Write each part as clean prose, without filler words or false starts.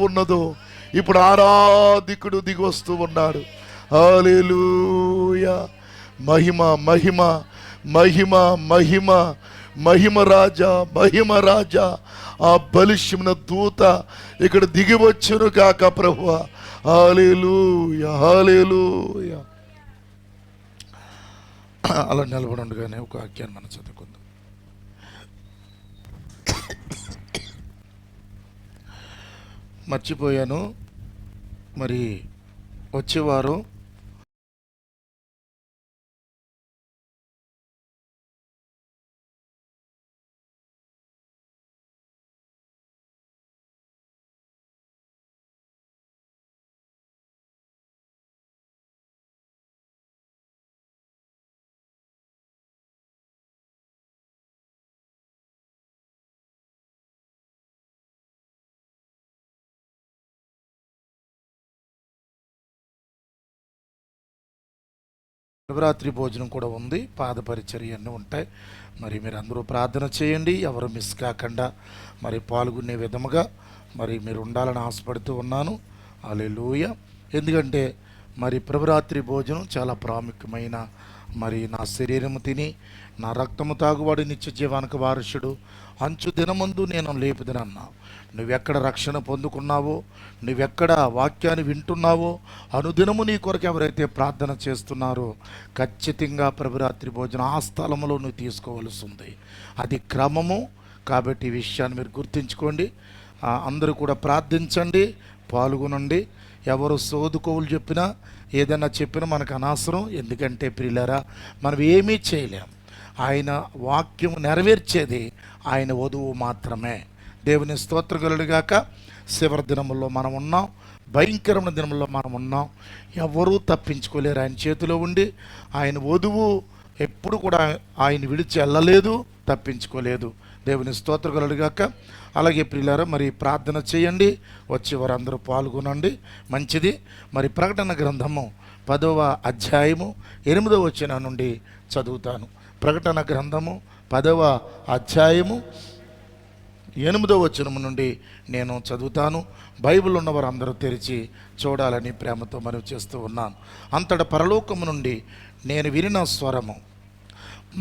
ఉన్నదో ఇప్పుడు ఆరాధికుడు దిగి వస్తూ ఉన్నాడు. హల్లెలూయా. మహిమ మహిమ మహిమ మహిమ మహిమ రాజా, మహిమ రాజా, ఆ బలిష్యమైన దూత ఇక్కడ దిగి వచ్చును కాక ప్రభువా. హల్లెలూయా హల్లెలూయా. అలా నిలబడి ఉండగానే ఒక వాక్యాన్ని మనం చదువుకుందాం. మర్చిపోయాను, మరి వచ్చేవారు శివరాత్రి భోజనం కూడా ఉంది, పాద పరిచర్య అన్నీ ఉంటాయి. మరి మీరు అందరూ ప్రార్థన చేయండి, ఎవరు మిస్ కాకుండా మరి పాల్గొనే విధముగా మరి మీరు ఉండాలని ఆశపడుతూ ఉన్నాను. హల్లెలూయా. ఎందుకంటే మరి ప్రభురాత్రి భోజనం చాలా ప్రాముఖ్యమైన, మరి నా శరీరము తిని నా రక్తము తాగువాడు నిత్య జీవానికి వారసుడు, అంచు దినమందు నేను లేపుదనన్నా. నువ్వెక్కడ రక్షణ పొందుకున్నావో, నువ్వెక్కడ వాక్యాన్ని వింటున్నావో, అనుదినము నీ కొరకు ఎవరైతే ప్రార్థన చేస్తున్నారో ఖచ్చితంగా ప్రభురాత్రి భోజనం ఆ స్థలంలో నువ్వు తీసుకోవాల్సి ఉంది. అది క్రమము. కాబట్టి ఈ విషయాన్ని మీరు గుర్తుంచుకోండి. అందరూ కూడా ప్రార్థించండి, పాల్గొనండి. ఎవరు సోదుకోవులు చెప్పినా ఏదైనా చెప్పినా మనకు అనవసరం. ఎందుకంటే ప్రియులారా, మనం ఏమీ చేయలేం. ఆయన వాక్యం నెరవేర్చేది ఆయన వధువు మాత్రమే. దేవుని స్తోత్రం కలుగుగాక. శివరి దినముల్లో మనం ఉన్నాం, భయంకరమైన దినముల్లో మనం ఉన్నాం. ఎవరూ తప్పించుకోలేరు ఆయన చేతిలో ఉండి. ఆయన వధువు ఎప్పుడు కూడా ఆయన విడిచి వెళ్ళలేదు, తప్పించుకోలేదు. దేవుని స్తోత్రం కలుగుగాక. అలాగే ప్రియులారా, మరి ప్రార్థన చేయండి, వచ్చి వారందరూ పాల్గొనండి. మంచిది. మరి ప్రకటన గ్రంథము 10వ అధ్యాయము 8వ వచనం నుండి చదువుతాను. ప్రకటన గ్రంథము 10వ అధ్యాయము 8వ వచనం నుండి నేను చదువుతాను. బైబిల్ ఉన్నవారు అందరూ తెరిచి చూడాలని ప్రేమతో మనవి చేస్తూ ఉన్నాను. అంతటా పరలోకము నుండి నేను వినిన స్వరము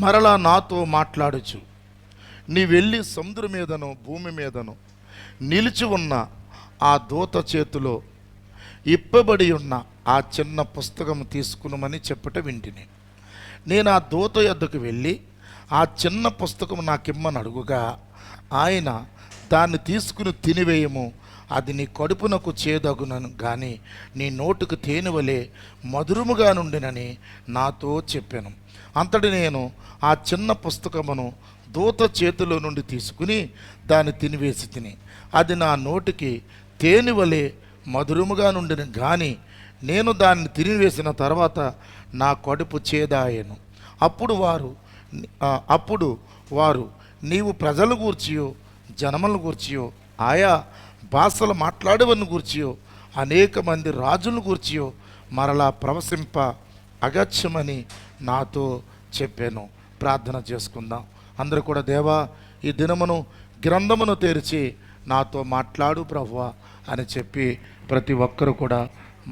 మరలా నాతో మాట్లాడుచు, నీ వెళ్ళి సముద్రం మీదను భూమి మీదను నిలిచి ఉన్న ఆ దూత చేతిలో ఇప్పబడి ఉన్న ఆ చిన్న పుస్తకం తీసుకునమని చెప్పుట వింటిని. నేను ఆ దూత యొద్దకు వెళ్ళి ఆ చిన్న పుస్తకం నాకిమ్మని అడుగుగా ఆయన దాన్ని తీసుకుని తినివేయము, అది నీ కడుపునకు చేదగునను కానీ నీ నోటుకు తేనెవలే మధురముగా నుండినని నాతో చెప్పాను. అంతటి నేను ఆ చిన్న పుస్తకమును దూత చేతిలో నుండి తీసుకుని దాన్ని తినివేసి తిని, అది నా నోటికి తేనెవలే మధురముగా నుండిన కానీ నేను దాన్ని తినివేసిన తర్వాత నా కడుపు చేదాయను. అప్పుడు వారు నీవు ప్రజల గూర్చియో జనముల గూర్చియో ఆయా భాషలు మాట్లాడేవారిని గూర్చియో అనేక మంది రాజులను గూర్చియో మరలా ప్రవశింప అగత్యమని నాతో చెప్పాను. ప్రార్థన చేసుకుందాం అందరూ కూడా. దేవా, ఈ దినమును గ్రంథమును తెరిచి నాతో మాట్లాడు ప్రభువా అని చెప్పి ప్రతి ఒక్కరు కూడా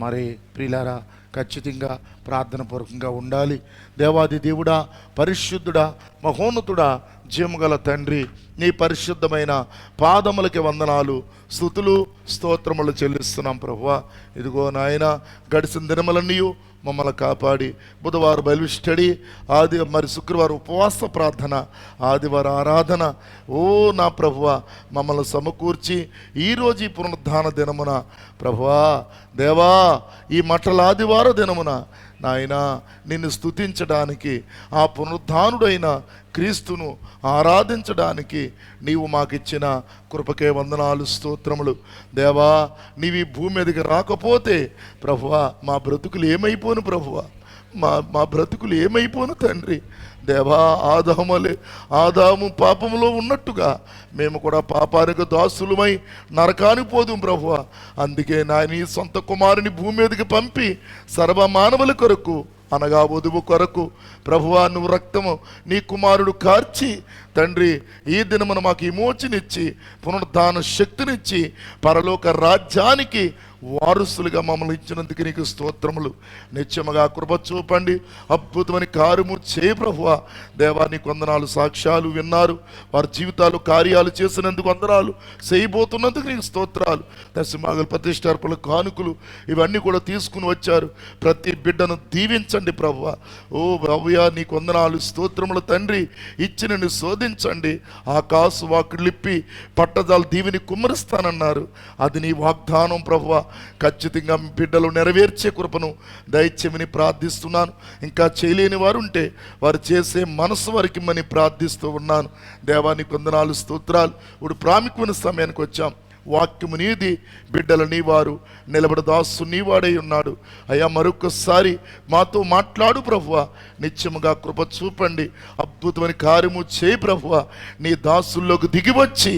మరి ప్రియులారా ఖచ్చితంగా ప్రార్థన పూర్వకంగా ఉండాలి. దేవాది దేవుడా, పరిశుద్ధుడా, మహోన్నతుడా, జీవగల తండ్రి, నీ పరిశుద్ధమైన పాదములకి వందనాలు, స్తుతులు, స్తోత్రములు చెల్లిస్తున్నాం ప్రభువా. ఇదిగో నాయన, గడిచిన దినములన్నీ మమ్మల్ని కాపాడి బుధవారం బైబిల్ స్టడీ, మరి శుక్రవారం ఉపవాస ప్రార్థన, ఆదివారం ఆరాధన, ఓ నా ప్రభువా మమ్మల్ని సమకూర్చి ఈరోజు ఈ పునరుద్ధాన దినమున ప్రభువా దేవా, ఈ మట్టల ఆదివారం దినమున నాయన నిన్ను స్తుతించడానికి, ఆ పునరుద్ధానుడైన క్రీస్తును ఆరాధించడానికి నీవు మాకిచ్చిన కృపకే వందనాలు, స్తోత్రములు. దేవా, నీవి భూమి మీదకి రాకపోతే ప్రభువా మా బ్రతుకులు ఏమైపోను ప్రభువా, మా బ్రతుకులు ఏమైపోను తండ్రి. దేవా, ఆదాము పాపములో ఉన్నట్టుగా మేము కూడా పాపానికి దాసులమై నరకానికి పోదుం ప్రభువా. అందుకే నీ సొంత కుమారుని భూమి మీదకి పంపి సర్వమానవుల కొరకు అనగా వధువు కొరకు ప్రభువా నువ్వు రక్తము నీ కుమారుడు కార్చి తండ్రి ఈ దినమున మాకు విమోచనిచ్చి పునరుద్ధాన శక్తినిచ్చి పరలోక రాజ్యానికి వారసులుగా మమ్మల్ని ఇచ్చినందుకు నీకు స్తోత్రములు. నిత్యముగా కృప చూపండి, అద్భుతమైన కార్యము చేయి ప్రభువా. దేవా నీకు వందనాలు. సాక్ష్యాలు విన్నారు, వారి జీవితాలు కార్యాలు చేసినందుకు వందనాలు, చేయబోతున్నందుకు నీకు స్తోత్రాలు. దశమాగలు ప్రతిష్టార్పణలు కానుకలు ఇవన్నీ కూడా తీసుకుని వచ్చారు. ప్రతి బిడ్డను దీవించండి ప్రభువా. ఓ ప్రభువా నీకు వందనాలు, స్తోత్రములు తండ్రి. ఇచ్చి నిన్ను శోధించండి, ఆకాశ వాకులిప్పి పట్టజాలు దీవిని కుమ్మరిస్తానన్నారు. అది నీ వాగ్దానం ప్రభువా. ఖచ్చితంగా బిడ్డలు నెరవేర్చే కృపను దయచేయమని ప్రార్థిస్తున్నాను. ఇంకా చేయలేని వారు ఉంటే వారు చేసే మనసు వారికి మని ప్రార్థిస్తూ ఉన్నాను. దేవానికి వందనాలు, స్తోత్రాలు. ఇప్పుడు ప్రాముఖ్యమైన సమయానికి వచ్చాం. వాక్యము నీది, బిడ్డల నీవారు, నిలబడ దాసు నీవాడై ఉన్నాడు. అయ్యా మరొకసారి మాతో మాట్లాడు ప్రభువా. నిత్యముగా కృప చూపండి, అద్భుతమైన కార్యము చేయి ప్రభువా. నీ దాసుల్లోకి దిగివచ్చి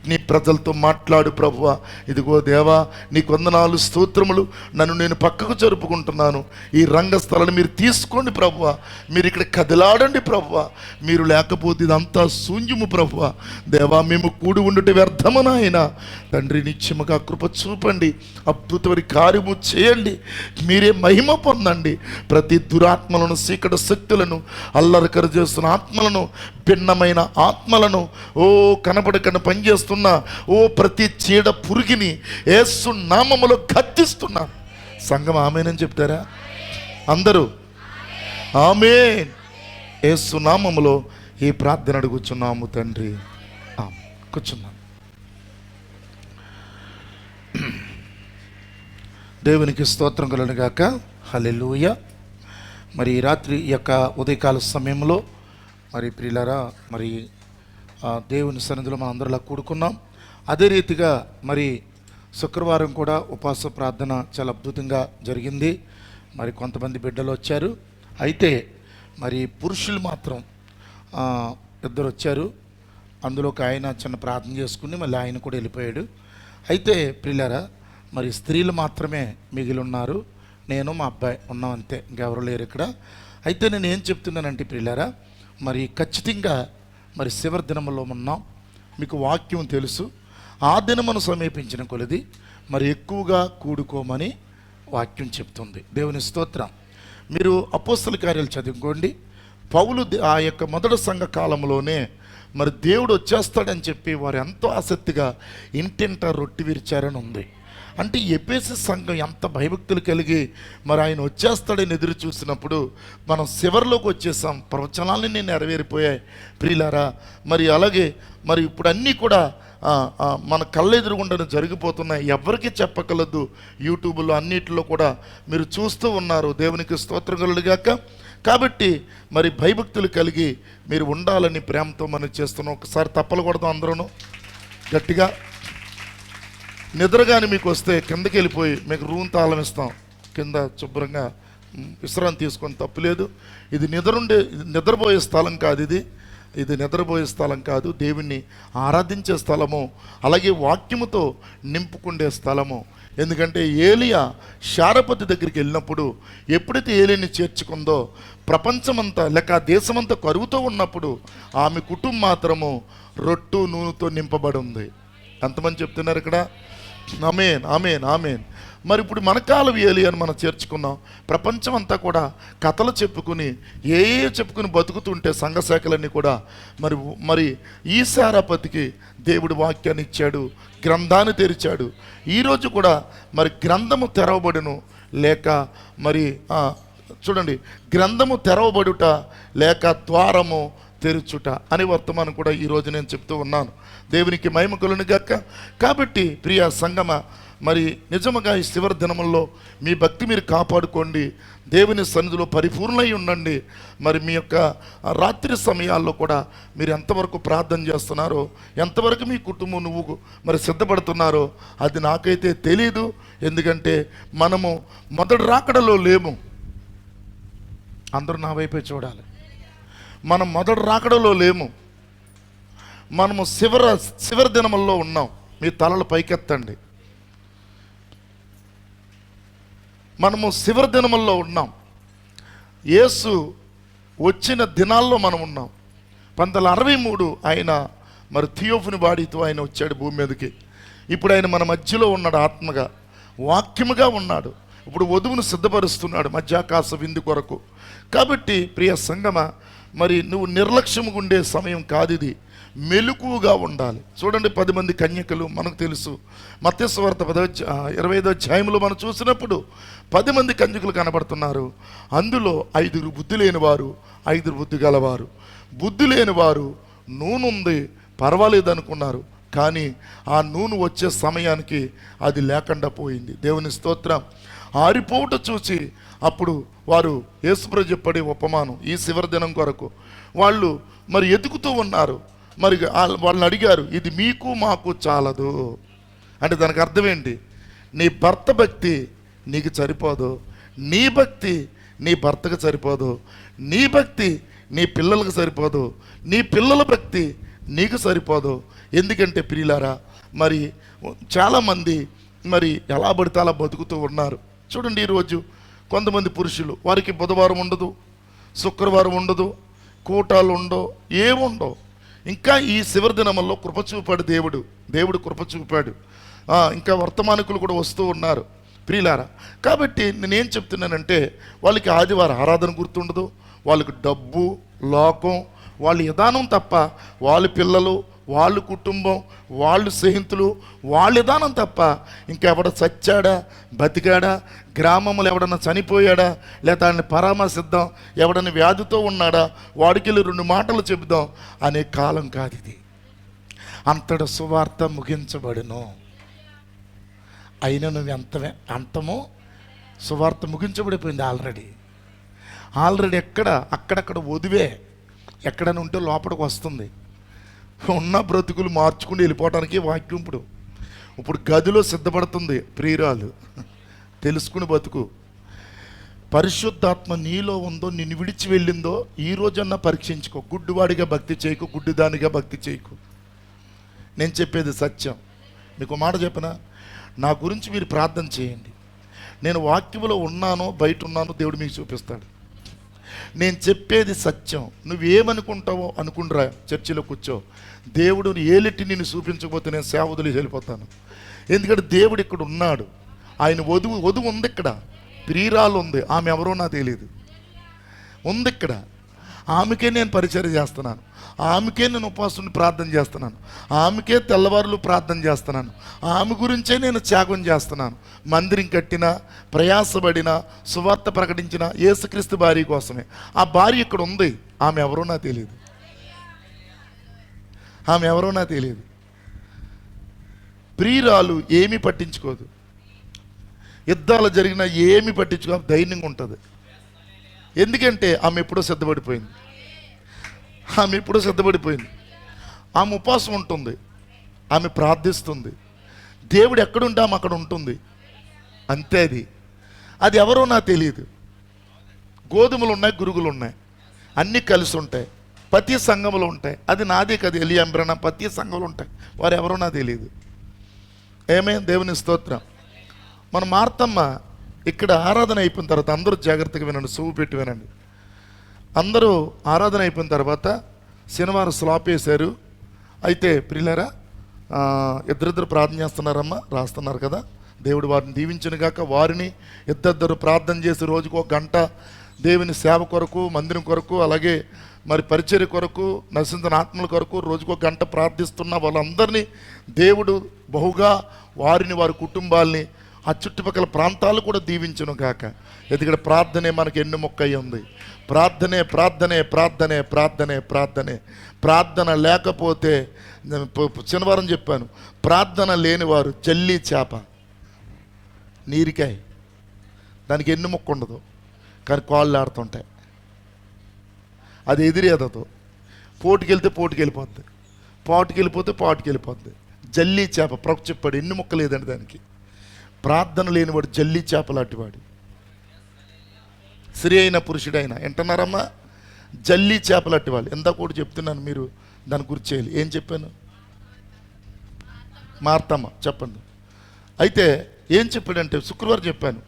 నీ ప్రజలతో మాట్లాడు ప్రభువా. ఇదిగో దేవా నీకు వందనాలు, స్తోత్రములు. నన్ను నేను పక్కకు జరుపుకుంటున్నాను. ఈ రంగస్థలాన్ని మీరు తీసుకోండి ప్రభువా. మీరు ఇక్కడ కదిలాడండి ప్రభువా. మీరు లేకపోతే ఇదంతా శూన్యము ప్రభువా. దేవా మేము కూడి ఉండుట వ్యర్థమనాయన తండ్రి. నిత్యముగా కృప చూపండి, అద్భుతమైన కార్యము చేయండి. మీరే మహిమ పొందండి. ప్రతి దురాత్మలను, చీకటి శక్తులను, అల్లరికర చేస్తున్న ఆత్మలను, భిన్నమైన ఆత్మలను, ఓ కనపడకన పనిచేస్తున్న ఓ ప్రతి చీడ పురుగిని యేసు నామములో గద్దిస్తున్నా. సంఘం ఆమేనని చెప్తారా అందరూ? ఆమేన్. యేసు నామములో ఈ ప్రార్థన అడుగుచున్నాము తండ్రి. కూర్చున్నాం. దేవునికి స్తోత్రం కలుగును గాక. హల్లెలూయా. మరి ఈ రాత్రి ఈ యొక్క ఉదయకాల సమయంలో మరి ప్రియులారా మరి దేవుని సన్నిధిలో మనం అందరిలా కూడుకున్నాం. అదే రీతిగా మరి శుక్రవారం కూడా ఉపవాస ప్రార్థన చాలా అద్భుతంగా జరిగింది. మరి కొంతమంది బిడ్డలు వచ్చారు. అయితే మరి పురుషులు మాత్రం ఇద్దరు వచ్చారు. అందులో ఒక ఆయన చిన్న ప్రార్థన చేసుకుని మళ్ళీ ఆయన కూడా వెళ్ళిపోయాడు. అయితే ప్రియులారా మరి స్త్రీలు మాత్రమే మిగిలి ఉన్నారు. నేను మా అబ్బాయి ఉన్నాం అంతే, ఇంకెవరు లేరు ఇక్కడ. అయితే నేను ఏం చెప్తున్నానంటే ప్రియులారా మరి ఖచ్చితంగా మరి చివరి దినములో ఉన్నాం. మీకు వాక్యం తెలుసు. ఆ దినమును సమీపించిన కొలది మరి ఎక్కువగా కూడుకోమని వాక్యం చెప్తుంది. దేవుని స్తోత్రం. మీరు అపోస్తల కార్యాలు చదువుకోండి. పౌలు ఆ యొక్క మొదటి సంఘ కాలంలోనే మరి దేవుడు వచ్చేస్తాడని చెప్పి వారు ఎంతో ఆసక్తిగా ఇంటింట రొట్టి విరిచారని ఉంది. అంటే ఎఫెసు సంఘం ఎంత భయభక్తులు కలిగి మరి ఆయన వచ్చేస్తాడని ఎదురు చూసినప్పుడు మనం చివరిలోకి వచ్చేసాం. ప్రవచనాలన్నీ నెరవేరిపోయాయి ప్రియులారా. మరి అలాగే మరి ఇప్పుడు అన్నీ కూడా మన కళ్ళెదురుగుండా జరిగిపోతున్నాయి. ఎవరికి చెప్పగలదు. యూట్యూబ్లో అన్నిటిలో కూడా మీరు చూస్తూ ఉన్నారు. దేవునికి స్తోత్రం కలుగుగాక. కాబట్టి మరి భయభక్తులు కలిగి మీరు ఉండాలని ప్రేమతో మనం చేస్తున్నాం. ఒకసారి తప్పలు కొడదాం అందరూ గట్టిగా. నిద్రగాని మీకు వస్తే కిందకి వెళ్ళిపోయి మీకు రూమ్ తాళం ఇస్తాం. కింద శుభ్రంగా విశ్రాంతి తీసుకొని తప్పులేదు. ఇది నిద్రపోయే స్థలం కాదు. ఇది నిద్రపోయే స్థలం కాదు. దేవుణ్ణి ఆరాధించే స్థలము, అలాగే వాక్యముతో నింపుకుండే స్థలము. ఎందుకంటే ఏలియా శారపతి దగ్గరికి వెళ్ళినప్పుడు ఎప్పుడైతే ఏలియాని చేర్చుకుందో ప్రపంచమంతా లేక దేశమంతా కరువుతో ఉన్నప్పుడు ఆమె కుటుంబం మాత్రము రొట్టు నూనెతో నింపబడి ఉంది. ఎంతమంది చెప్తున్నారు ఇక్కడ? ఆమేన్, ఆమేన్, ఆమేన్. మరి ఇప్పుడు మన కాలం ఏలియాని మనం చేర్చుకున్నాం. ప్రపంచం అంతా కూడా కథలు చెప్పుకుని చెప్పుకుని బతుకుతుంటే సంఘ శాఖలన్నీ కూడా మరి ఈ శారాపతికి దేవుడు వాక్యాన్ని ఇచ్చాడు, గ్రంథాన్ని తెరిచాడు. ఈరోజు కూడా మరి గ్రంథము తెరవబడును లేక మరి చూడండి, గ్రంథము తెరవబడుట లేక ద్వారము తెరుచుట అని వర్తమానం కూడా ఈరోజు నేను చెప్తూ ఉన్నాను. దేవునికి మహిమ కలుగును గాక. కాబట్టి ప్రియ సంగమ మరి నిజముగా ఈ చివరి దినముల్లో మీ భక్తి మీరు కాపాడుకోండి. దేవుని సన్నిధిలో పరిపూర్ణై ఉండండి. మరి మీ యొక్క రాత్రి సమయాల్లో కూడా మీరు ఎంతవరకు ప్రార్థన చేస్తున్నారో, ఎంతవరకు మీ కుటుంబం నువ్వు మరి సిద్ధపడుతున్నారో అది నాకైతే తెలీదు. ఎందుకంటే మనము మొదటి రాకడలో లేము. అందరూ నా వైపే చూడాలి. మనం మొదటి రాకడలో లేము. మనము చివరి దినముల్లో ఉన్నాం. మీ తలలు పైకెత్తండి. మనము చివరి దినముల్లో ఉన్నాం. యేసు వచ్చిన దినాల్లో మనం ఉన్నాం. 1963 ఆయన మరి థియోఫుని బాడీతో ఆయన వచ్చాడు భూమి మీదకి. ఇప్పుడు ఆయన మన మధ్యలో ఉన్నాడు, ఆత్మగా వాక్యముగా ఉన్నాడు. ఇప్పుడు వధువును సిద్ధపరుస్తున్నాడు మధ్యాకాశ విందు కొరకు. కాబట్టి ప్రియ సంగమ, మరి నువ్వు నిర్లక్ష్యముగా ఉండే సమయం కాదు ఇది, మెలకువగా ఉండాలి. చూడండి, 10 మంది కన్యకలు మనకు తెలుసు. మత్తయి సువార్త 25వ అధ్యాయంలో మనం చూసినప్పుడు 10 మంది కన్యకలు కనబడుతున్నారు. అందులో 5 బుద్ధి లేనివారు, 5 బుద్ధి గలవారు. బుద్ధి లేనివారు నూనె ఉంది పర్వాలేదు అనుకున్నారు, కానీ ఆ నూనె వచ్చే సమయానికి అది లేకుండా పోయింది. దేవుని స్తోత్రం. ఆరిపోవుట చూసి అప్పుడు వారు యేసుప్రభు చెప్పడే ఉపమానం ఈ చివరి దినం కొరకు వాళ్ళు మరి ఎదుగుతూ ఉన్నారు. మరి వాళ్ళని అడిగారు, ఇది మీకు మాకు చాలదు అంటే దానికి అర్థం ఏంటి? నీ భర్త భక్తి నీకు సరిపోదు, నీ భక్తి నీ భర్తకు సరిపోదు, నీ భక్తి నీ పిల్లలకు సరిపోదు, నీ పిల్లల భక్తి నీకు సరిపోదు. ఎందుకంటే ప్రియులారా, మరి చాలామంది మరి ఎలా పడితే అలా బతుకుతూ ఉన్నారు. చూడండి, ఈరోజు కొంతమంది పురుషులు, వారికి బుధవారం ఉండదు, శుక్రవారం ఉండదు, కూటాలు ఉండవు, ఏముండవు. ఇంకా ఈ చివరి దినముల్లో కృప చూపాడు దేవుడు కృప చూపాడు. ఇంకా వర్తమానికులు కూడా వస్తూ ఉన్నారు ప్రియులారా. కాబట్టి నేనేం చెప్తున్నానంటే, వాళ్ళకి ఆదివారం ఆరాధన గుర్తుండదు, వాళ్ళకి డబ్బు, లోకం, వాళ్ళ విధానం తప్ప, వాళ్ళ పిల్లలు, వాళ్ళ కుటుంబం, వాళ్ళు స్నేహితులు, వాళ్ళ విధానం తప్ప ఇంకెవడ చచ్చాడా, బతికాడా, గ్రామంలో ఎవడన్నా చనిపోయాడా, లేదా ఆయన పరామర్శిద్దాం, ఎవడన్నా వ్యాధితో ఉన్నాడా, వాడికి 2 మాటలు చెబుదాం అనే కాలం కాదు ఇది. అంతట సువార్త ముగించబడును. అయినా నువ్వు అంతమో సువార్త ముగించబడిపోయింది ఆల్రెడీ. అక్కడక్కడ వదివే ఎక్కడైనా ఉంటే లోపలికి వస్తుంది. ఉన్న బ్రతుకులు మార్చుకుని వెళ్ళిపోవటానికి వాక్యం ఇప్పుడు గదిలో సిద్ధపడుతుంది ప్రియురాలు. తెలుసుకుని బతుకు. పరిశుద్ధాత్మ నీలో ఉందో, నిన్ను విడిచి వెళ్ళిందో ఈ రోజన్నా పరీక్షించుకో. గుడ్డివాడిగా భక్తి చేయకు, గుడ్డిదానిగా భక్తి చేయకు. నేను చెప్పేది సత్యం. మీకు మాట చెప్పనా, నా గురించి మీరు ప్రార్థన చేయండి. నేను వాక్యంలో ఉన్నానో బయట ఉన్నానో దేవుడు మీకు చూపిస్తాడు. నేను చెప్పేది సత్యం. నువ్వేమనుకుంటావో అనుకుంటురా, చర్చిలో కూర్చో. దేవుడు ఏలెట్టి నిన్ను చూపించకపోతే నేను సేవ వదిలి వెళ్ళిపోతాను. ఎందుకంటే దేవుడు ఇక్కడ ఉన్నాడు. ఆయన వధువు ఉంది ఇక్కడ, ప్రియురాలు ఉంది, ఆమె ఎవరో నాకు తెలియదు, ఉంది ఇక్కడ. ఆమెకే నేను పరిచర్య చేస్తున్నాను, ఆమెకే నేను ఉపవాసం ప్రార్థన చేస్తున్నాను, ఆమెకే తెల్లవారులు ప్రార్థన చేస్తున్నాను, ఆమె గురించే నేను త్యాగం చేస్తున్నాను. మందిరం కట్టినా, ప్రయాసపడిన, సువార్త ప్రకటించిన యేసుక్రీస్తు భార్య కోసమే. ఆ భార్య ఇక్కడ ఉంది, ఆమె ఎవరో నాకు తెలియదు. ప్రియురాలు ఏమీ పట్టించుకోదు, యుద్ధాలు జరిగినా ఏమీ పట్టించుకో, ధైర్యంగా ఉంటుంది. ఎందుకంటే ఆమె ఎప్పుడో సిద్ధపడిపోయింది. ఆమె ఉపవాసం ఉంటుంది, ఆమె ప్రార్థిస్తుంది. దేవుడు ఎక్కడుంటే ఆమె అక్కడ ఉంటుంది, అంతే. అది ఎవరో నాకు తెలియదు. గోధుమలు ఉన్నాయి, గురుగులు ఉన్నాయి, అన్నీ కలిసి ఉంటాయి, ప్రతి సంఘములు ఉంటాయి. అది నాదే కదా, ఎలియాంబ్రణ ప్రతి సంఘములు ఉంటాయి. వారు ఎవరో నాకు తెలియదు. దేవుని స్తోత్రం. మన మార్తమ్మ ఇక్కడ ఆరాధన అయిపోయిన తర్వాత, అందరూ జాగ్రత్తగా వినండి, సువ్వు పెట్టి వినండి. అందరూ ఆరాధన అయిపోయిన తర్వాత శనివారం స్లాప్ వేశారు. అయితే ప్రియులారా, ఇద్దరిద్దరు ప్రార్థన చేస్తున్నారమ్మా, రాస్తున్నారు కదా. దేవుడు వారిని దీవించిన గాక. వారిని ఇద్దరు ప్రార్థన చేసి రోజుకు 1 గంట దేవుని సేవ కొరకు, మందిరం కొరకు, అలాగే మరి పరిచర్య కొరకు, నశించిన ఆత్మల కొరకు రోజుకు 1 గంట ప్రార్థిస్తున్న వాళ్ళందరినీ దేవుడు బహుగా, వారిని, వారి కుటుంబాల్ని, ఆ చుట్టుపక్కల ప్రాంతాలు కూడా దీవించును గాక. ఎందుకంటే ప్రార్థనే మనకి ఎన్నుముక్కై ఉంది. ప్రార్థన లేకపోతే, శనివారం చెప్పాను, ప్రార్థన లేనివారు జల్లి చేప, నీరికాయ, దానికి ఎన్నుముక్క ఉండదు, కానీ కాళ్ళు ఆడుతుంటాయి. అది ఎదురేదతో పోటుకెళ్తే పోటుకెళ్ళిపోద్ది, పాటుకెళ్ళిపోద్ది. జల్లి చేప ప్రొక్క చెప్పాడు, ఎన్నుముక్క లేదండి దానికి. ప్రార్థన లేనివాడు జల్లి చేప లాంటివాడు. స్త్రీ అయిన పురుషుడైనా వింటున్నారమ్మా, జల్లి చేపలట్టి వాళ్ళు. ఎంత కూడా చెప్తున్నాను, మీరు దాని గురించి చేయాలి. ఏం చెప్పాను? మార్తమ్మ చెప్పండి. అయితే ఏం చెప్పాడంటే, శుక్రవారం చెప్పాను,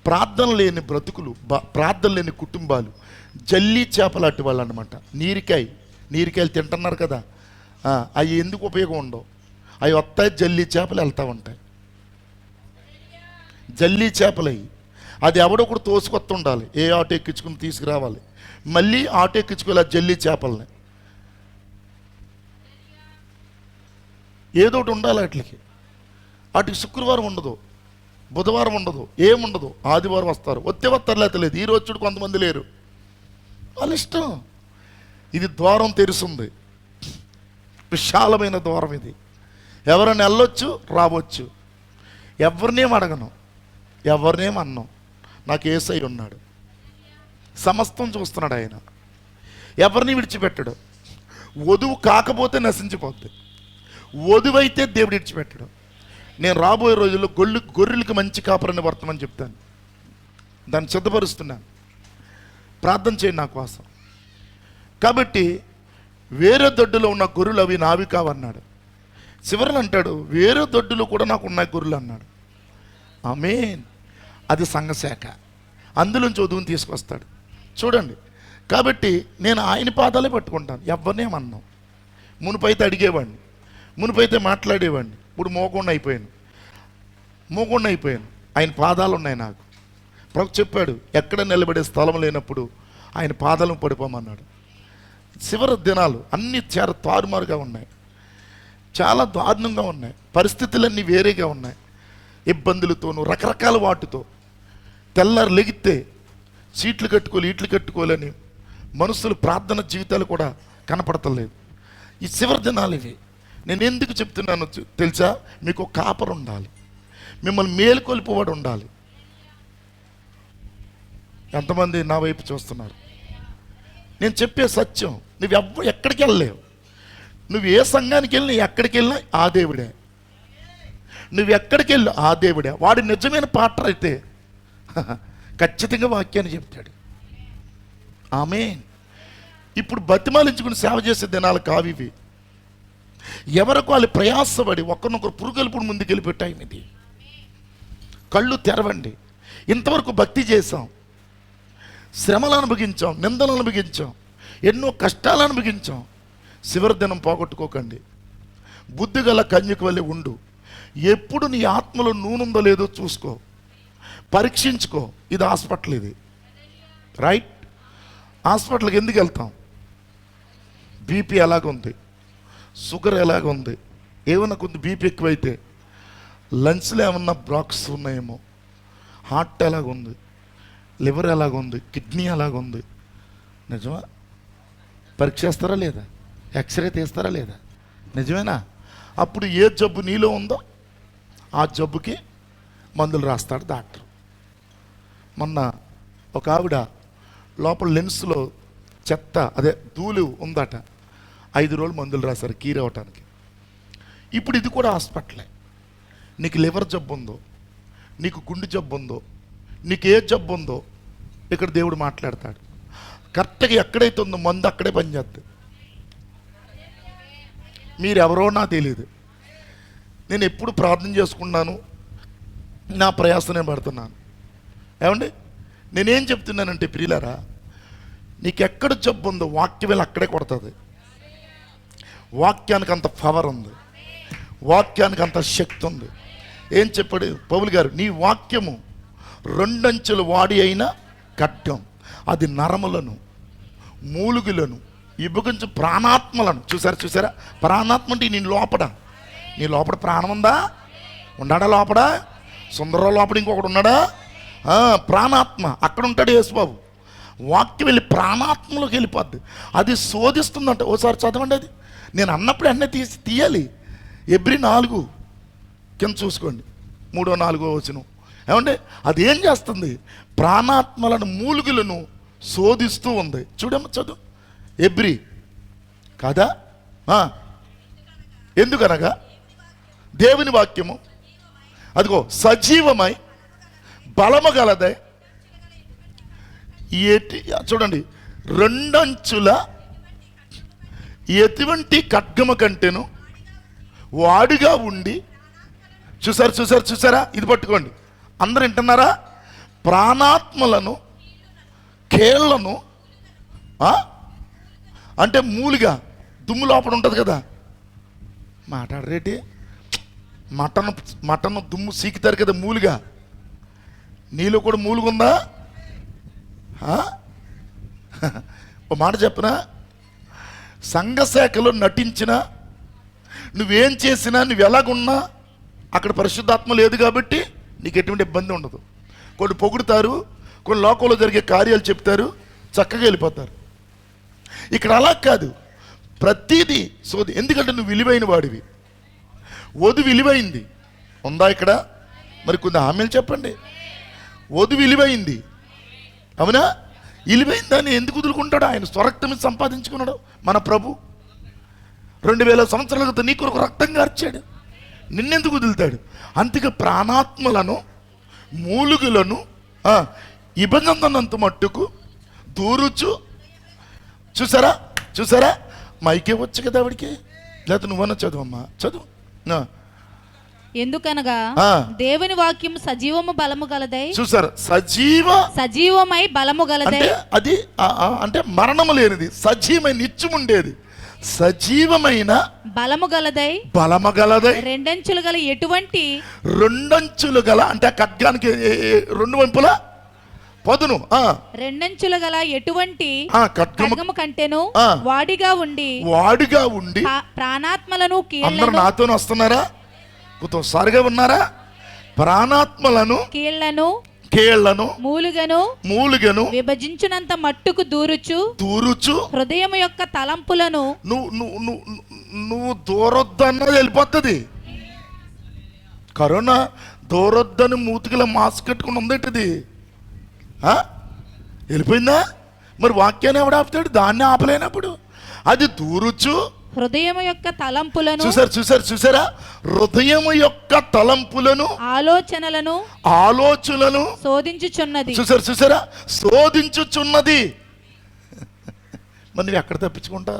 ప్రార్థన లేని బ్రతుకులు, ప్రార్థన లేని కుటుంబాలు జల్లి చేపలాంటి వాళ్ళు అనమాట. నీరికాయలు తింటున్నారు కదా, అవి ఎందుకు ఉపయోగం ఉండవు. అవి వస్తాయి, జల్లి చేపలు వెళ్తూ ఉంటాయి. జల్లి చేపలు అవి, అది ఎవడొకడు తోసుకొత్త ఉండాలి, ఏ ఆటో ఎక్కించుకుని తీసుకురావాలి, మళ్ళీ ఆటో ఎక్కించుకోవాలి ఆ జల్లి చేపల్ని. ఏదో ఒకటి ఉండాలి వాటికి. వాటికి శుక్రవారం ఉండదు, బుధవారం ఉండదు, ఏముండదు. ఆదివారం వస్తారు, వస్తారు లేతలేదు. ఈ రోజు కొంతమంది లేరు, వాళ్ళ ఇష్టం. ఇది ద్వారం తెరుస్తుంది, విశాలమైన ద్వారం ఇది. ఎవరైనా వెళ్ళొచ్చు, రావచ్చు. ఎవరినేం అడగను, ఎవరినేం అన్నాం. నాకు యేసయ్య ఉన్నాడు, సమస్తం చూస్తున్నాడు ఆయన. ఎవరిని విడిచిపెట్టడు. వధువు కాకపోతే నశించిపోద్ది, వధువైతే దేవుడు విడిచిపెట్టడు. నేను రాబోయే రోజుల్లో గొర్రెలకి మంచి కాపరిని వర్తమని చెప్తాను. దాన్ని సిద్ధపరుస్తున్నాను. ప్రార్థన చేయండి నా కోసం. కాబట్టి వేరే దొడ్డులో ఉన్న గొర్రెలు అవి నావి కావన్నాడు. చివరలు అంటాడు, వేరే దొడ్డులో కూడా నాకు ఉన్నాయి గొర్రెలు అన్నాడు. ఆమేన్. అది సంఘశాఖ, అందులోంచి వధువుని తీసుకొస్తాడు. చూడండి, కాబట్టి నేను ఆయన పాదాలే పట్టుకుంటాను, ఎవరినేమన్నాం. మునుపైతే అడిగేవాడిని, మునుపైతే మాట్లాడేవాడిని. ఇప్పుడు మోకుండా అయిపోయాను. ఆయన పాదాలు ఉన్నాయి నాకు. ప్రభు చెప్పాడు, ఎక్కడ నిలబడే స్థలం లేనప్పుడు ఆయన పాదాలను పడిపోమన్నాడు. చివరి దినాలు అన్నీ చాలా తారుమారుగా ఉన్నాయి, చాలా దారుణంగా ఉన్నాయి. పరిస్థితులన్నీ వేరేగా ఉన్నాయి, ఇబ్బందులతోనూ రకరకాల వాటితో. తెల్లారు లెగితే సీట్లు కట్టుకోవాలి, ఇట్లు కట్టుకోవాలని మనుషులు ప్రార్థన జీవితాలు కూడా కనపడతలేదు. ఈ చివరి దినాలు ఇవి. నేను ఎందుకు చెప్తున్నాను తెలుసా? మీకు ఒక కాపరు ఉండాలి, మిమ్మల్ని మేలుకొల్పేవాడు ఉండాలి. ఎంతమంది నా వైపు చూస్తున్నారు? నేను చెప్పే సత్యం. నువ్వు ఎక్కడికి వెళ్ళలేవు. నువ్వు ఏ సంఘానికి వెళ్ళినా, ఎక్కడికి వెళ్ళినా ఆ దేవుడే. నువ్వు ఎక్కడికి వెళ్ళు ఆ దేవుడే. వాడు నిజమైన పాత్ర అయితే ఖచ్చితంగా వాక్యాన్ని చెప్తాడు. ఆమేన్. ఇప్పుడు బతిమాలించుకుని సేవ చేసే దినాలు కావివి. ఎవరికి వాళ్ళు ప్రయాసపడి ఒకరినొకరు పురుగలుపుడు ముందుకెళ్ళిపోయే టైం ఇది. కళ్ళు తెరవండి. ఇంతవరకు భక్తి చేసాం, శ్రమలు అనుభవించాం, నిందలు అనుభవించాం, ఎన్నో కష్టాలు అనుభవించాం. చివరి దినం పోగొట్టుకోకండి. బుద్ధి గల కన్యకు వల్లే ఉండు. ఎప్పుడు నీ ఆత్మలో నూనెందో లేదో చూసుకో, పరీక్షించుకో. ఇది హాస్పిటల్, ఇది రైట్. హాస్పిటల్కి ఎందుకు వెళ్తాం? బీపీ ఎలాగుంది, షుగర్ ఎలాగుంది, ఏమన్నా కొంచెం బీపీ ఎక్కువైతే లంచ్లో ఏమన్నా బ్లాక్స్ ఉన్నాయేమో, హార్ట్ ఎలాగుంది, లివర్ ఎలాగుంది, కిడ్నీ ఎలాగుంది. నిజమా? పరీక్ష చేస్తారా లేదా? ఎక్స్రే తీస్తారా లేదా? నిజమేనా? అప్పుడు ఏ జబ్బు నీలో ఉందో ఆ జబ్బుకి మందులు రాస్తాడు డాక్టర్. మొన్న ఒక ఆవిడ లోపల లెన్స్లో చెత్త, అదే ధూళి ఉందట. 5 రోజులు మందులు రాశారు కీర్ అవ్వటానికి. ఇప్పుడు ఇది కూడా హాస్పిటలే. నీకు లివర్ జబ్బు ఉందో, నీకు గుండె జబ్బు ఉందో, నీకు ఏ జబ్బు ఉందో ఇక్కడ దేవుడు మాట్లాడతాడు. కరెక్ట్గా ఎక్కడైతే ఉందో మందు అక్కడే పనిచేస్తుంది. మీరెవరో నాకు తెలియదు. నేను ఎప్పుడు ప్రార్థన చేసుకున్నాను, నా ప్రయాసనే పడుతున్నాను. ఏమండి, నేనేం చెప్తున్నానంటే ప్రియులారా, నీకు ఎక్కడ జబ్బు ఉందో వాక్యం వెళ్ళి అక్కడే కొడుతుంది. వాక్యానికి అంత పవర్ ఉంది, వాక్యానికి అంత శక్తి ఉంది. ఏం చెప్పాడు పౌలు గారు? నీ వాక్యము 2 అంచెల వాడి అయిన ఖడ్గం, అది నరములను మూలుగులను ఇబ్బగించు ప్రాణాత్మలను. చూసారా? ప్రాణాత్మ అంటే నీ లోపల ప్రాణం ఉందా? ఉన్నాడా లోపల? సుందర లోపల ఇంకొకటి ఉన్నాడా? ప్రాణాత్మ అక్కడ ఉంటాడు యేసుబాబు. వాక్యం వెళ్ళి ప్రాణాత్మలోకి వెళ్ళిపోద్ది. అది శోధిస్తుందంట. ఓసారి చదవండి. అది నేను అన్నప్పుడు అన్నీ తీయాలి. ఎబ్రి 4 కింద చూసుకోండి, 3-4 వచనం. ఏమంటే అది ఏం చేస్తుంది? ప్రాణాత్మలను మూలుగులను శోధిస్తూ ఉంది. చూడమ్మ, చదువు. ఎబ్రి కాదా? ఎందుకనగా దేవుని వాక్యము అదిగో సజీవమై బలము గలదై చూడండి 2 అంచుల ఎటువంటి ఖడ్గము కంటేను వాడిగా ఉండి. చూసారా? ఇది పట్టుకోండి, అందరూ వింటున్నారా? ప్రాణాత్మలను, కేళ్లను, అంటే మూలిగా దుమ్ము లోపల ఉంటుంది కదా, మాట్లాడరేటి, మటన్ దుమ్ము సీకుతారు కదా మూలిగా, నీలో కూడా మూలుగుందా? ఓ మాట చెప్పనా, సంఘశాఖలో నటించినా, నువ్వేం చేసినా, నువ్వు ఎలాగున్నా అక్కడ పరిశుద్ధాత్మ లేదు కాబట్టి నీకు ఎటువంటి ఇబ్బంది ఉండదు. కొన్ని పొగుడుతారు, కొన్ని లోకంలో జరిగే కార్యాలు చెప్తారు, చక్కగా వెళ్ళిపోతారు. ఇక్కడ అలా కాదు, ప్రతిదీ సోది. ఎందుకంటే నువ్వు విలువైన వాడివి. వధు విలువైంది ఉందా ఇక్కడ? మరి కొన్ని ఆమెలు చెప్పండి. వధు విలువైంది, అవునా? విలువైందని ఎందుకు వదులుకుంటాడు? ఆయన స్వరక్తం సంపాదించుకున్నాడు మన ప్రభు. 2000 సంవత్సరాల క్రితం నీ కొరకు రక్తం కార్చాడు, నిన్నెందుకు వదులుతాడు? అందుకే ప్రాణాత్మలను, మూలుగులను ఇబ్బందంత మట్టుకు దూరుచు. చూసారా మైకే వచ్చు కదా ఆవిడికి, లేకపోతే నువ్వన్నా చదువమ్మా, చదువు. ఎందుకనగా దేవుని వాక్యం సజీవము బలము గలదై. చూసారా, సజీవమై బలము గలదై. అది అంటే మరణము లేనిది, సజీవమై నిత్యముండేది, సజీవమైన బలము గలదై రెండంచులు గల ఎటువంటి, రెండంచులు గల అంటే ఖడ్గానికి 2 వైపుల పదును, రెండంచుల గల ఎటువంటి ఖడ్గము కంటేను వాడిగా ఉండి ప్రాణాత్మలను, అందరూ నాతో వస్తున్నారా? కుతోసారిగా ఉన్నారా? ప్రాణాత్మలను, కేళ్లను మూలుగను విభజించినంత మట్టుకు దూరుచు హృదయం యొక్క తలంపులను. నువ్వు దూరొద్దన్నది వెళ్ళిపోతుంది. కరోనా దూరొద్దని మూతికిలా మాస్క్ కట్టుకుని ఉందేంటిది, వెళ్ళిపోయిందా? మరి వాక్యాన్ని ఎవడు ఆపుతాడు? దాన్ని ఆపలేనప్పుడు అది దూరుచు హృదయం యొక్క తలంపులను. చూసారా, హృదయం యొక్క తలంపులను, ఆలోచనలను శోధించుచున్నది. చూసారా, శోధించుచున్నది. మరి నువ్వు ఎక్కడ తప్పించుకుంటా?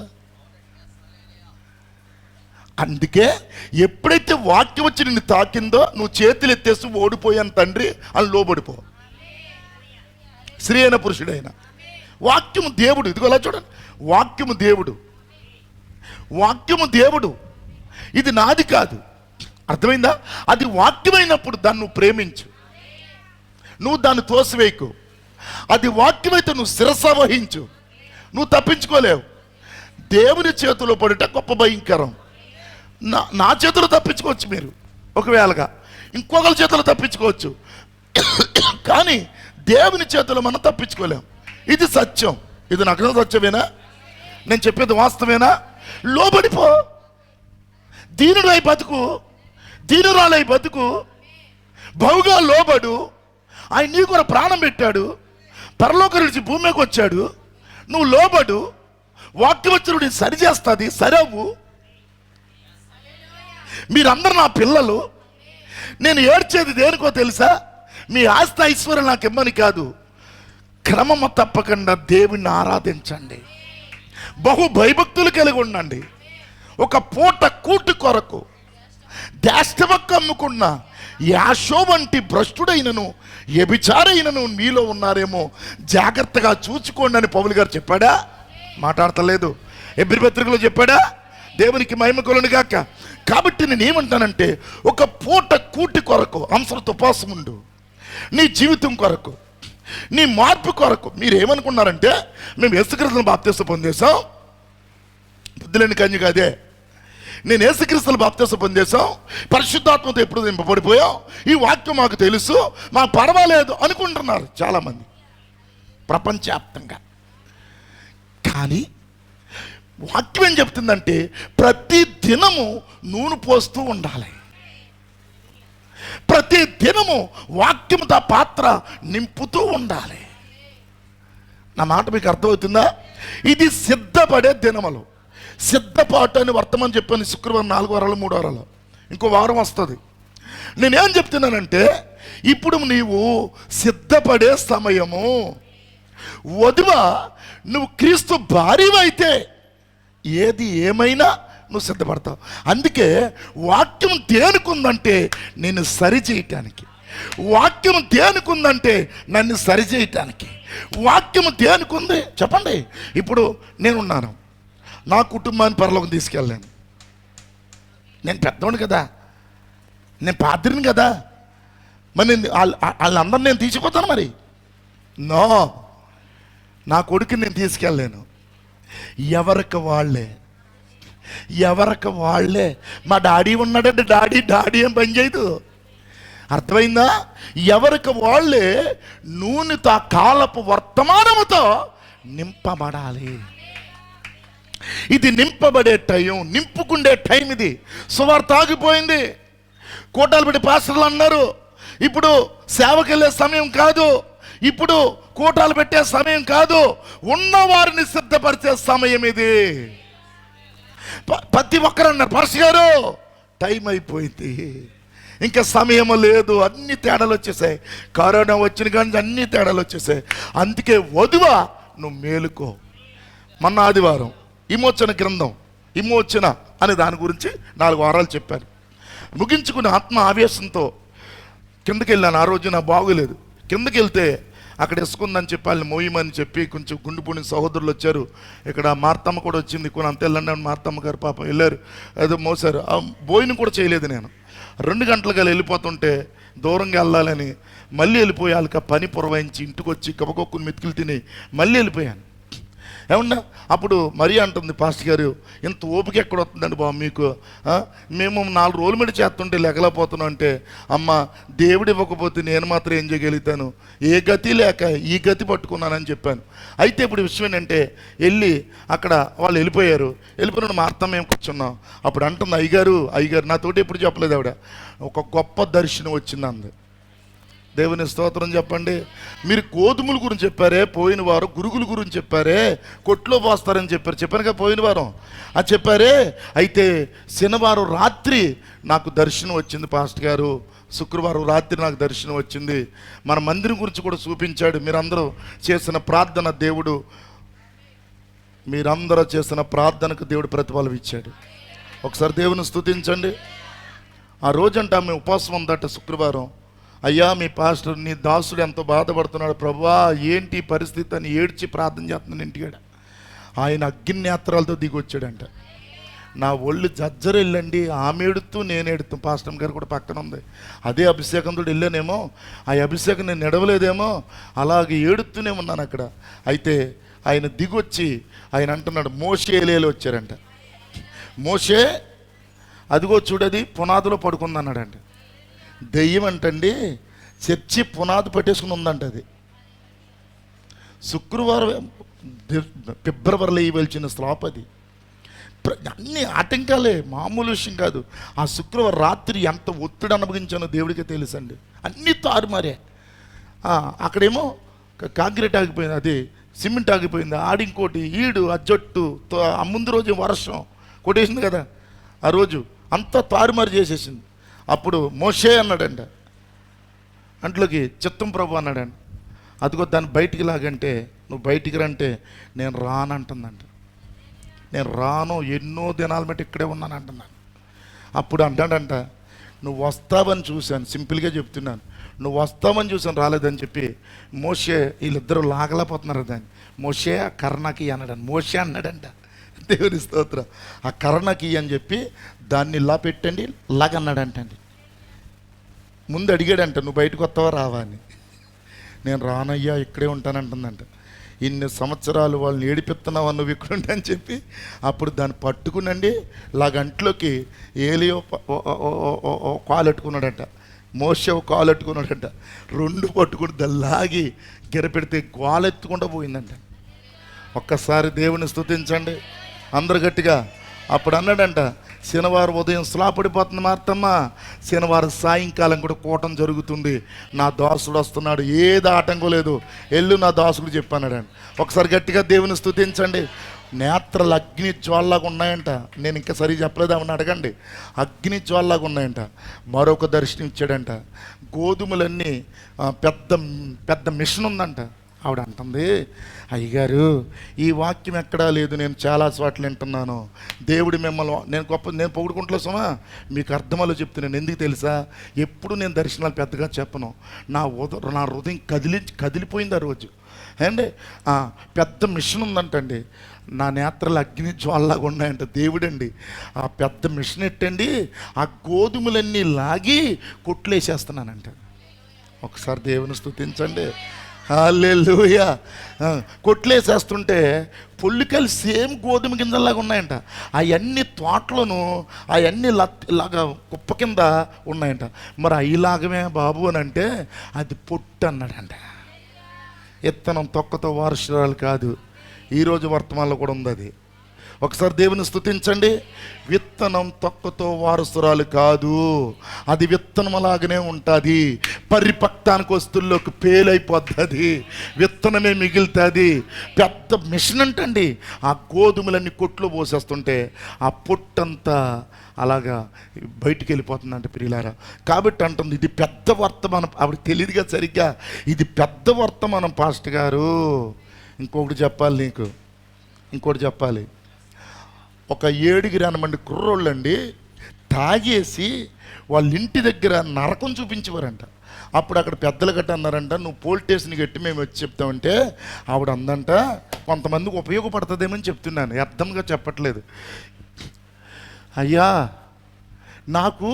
అందుకే ఎప్పుడైతే వాక్యం వచ్చి నిన్ను తాకిందో నువ్వు చేతులు ఎత్తేసి ఓడిపోయాను తండ్రి అని లోబడిపో. స్త్రీ అయిన పురుషుడైనా వాక్యము దేవుడు. ఇదిగో అలా చూడండి, వాక్యము దేవుడు, ఇది నాది కాదు. అర్థమైందా? అది వాక్యమైనప్పుడు దాన్ని నువ్వు ప్రేమించు, నువ్వు దాన్ని తోసివేయకు. అది వాక్యమైతే నువ్వు శిరస వహించు, నువ్వు తప్పించుకోలేవు. దేవుని చేతిలో పడుట గొప్ప భయంకరం. నా చేతిలో తప్పించుకోవచ్చు మీరు, ఒకవేళగా ఇంకొకరి చేతిలో తప్పించుకోవచ్చు, కానీ దేవుని చేతిలో మనం తప్పించుకోలేం. ఇది సత్యం. ఇది నాకు సత్యమేనా? నేను చెప్పేది వాస్తవేనా? లోబడిపో, దీనుడై బతుకు, దీనురాలై బతుకు, బహుగా లోబడు. ఆయన నీ కూడా ప్రాణం పెట్టాడు, పరలోకం నుంచి భూమికి వచ్చాడు. నువ్వు లోబడు, వాక్యం వచ్చిన సరి చేస్తుంది. సరవు, మీరందరూ నా పిల్లలు. నేను ఏడ్చేది దేనికో తెలుసా? మీ ఆస్తి ఐశ్వర్యం నాకు ఇమ్మని కాదు, క్రమము తప్పకుండా దేవుణ్ణి ఆరాధించండి, బహు భయభక్తులు కలిగి ఉండండి. ఒక పూట కూటి కొరకు దాష్టవక్క అమ్ముకున్న యాషో వంటి భ్రష్టుడైనను వ్యభిచారైనను మీలో ఉన్నారేమో, జాగ్రత్తగా చూసుకోండి అని పౌలు గారు చెప్పాడా? మాట్లాడతలేదు. ఎబ్రీ పత్రికలో చెప్పాడా? దేవునికి మహిమ కలుగును గాక. కాబట్టి నేనేమంటానంటే, ఒక పూట కూటి కొరకు అంశంతో ఉపవాసం ఉండు, నీ జీవితం కొరకు, నీ మార్పు కొరకు. మీరు ఏమనుకున్నారంటే, మేము యేసుక్రీస్తుని బాప్తిసం పొందేశాం, బుద్ధులేని కన్యక అదే, నేను యేసుక్రీస్తుని బాప్తిసం పొందేశాం, పరిశుద్ధాత్మతో ఎప్పుడు నింపబడిపోయాం, ఈ వాక్యం మాకు తెలుసు, మాకు పర్వాలేదు అనుకుంటున్నారు చాలామంది ప్రపంచవ్యాప్తంగా. కానీ వాక్యం ఏం చెప్తుందంటే, ప్రతి దినము నూనె పోస్తూ ఉండాలి, ప్రతి దినము వాక్యంతో పాత్ర నింపుతూ ఉండాలి. నా మాట మీకు అర్థమవుతుందా? ఇది సిద్ధపడే దినములు. సిద్ధపాటు అని వర్తమానం చెప్పాను. శుక్రవారం 4 వారాలు 3 వారాలు, ఇంకో వారం వస్తుంది. నేనేం చెప్తున్నానంటే, ఇప్పుడు నీవు సిద్ధపడే సమయము. వధువ, నువ్వు క్రీస్తు భార్యవైతే ఏది ఏమైనా నువ్వు సిద్ధపడతావు. అందుకే వాక్యం దేనికుందంటే, నేను సరి చేయటానికి, వాక్యం దేనికుందంటే నన్ను సరిచేయటానికి. వాక్యము దేనికుంది చెప్పండి. ఇప్పుడు నేనున్నాను, నా కుటుంబాన్ని పరలోకం తీసుకెళ్ళాను. నేను పెద్దవాడిని కదా, నేను పాత్రిని కదా, మరి వాళ్ళందరినీ నేను తీసుకుపోతాను మరి? నో, నా కొడుకుని నేను తీసుకెళ్ళలేను. ఎవరికి వాళ్ళే. మా డాడీ ఉన్నాడంటే డాడీ ఏం పని చేయదు. అర్థమైందా? ఎవరికి వాళ్ళే నూనెతో ఆ కాలపు వర్తమానముతో నింపబడాలి. ఇది నింపబడే టైం, నింపుకుండే టైం ఇది. సువార్త ఆగిపోయింది. కోటాలు పెట్టి పాస్టర్లు అన్నారు ఇప్పుడు సేవకి వెళ్ళే సమయం కాదు, ఇప్పుడు కోటాలు పెట్టే సమయం కాదు, ఉన్నవారిని సిద్ధపరిచే సమయం ఇది. ప్రతి ఒక్కరు అన్నారు, పాస్టర్ గారు టైం అయిపోయింది, ఇంకా సమయం లేదు. అన్ని తేడాలు వచ్చేసాయి. కరోనా వచ్చిన కానీ అన్ని తేడాలు వచ్చేసాయి. అందుకే వధువా నువ్వు మేలుకో. మొన్న ఆదివారం విమోచన గ్రంథం, విమోచన అనే దాని గురించి 4 వారాలు చెప్పాను. ముగించుకుని ఆత్మ ఆవేశంతో కిందకి వెళ్ళాను. ఆ రోజు నాకు బాగోలేదు. కిందకి వెళ్తే అక్కడ ఇసుకుందని చెప్పి వాళ్ళని మోయమని చెప్పి కొంచెం గుండుపూని సహోదరులు వచ్చారు. ఇక్కడ మార్తమ్మ కూడా వచ్చింది. కొన్ని అంత వెళ్ళండి మార్తమ్మ గారు పాప వెళ్ళారు, ఏదో మోసారు. ఆ భోజనం కూడా చేయలేదు. నేను 2 గంటలుగా వెళ్ళిపోతుంటే దూరంగా వెళ్ళాలని మళ్ళీ వెళ్ళిపోయి వాళ్ళకి పని పురవాయించి ఇంటికి వచ్చి కబకొక్కుని మెతుకులు తిని మళ్ళీ వెళ్ళిపోయాను. ఏమన్నా అప్పుడు మరీ అంటుంది, పాస్టర్ గారు ఇంత ఓపిక ఎక్కడ వస్తుందండి బాబు మీకు, మేము 4 రోజుల మీద చేస్తుంటే లెగలేకపోతున్నాం అంటే, అమ్మ దేవుడు ఇవ్వకపోతే నేను మాత్రం ఏం చేయగలుగుతాను, ఏ గతి లేక ఈ గతి పట్టుకున్నానని చెప్పాను. అయితే ఇప్పుడు విషయం ఏంటంటే వెళ్ళి అక్కడ వాళ్ళు వెళ్ళిపోయిన మా అర్థం మేము కూర్చున్నాం. అప్పుడు అంటుంది, అయ్యగారు నాతోటి ఎప్పుడు చెప్పలేదు ఆవిడ, ఒక గొప్ప దర్శనం వచ్చింది అంది. దేవుని స్తోత్రం చెప్పండి. మీరు గోధుమల గురించి చెప్పారే పోయిన వారం, గురుగుల గురించి చెప్పారే, కొట్లో పోస్తారని చెప్పాను కదా పోయిన వారం, అది చెప్పారే. అయితే శనివారం రాత్రి నాకు దర్శనం వచ్చింది పాస్టర్ గారు, శుక్రవారం రాత్రి నాకు దర్శనం వచ్చింది. మన మందిరం గురించి కూడా చూపించాడు. మీరందరూ చేసిన ప్రార్థనకు దేవుడు ప్రతిఫలం ఇచ్చాడు. ఒకసారి దేవుని స్తుతించండి. ఆ రోజంట ఆమె ఉపవాసం ఉందట శుక్రవారం. అయ్యా మీ పాస్టర్ నీ దాసుడు ఎంతో బాధపడుతున్నాడు ప్రభువా, ఏంటి పరిస్థితి అని ఏడ్చి ప్రార్థన చేస్తున్నాను ఇంటికాడ. ఆయన అగ్నినేత్రాలతో దిగి వచ్చాడంట. నా ఒళ్ళు జజ్జరెళ్ళండి, ఆమె ఎడుతూ నేను ఎడుతూ, పాస్టర్ గారు కూడా పక్కన ఉంది. అదే అభిషేకంతో వెళ్ళానేమో, ఆ అభిషేకం నేను నడవలేదేమో, అలాగే ఏడుతూనే ఉన్నాను అక్కడ. అయితే ఆయన దిగొచ్చి ఆయన అంటున్నాడు, మోషే ఏలియాలు వచ్చారంట. మోషే అదిగో చూడది పునాదిలో పడుకుంది అన్నాడంట. దెయ్యం అంటండి చర్చి పునాది పెట్టేసుకుని ఉందంట. అది శుక్రవారం ఫిబ్రవరిలో వెళ్చిన స్లాప్. అది అన్ని ఆటంకాలే, మామూలు విషయం కాదు. ఆ శుక్రవారం రాత్రి ఎంత ఒత్తిడి అనుభవించానో దేవుడికే తెలుసండి. అన్నీ తారుమారే. అక్కడేమో కాంక్రీట్ ఆగిపోయింది, అది సిమెంట్ ఆగిపోయింది, ఆడింకోటి ఈడు ఆ జట్టు ఆ ముందు రోజు వర్షం కొట్టేసింది కదా, ఆ రోజు అంతా తారుమారు చేసేసింది. అప్పుడు మోషే అన్నాడంట, అంట్లోకి చిత్తం ప్రభు అన్నాడంట. అదిగో దాన్ని బయటికి లాగంటే, నువ్వు బయటికి రంటే నేను రానంటుందంట. నేను రాను, ఎన్నో దినాల మట్టి ఇక్కడే ఉన్నాను అంటున్నాను. అప్పుడు అంటాడంట, నువ్వు వస్తావని చూశాను, సింపుల్గా చెప్తున్నాను, నువ్వు వస్తావని చూశాను రాలేదని చెప్పి మోషే వీళ్ళిద్దరూ లాగలేకపోతున్నారు దాన్ని. మోషే ఆ కర్ణకి అన్నాడంట. మోషే అన్నాడంట, దేవుని స్తోత్రం, ఆ కర్ణకి అని చెప్పి దాన్ని ఇలా పెట్టండి లాగన్నాడంటండి. ముందు అడిగాడంట, నువ్వు బయటకు వస్తావా రావా అని. నేను రానయ్యా ఇక్కడే ఉంటానంటుందంట. ఇన్ని సంవత్సరాలు వాళ్ళని ఏడిపిస్తున్నావా నువ్వు ఇక్కడ ఉంటా అని చెప్పి అప్పుడు దాన్ని పట్టుకునండి లాగంట్లోకి ఏలియో కాలెట్టుకున్నాడట, మోషే కాలెట్టుకున్నాడట. 2 పట్టుకుని దాన్ని లాగి గిరపెడితే గోలెత్తుకుంటూ పోయిందంట. ఒక్కసారి దేవుని స్తుతించండి అందరు గట్టిగా. అప్పుడు అన్నాడంట, శనివారం ఉదయం స్లాపడిపోతుంది మార్తమ్మ, శనివారం సాయంకాలం కూడా కూటం జరుగుతుంది, నా దాసుడు వస్తున్నాడు, ఏది ఆటంకం లేదు, ఎల్లు నా దాసుడు చెప్పన్నాడండి. ఒకసారి గట్టిగా దేవుని స్తుతించండి. నేత్రాలు అగ్ని జ్వాల్లాగా ఉన్నాయంట. నేను ఇంకా సరిగ్గా చెప్పలేదామని అడగండి. అగ్ని జ్వాల్లాగా ఉన్నాయంట. మరొక దర్శనం ఇచ్చాడంట. గోధుమలన్నీ పెద్ద పెద్ద మిషన్ ఉందంట. ఆవిడ అంటుంది, అయ్యగారు ఈ వాక్యం ఎక్కడా లేదు, నేను చాలా చోట్ల వింటున్నాను. దేవుడు మిమ్మల్ని నేను పొగుడుకుంటలే సుమా, మీకు అర్థమలో చెప్తున్నాను. ఎందుకు తెలుసా, ఎప్పుడు నేను దర్శనాలు పెద్దగా చెప్పను. నా హృదయం కదిలిపోయింది ఆ రోజు. అండి పెద్ద మిషన్ ఉందంటండి, నా నేత్రాలు అగ్ని జ్వాలలాగా ఉన్నాయంట. దేవుడండి ఆ పెద్ద మిషన్ ఎట్టండి, ఆ గోధుమలన్నీ లాగి కొట్లేసేస్తున్నానంట. ఒకసారి దేవుని స్తుతించండి. హల్లెలూయా. కొట్లేసేస్తుంటే పొల్లికలు సేమ్ గోధుమ గింజల్లాగా ఉన్నాయంట. అవన్నీ తోటలోను అవన్నీ ఇలాగా కుప్ప కింద ఉన్నాయంట. మరి అయిలాగమే బాబు అని అంటే అది పొట్టు అన్నాడంట. విత్తనం తొక్కతో వారసురాలు కాదు. ఈరోజు వర్తమానంలో కూడా ఉంది అది. ఒకసారి దేవుని స్తుతించండి. విత్తనం తొక్కతో వారసురాలు కాదు, అది విత్తనంలాగానే ఉంటుంది. పరిపక్వానికి వస్తుల్లోకి పేలైపోతుంది, విత్తనమే మిగులుతుంది. పెద్ద మిషన్ అంటండి. ఆ గోధుమలన్నీ కొట్లు పోసేస్తుంటే ఆ పొట్టంతా అలాగా బయటికి వెళ్ళిపోతుందంట ప్రియులారా. కాబట్టి అంటుంది, ఇది పెద్ద వర్తమానం. ఆవిడ తెలియదుగా సరిగ్గా, ఇది పెద్ద వర్తమానం పాస్టర్ గారు. ఇంకొకటి చెప్పాలి నీకు, ఇంకోటి చెప్పాలి. ఒక 7 మంది కుర్రోళ్ళండి తాగేసి వాళ్ళ ఇంటి దగ్గర నరకం చూపించేవారంట. అప్పుడు అక్కడ పెద్దలు గట్ట అన్నారంట, నువ్వు పోలీస్ స్టేషన్కి గట్టి మేము వచ్చి చెప్తామంటే ఆవిడ అందంట, కొంతమందికి ఉపయోగపడుతుందేమని చెప్తున్నాను, అర్థంగా చెప్పట్లేదు. అయ్యా, నాకు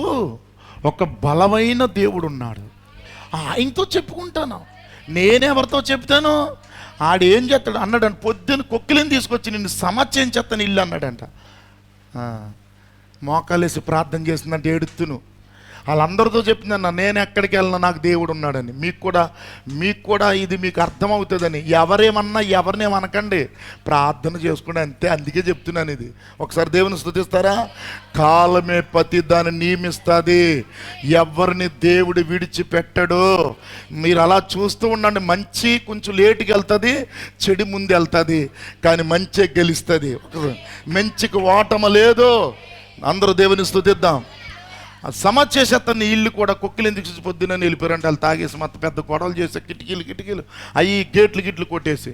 ఒక బలమైన దేవుడు ఉన్నాడు, ఆయనతో చెప్పుకుంటాను. నేనెవరితో చెప్తాను? ఆడేం చేస్తాడు అన్నాడంట. పొద్దున్న కొక్కిలిని తీసుకొచ్చి నిన్ను సమస్యం చేస్తాను ఇల్లు అన్నాడంట. మోకాలేసి ప్రార్థన చేసిందంటే ఏడుతును. వాళ్ళందరితో చెప్పిందన్న, నేను ఎక్కడికి వెళ్ళినా నాకు దేవుడు ఉన్నాడని. మీకు కూడా ఇది మీకు అర్థమవుతుందని. ఎవరేమన్నా ఎవరినేమనకండి, ప్రార్థన చేసుకుంటే అంతే. అందుకే చెప్తున్నాను ఇది. ఒకసారి దేవుని స్తుతిస్తారా? కాలమే ప్రతి దాన్ని నియమిస్తుంది, ఎవరిని దేవుడు విడిచిపెట్టడు. మీరు అలా చూస్తూ ఉండండి. మంచి కొంచెం లేటుకి వెళ్తుంది, చెడు ముందు వెళ్తుంది, కానీ మంచి గెలుస్తుంది. మంచికి ఓటమ లేదు. అందరూ దేవుని స్తుతిద్దాం. సమచేసేతన్ని ఇల్లు కూడా కొక్కిలెందుకు చూసి పొద్దున్న వెళ్ళిపోయారంటే వాళ్ళు తాగేసి మొత్తం పెద్ద గొడవలు చేసి కిటికీలు అవి గేట్లు కొట్టేసి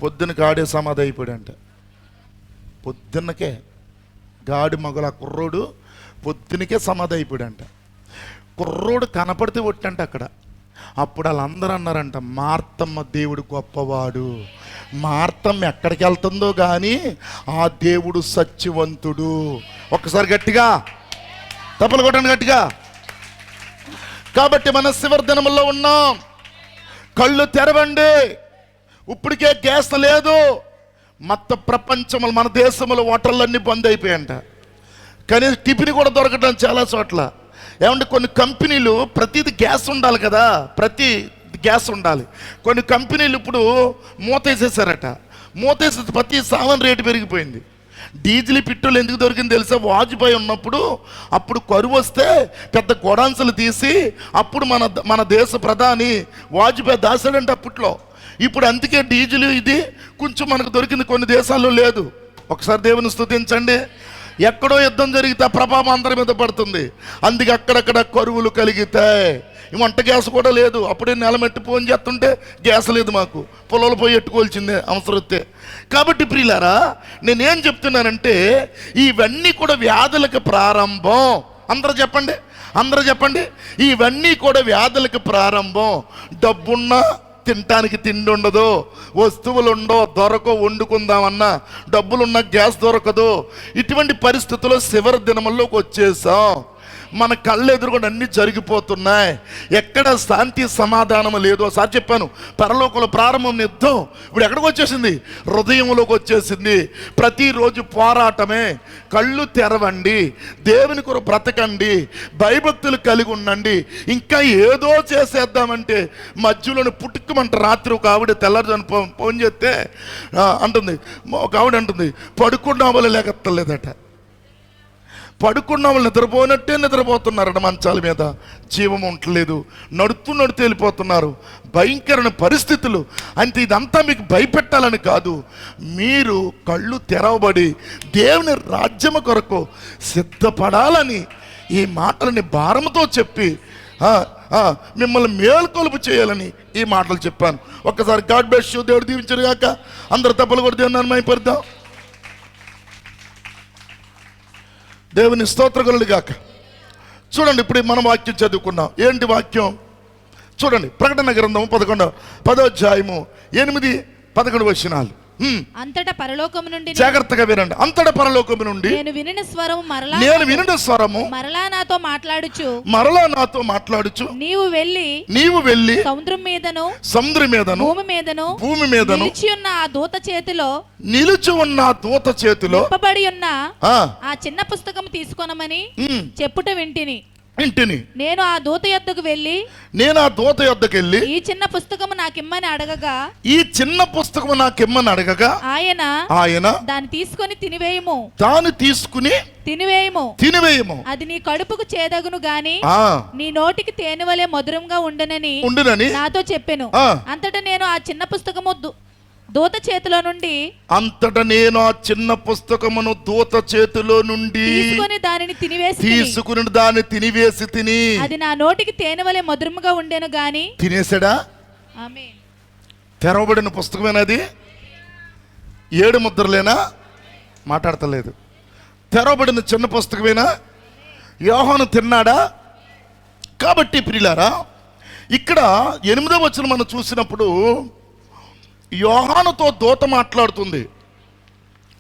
పొద్దున్న గాడే సమాధి అయిపోయాడంట. పొద్దున్నకే గాడి మగల కుర్రోడు పొద్దునకే సమాధి అయిపోయాడంట. కుర్రోడు కనపడితే ఒట్టంట అక్కడ. అప్పుడు వాళ్ళందరూ అన్నారంట, మార్తమ్మ దేవుడు గొప్పవాడు, మార్తమ్మ ఎక్కడికి వెళ్తుందో కానీ ఆ దేవుడు సత్యవంతుడు. ఒక్కసారి గట్టిగా తప్పలు కొట్టండి గట్టిగా. కాబట్టి మన చివరి దినముల్లో ఉన్నాం. కళ్ళు తెరవండి. ఇప్పటికే గ్యాస్ లేదు. మొత్తం ప్రపంచంలో మన దేశంలో హోటళ్ళన్నీ బంద్ అయిపోయాయంట. కానీ టిఫిన్ కూడా దొరకడం చాలా చోట్ల. ఏమంటే కొన్ని కంపెనీలు ప్రతిది గ్యాస్ ఉండాలి కదా, ప్రతి గ్యాస్ ఉండాలి. కొన్ని కంపెనీలు ఇప్పుడు మూతేసేసారట. మూతేసే ప్రతి సామాన్ రేటు పెరిగిపోయింది. డీజిల్ పెట్రోల్ ఎందుకు దొరికింది తెలుసా? వాజ్పేయి ఉన్నప్పుడు అప్పుడు కరువు వస్తే పెద్ద గొడాన్సులు తీసి అప్పుడు మన దేశ ప్రధాని వాజ్పేయి దాసాడంటే అప్పట్లో. ఇప్పుడు అందుకే డీజిల్ ఇది కొంచెం మనకు దొరికింది, కొన్ని దేశాల్లో లేదు. ఒకసారి దేవుని స్తుతించండి. ఎక్కడో యుద్ధం జరిగితే ప్రభావం అందరి మీద పడుతుంది. అందుకే అక్కడక్కడ కరువులు కలిగితాయి. వంట గ్యాస్ కూడా లేదు. అప్పుడే నెలమెట్టి ఫోన్ చేస్తుంటే గ్యాస్ లేదు, మాకు పొలాలు పోయి ఎట్టుకోవాల్సిందే అవసరం వస్తే. కాబట్టి ప్రియులారా, నేనేం చెప్తున్నానంటే ఇవన్నీ కూడా వ్యాధులకు ప్రారంభం. అందరూ చెప్పండి. ఇవన్నీ కూడా వ్యాధులకు ప్రారంభం. డబ్బున్నా తినటానికి తిండి ఉండదు, వస్తువులు ఉండవు, దొరకవు, వండుకుందామన్నా డబ్బులున్నా గ్యాస్ దొరకదు. ఇటువంటి పరిస్థితుల్లో చివరి దినముల్లోకి వచ్చేసాం. మన కళ్ళు ఎదురుకుండా అన్నీ జరిగిపోతున్నాయి. ఎక్కడ శాంతి సమాధానం లేదు. ఒకసారి చెప్పాను, పరలోకంలో ప్రారంభం యుద్ధం ఇప్పుడు ఎక్కడికి వచ్చేసింది? హృదయంలోకి వచ్చేసింది. ప్రతిరోజు పోరాటమే. కళ్ళు తెరవండి, దేవుని కొరకు బ్రతకండి, భయభక్తులు కలిగి ఉండండి. ఇంకా ఏదో చేసేద్దామంటే మధ్యలోని పుట్టుకమంట. రాత్రి ఒక ఆవిడ తెల్లారుజాను ఫోన్ చేస్తే అంటుంది, ఒక ఆవిడ అంటుంది, పడుకున్న వాళ్ళు లేకత్తలేదట. పడుకున్న వాళ్ళు నిద్రపోయినట్టే నిద్రపోతున్నారట మంచాల మీద. జీవం ఉండలేదు, నడుతూ వెళ్ళిపోతున్నారు. భయంకరమైన పరిస్థితులు. అంటే ఇదంతా మీకు భయపెట్టాలని కాదు, మీరు కళ్ళు తెరవబడి దేవుని రాజ్యము కొరకు సిద్ధపడాలని ఈ మాటలని భారంతో చెప్పి మిమ్మల్ని మేల్కొలుపు చేయాలని ఈ మాటలు చెప్పాను. ఒక్కసారి గాడ్ బ్లెస్ యు, దేవుడు దీవించరు గాక. అందరు తప్పలు కూడా దేవుని మైపడదాం. దేవుని స్తోత్రగలుడు గాక. చూడండి, ఇప్పుడు మనం వాక్యం చదువుకున్నాం. ఏంటి వాక్యం చూడండి, ప్రకటన గ్రంథం 10వ అధ్యాయము 8-11 వచనాలు. అంతటా పరలోకము నుండి, జాగ్రత్తగా వినండి, అంతటా పరలోకము నుండి నేను వినిన స్వరము మరలా నాతో మాట్లాడుచు నీవు వెళ్ళి సముద్రం మీదను భూమి మీదను నిలిచి ఉన్న ఆ దూత చేతిలో నింపబడి ఉన్న ఆ చిన్న పుస్తకం తీసుకొనమని చెప్పుట వింటిని. నేను ఆ దూత యొద్దకు వెళ్ళి ఈ చిన్న పుస్తకము నాకిమ్మని అడగగా ఆయన దాన్ని తీసుకొని తినివేయము అది నీ కడుపుకు చేదగును గాని నీ నోటికి తేనెవలే మధురంగా ఉండనని నాతో చెప్పెను. అంతటా నేను ఆ చిన్న పుస్తకము దూత చేతిలో నుండి దూత చేతిలో నుండి తీసుకుని దానిని తినివేసి తిని అది నా నోటికి తేనెవలే మధురముగా ఉండేను గాని తినేసాడా? ఆమేన్. తెరవబడిన పుస్తకమేనది. 7 ముద్రలేనా? మాట్లాడతలేదు. తెరవబడిన చిన్న పుస్తకమేనా? యోహాను తిన్నాడా? కాబట్టి ప్రియులారా, ఇక్కడ 8వ వచనం మనం చూసినప్పుడు యోహానుతో దూత మాట్లాడుతుంది.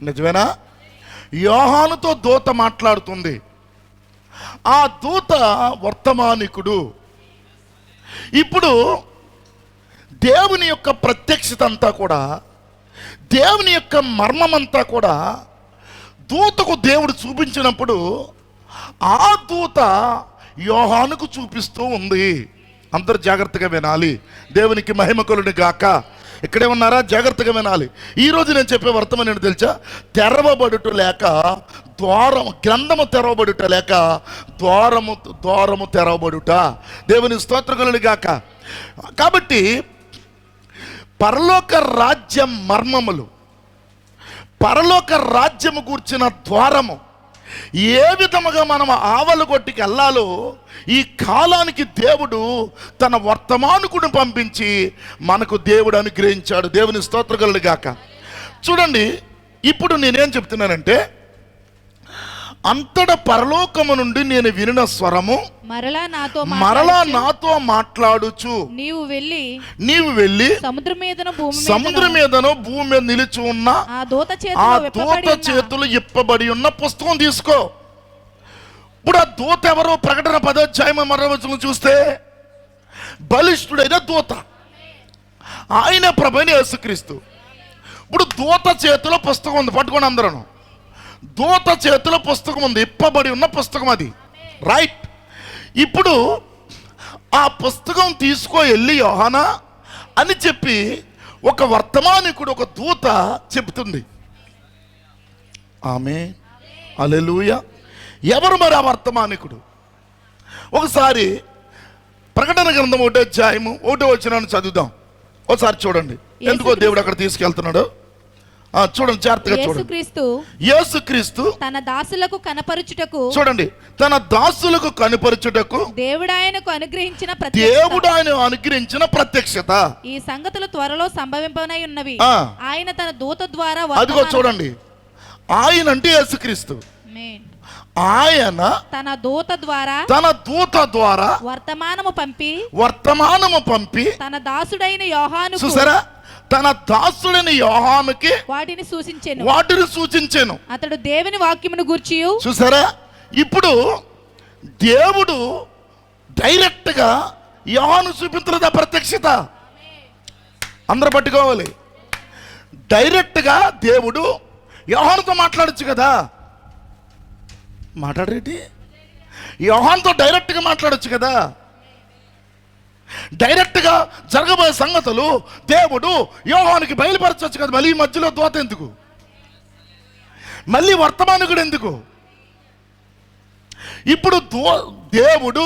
నిజమేనా? యోహానుతో దూత మాట్లాడుతుంది. ఆ దూత వర్తమానికుడు. ఇప్పుడు దేవుని యొక్క ప్రత్యక్షత అంతా కూడా, దేవుని యొక్క మర్మమంతా కూడా దూతకు దేవుడు చూపించినప్పుడు ఆ దూత యోహానుకు చూపిస్తూ ఉంది. అందరు జాగ్రత్తగా వినాలి. దేవునికి మహిమ కలుగును గాక. ఇక్కడే ఉన్నారా? జాగ్రత్తగా వినాలి. ఈరోజు నేను చెప్పే వర్తమానం ఏంటో తెలుసా? తెరవబడుట లేక ద్వారము, గ్రంథము తెరవబడుట లేక ద్వారము తెరవబడుట. దేవుని స్తోత్రం కలుగును గాక. కాబట్టి పరలోక రాజ్యం మర్మములు, పరలోక రాజ్యము కూర్చిన ద్వారము, ఏ విధముగా మనం ఆవల కొట్టికి వెళ్ళాలో ఈ కాలానికి దేవుడు తన వర్తమానికుడిని పంపించి మనకు దేవుడు అనుగ్రహించాడు. దేవుని స్తోత్రం కలుగును గాక. చూడండి, ఇప్పుడు నేనేం చెప్తున్నానంటే, అంతటా పరలోకము నుండి నేను వినిన స్వరము మరలా నాతో మాట్లాడుచు నీవు వెళ్ళి సముద్రం మీదను భూమి మీద నిలిచి ఉన్న ఆ దూత చేతులు ఇప్పబడి ఉన్న పుస్తకం తీసుకో. ఇప్పుడు ఆ దూత ఎవరు? ప్రకటన 10వ అధ్యాయం 10వ వచనం చూస్తే బలిష్ఠుడైన దూత, ఆయన ప్రభువైన యేసుక్రీస్తు. ఇప్పుడు దూత చేతిలో పుస్తకం ఉంది, పట్టుకోండి అందరూ. దూత చేతిలో పుస్తకం ఉంది, ఇప్పబడి ఉన్న పుస్తకం అది, రైట్. ఇప్పుడు ఆ పుస్తకం తీసుకో వెళ్ళి యోహానా అని చెప్పి ఒక వర్తమానికుడు, ఒక దూత చెబుతుంది. ఆమేన్, హల్లెలూయా. ఎవరు మరి ఆ వర్తమానికుడు? ఒకసారి ప్రకటన గ్రంథం 1వ అధ్యాయము 1వ వచనాన్ని చదువుదాం. ఒకసారి చూడండి ఎందుకో దేవుడు అక్కడ తీసుకెళ్తున్నాడు. చూడండి, జాగ్రత్తగా చూడండి. యేసుక్రీస్తు తన దాసులకు కనపరచుటకు, చూడండి, తన దాసులకు కనపరచుటకు దేవుడు ఆయనకు అనుగ్రహించిన ప్రత్యక్షత. ఈ సంగతులు త్వరలో సంభవింపనై ఉన్నవి. ఆయన తన దూత ద్వారా, అదిగో చూడండి, ఆయన అంటే యేసుక్రీస్తు. ఆయన తన దూత ద్వారా వర్తమానము పంపి తన దాసుడైన యోహాను, చూసారా, తన దాసుడైన యోహానుకి వాటిని సూచించెను. అతడు దేవుని వాక్యమును గూర్చి, చూసారా, ఇప్పుడు దేవుడు డైరెక్ట్ గా యోహాను చూపించలేదా ప్రత్యక్షత? అందరూ పట్టుకోవాలి. డైరెక్ట్ గా దేవుడు యోహానుతో మాట్లాడొచ్చు కదా. మాట్లాడరేటి? యోహానుతో డైరెక్ట్ గా మాట్లాడొచ్చు కదా. డైరెక్ట్ గా జరగబోయే సంగతులు దేవుడు యోహానుకి బయలుపరచవచ్చు కదా. మళ్ళీ మధ్యలో దూత ఎందుకు? మళ్ళీ వర్తమానికుడు ఎందుకు? ఇప్పుడు దేవుడు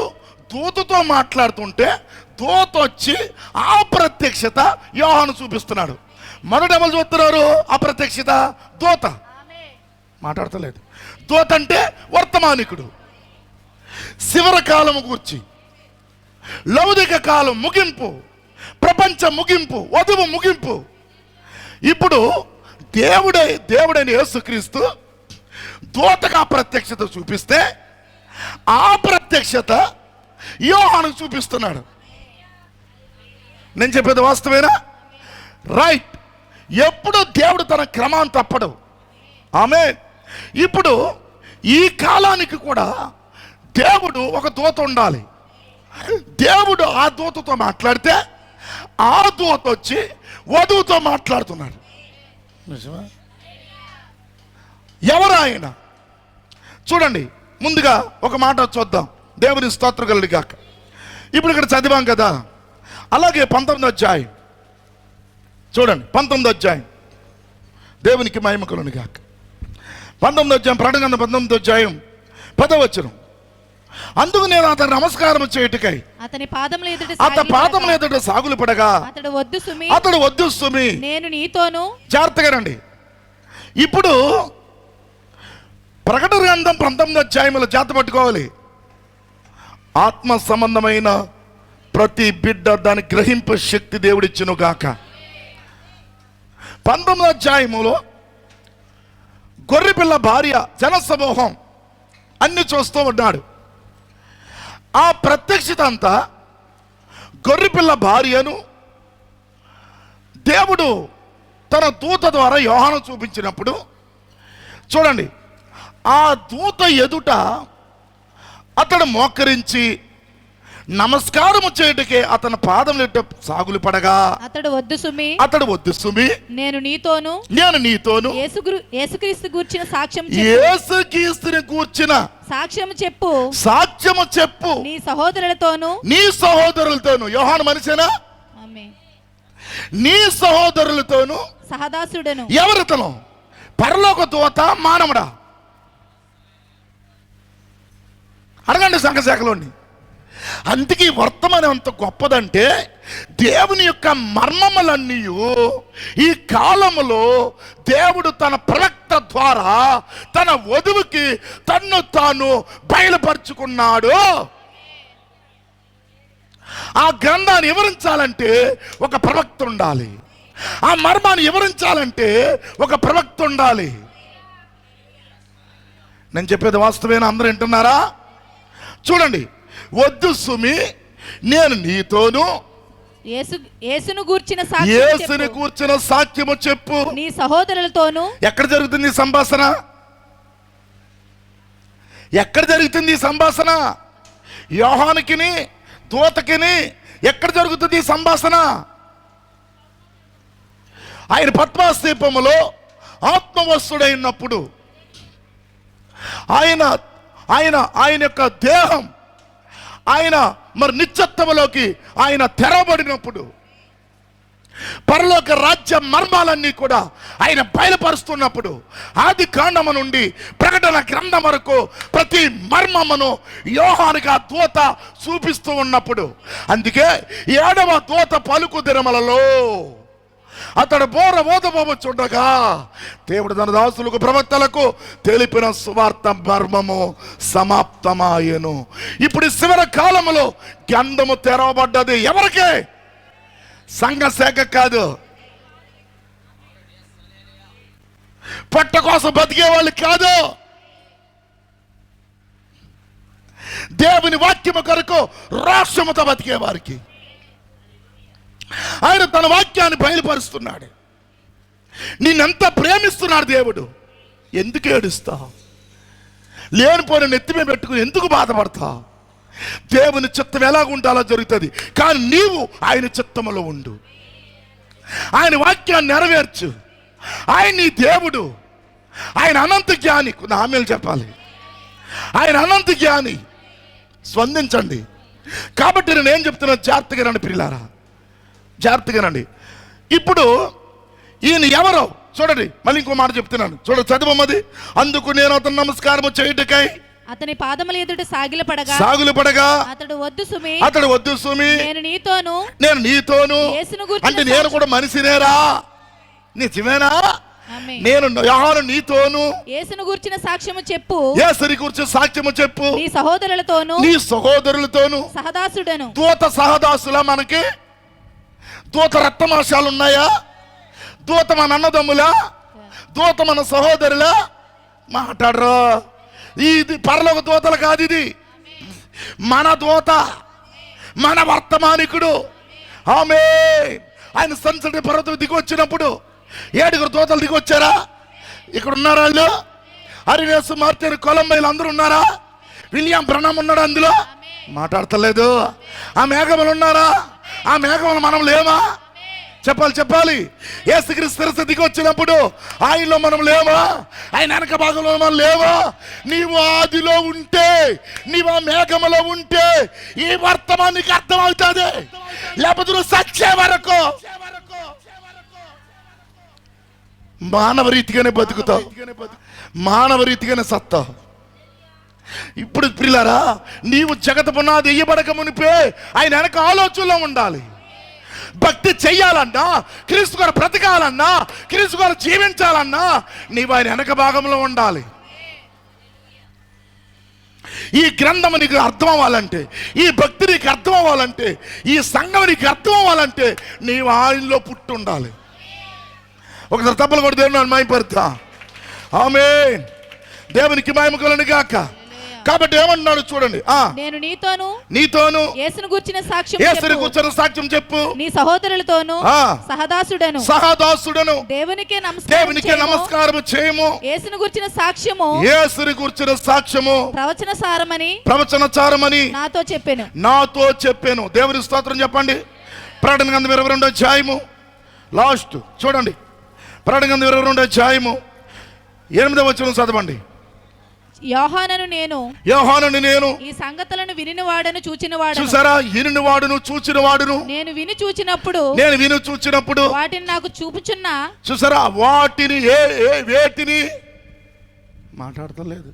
దూతతో మాట్లాడుతుంటే దూత వచ్చి ఆ ప్రత్యక్షత యోహాను చూపిస్తున్నాడు. మొదట ఎవరు చూస్తున్నారు ఆ ప్రత్యక్షత? దూత. మాట్లాడతలేదు. దూత అంటే వర్తమానికుడు. శివర కాలము గూర్చి, లౌకిక కాలం ముగింపు, ప్రపంచ ముగింపు, వధువు ముగింపు. ఇప్పుడు దేవుడైన యేసుక్రీస్తు దూతగా ప్రత్యక్షత చూపిస్తే ఆ ప్రత్యక్షత యోహానుకు చూపిస్తున్నాడు. నేను చెప్పేది వాస్తవేనా? రైట్. ఎప్పుడు దేవుడు తన క్రమాన్ని తప్పడు. ఆమేన్. ఇప్పుడు ఈ కాలానికి కూడా దేవుడు ఒక దూత ఉండాలి. దేవుడు ఆ దూతతో మాట్లాడితే ఆ దూత వచ్చి వధువుతో మాట్లాడుతున్నాడు. నిజమా? ఎవరు ఆయన? చూడండి, ముందుగా ఒక మాట చూద్దాం. దేవుని స్తోత్రం కలుగును గాక. ఇప్పుడు ఇక్కడ చదివాం కదా, అలాగే 19వ అధ్యాయం చూడండి. 19వ అధ్యాయం, దేవునికి మహిమ కలుగును గాక. 19వ అధ్యాయం, ప్రకటన గ్రంథం 19వ అధ్యాయం 10వ వచనం. అందుకు నేను అతను నమస్కారం చేయుటకై అతని పాదముల ఎదుట సాగులు పడగా అతడు వద్దు సుమి నేను నీతోను. జాగ్రత్తగా రండి. ఇప్పుడు ప్రకటన గ్రంథం 19వ అధ్యాయంలో జాగ్రత్త పట్టుకోవాలి. ఆత్మ సంబంధమైన ప్రతి బిడ్డ దాని గ్రహింప శక్తి దేవుడిచ్చును గాక. 19వ అధ్యాయములో గొర్రెపిల్ల భార్య జనసమూహం అన్ని చూస్తూ ఉన్నాడు. ఆ ప్రత్యక్షత అంతా గొర్రెపిల్ల భార్యను దేవుడు తన దూత ద్వారా యోహాను చూపించినప్పుడు చూడండి, ఆ దూత ఎదుట అతడు మోకరించి నమస్కారము చేయుటకే అతని పాదముల సాగులు పడగా అతడు వద్దు సుమి నేను నీతోను యేసుక్రీస్తుని గూర్చిన సాక్ష్యము చెప్పు నీ సహోదరులతోను. యోహాను మనిషేనా? నీ సహోదరులతోను సహదాసుడను. ఎవరితను? పరలోక దూత, మానవుడా? అడగండి సంఘశాఖలోని. అందుకే వర్తమానం ఎంత గొప్పదంటే దేవుని యొక్క మర్మములన్నీ ఈ కాలములో దేవుడు తన ప్రవక్త ద్వారా తన వధువుకి తన్ను తాను బయలుపరుచుకున్నాడు. ఆ గ్రంథాన్ని వివరించాలంటే ఒక ప్రవక్త ఉండాలి. ఆ మర్మాన్ని వివరించాలంటే ఒక ప్రవక్త ఉండాలి. నేను చెప్పేది వాస్తవేనా? అందరూ వింటున్నారా? చూడండి, వద్దు సుమి నేను నీతోను యేసును గూర్చిన సాక్ష్యము చెప్పు నీ సహోదరులతోను. ఎక్కడ జరుగుతుంది ఈ సంభాషణ? ఎక్కడ జరుగుతుంది ఈ సంభాషణ? యోహానుకిని దూతకిని ఎక్కడ జరుగుతుంది ఈ సంభాషణ? ఆయన పద్మాస దీపములో ఆత్మవస్తుడైనప్పుడు ఆయన యొక్క దేహం ఆయన మరి నిత్యత్వములోకి ఆయన తెరవబడినప్పుడు పరలోక రాజ్య మర్మాలన్నీ కూడా ఆయన బయలుపరుస్తున్నప్పుడు ఆది కాండము నుండి ప్రకటన గ్రంథం వరకు ప్రతి మర్మమును యోహానుగా దూత చూపిస్తూ ఉన్నప్పుడు, అందుకే 7వ దూత పలుకు దినములలో అతడు బోర ఓదబోచుండగా దేవుడు తన దాసులకు ప్రవక్తలకు తెలిపిన సువార్త మర్మము సమాప్తమాయెను. ఇప్పుడు చివరి కాలములో గ్రంథము తెరవబడ్డది. ఎవరికే? సంఘ శాఖ కాదు, పొట్ట కోసం బతికే వాళ్ళు కాదు, దేవుని వాక్యము కొరకు రాష్ట్రముతో బతికే వారికి ఆయన తన వాక్యాన్ని బయలుపరుస్తున్నాడు. నిన్నెంత ప్రేమిస్తున్నాడు దేవుడు. ఎందుకు ఏడుస్తావు? లేనిపోయిన నెత్తిమే పెట్టుకుని ఎందుకు బాధపడతావు? దేవుని చిత్తం ఎలాగుంటాలో జరుగుతుంది. కానీ నీవు ఆయన చిత్తములో ఉండు, ఆయన వాక్యాన్ని నెరవేర్చు. ఆయన నీ దేవుడు, ఆయన అనంత జ్ఞాని. ఆమెలు చెప్పాలి, ఆయన అనంత జ్ఞాని. స్పందించండి. కాబట్టి నేనేం చెప్తున్నా, జాగ్రత్తగా రండి ప్రియులారా, జాగ్రత్తగా రండి. ఇప్పుడు ఈయన ఎవరో చూడండి, మళ్ళీ ఇంకో మాట చెప్తున్నాను చూడండి, చదువమ్మది. అందుకు నేను అతను నమస్కారము చేయుటకై అతని పాదముల ఎదుట సాగిలు పడగా అతడు వద్దు సుమి నేను నీతోను. అంటే నేను కూడా మనిషినేరా? నిజమేనా? ఆమేన్. నేను యోహాను నీతోను యేసును గూర్చిన సాక్ష్యము చెప్పు, యేసుని గురించి సాక్ష్యము చెప్పు, నీ సహోదరులతోను నీ సహోదరులతోను. సహదాసుడను. దూత సహదాసులా? మనకి దూత రక్తమాంసాలు ఉన్నాయా? దూత మన అన్నదమ్ములా? దూత మన సహోదరులా? మాట్లాడరు. ఇది పరలోక దూతలు కాదు, ఇది మన దూత, మన వర్తమానికుడు. ఆమె ఆయన సంచలన పర్వతం దిగి వచ్చినప్పుడు 7 దూతలు దిగి వచ్చారా? ఇక్కడ ఉన్నారా వాళ్ళు? అరినేసు, మార్టిన్, కొలంబైలు అందరూ ఉన్నారా? విలియం బ్రనమ్ ఉన్నాడు అందులో? మాట్లాడతలేదు. ఆ మేఘములు ఉన్నారా? ఆ మేఘములు మనం లేమా? చెప్పాలి. యేసుక్రీస్తు శిరస్సు దిగి వచ్చినప్పుడు ఆయనలో మనం లేవా? ఆయన వెనక భాగంలో మనం లేవా? నీవు ఆదిలో ఉంటే, నీవు ఆ మేఘములో ఉంటే ఈ వర్తమానికి అర్థమవుతుంది. లేకపోతే నువ్వు సచ్చే వరకు మానవ రీతిగానే బతుకుతావు, మానవ రీతిగానే సత్తావు. ఇప్పుడు ప్రియులారా, నీవు జగత పునాది ఎయ్యబడక మునిపే ఆయన వెనక ఆలోచనలో ఉండాలి. భక్తి చెయ్యాలన్నా, క్రీస్తు గారు బ్రతకాలన్నా, క్రీస్తు గారు జీవించాలన్నా నీవు ఆయన వెనక భాగంలో ఉండాలి. ఈ గ్రంథం నీకు అర్థం అవ్వాలంటే, ఈ భక్తి నీకు అర్థం అవ్వాలంటే, ఈ సంఘం నీకు అర్థం అవ్వాలంటే నీవు ఆయనలో పుట్టి ఉండాలి. ఒకసారి తప్పలు కూడా దేవుని మహిమపరుతా. ఆమేన్. దేవునికి మహిమ కలుగును గాక. కాబట్టి ఏమన్నాడు చూడండి, నేను నీతోను యేసుని గూర్చిన సాక్ష్యం చెప్పు, నీ సహోదరులతోను సహదాసుడను దేవునికే నమస్కారం చేయము. యేసుని గూర్చిన సాక్ష్యము ప్రవచనచారమని నాతో చెప్పెను. దేవుని స్తోత్రం చెప్పండి. ప్రకటన గ్రంథం 22వ అధ్యాయము లాస్ట్ చూడండి. ప్రకటన గ్రంథం 22వ అధ్యాయము 8వ వచనం చదవండి. యోహానును నేను ఈ సంగతులను వినినవాడను చూచినవాడను. చూసారా? వినినవాడును చూచినవాడును. నేను విని చూచినప్పుడు వాటిని నాకు చూపుచున్నా. చూసారా? వాటిని వేటిని మాట్లాడతలేదు.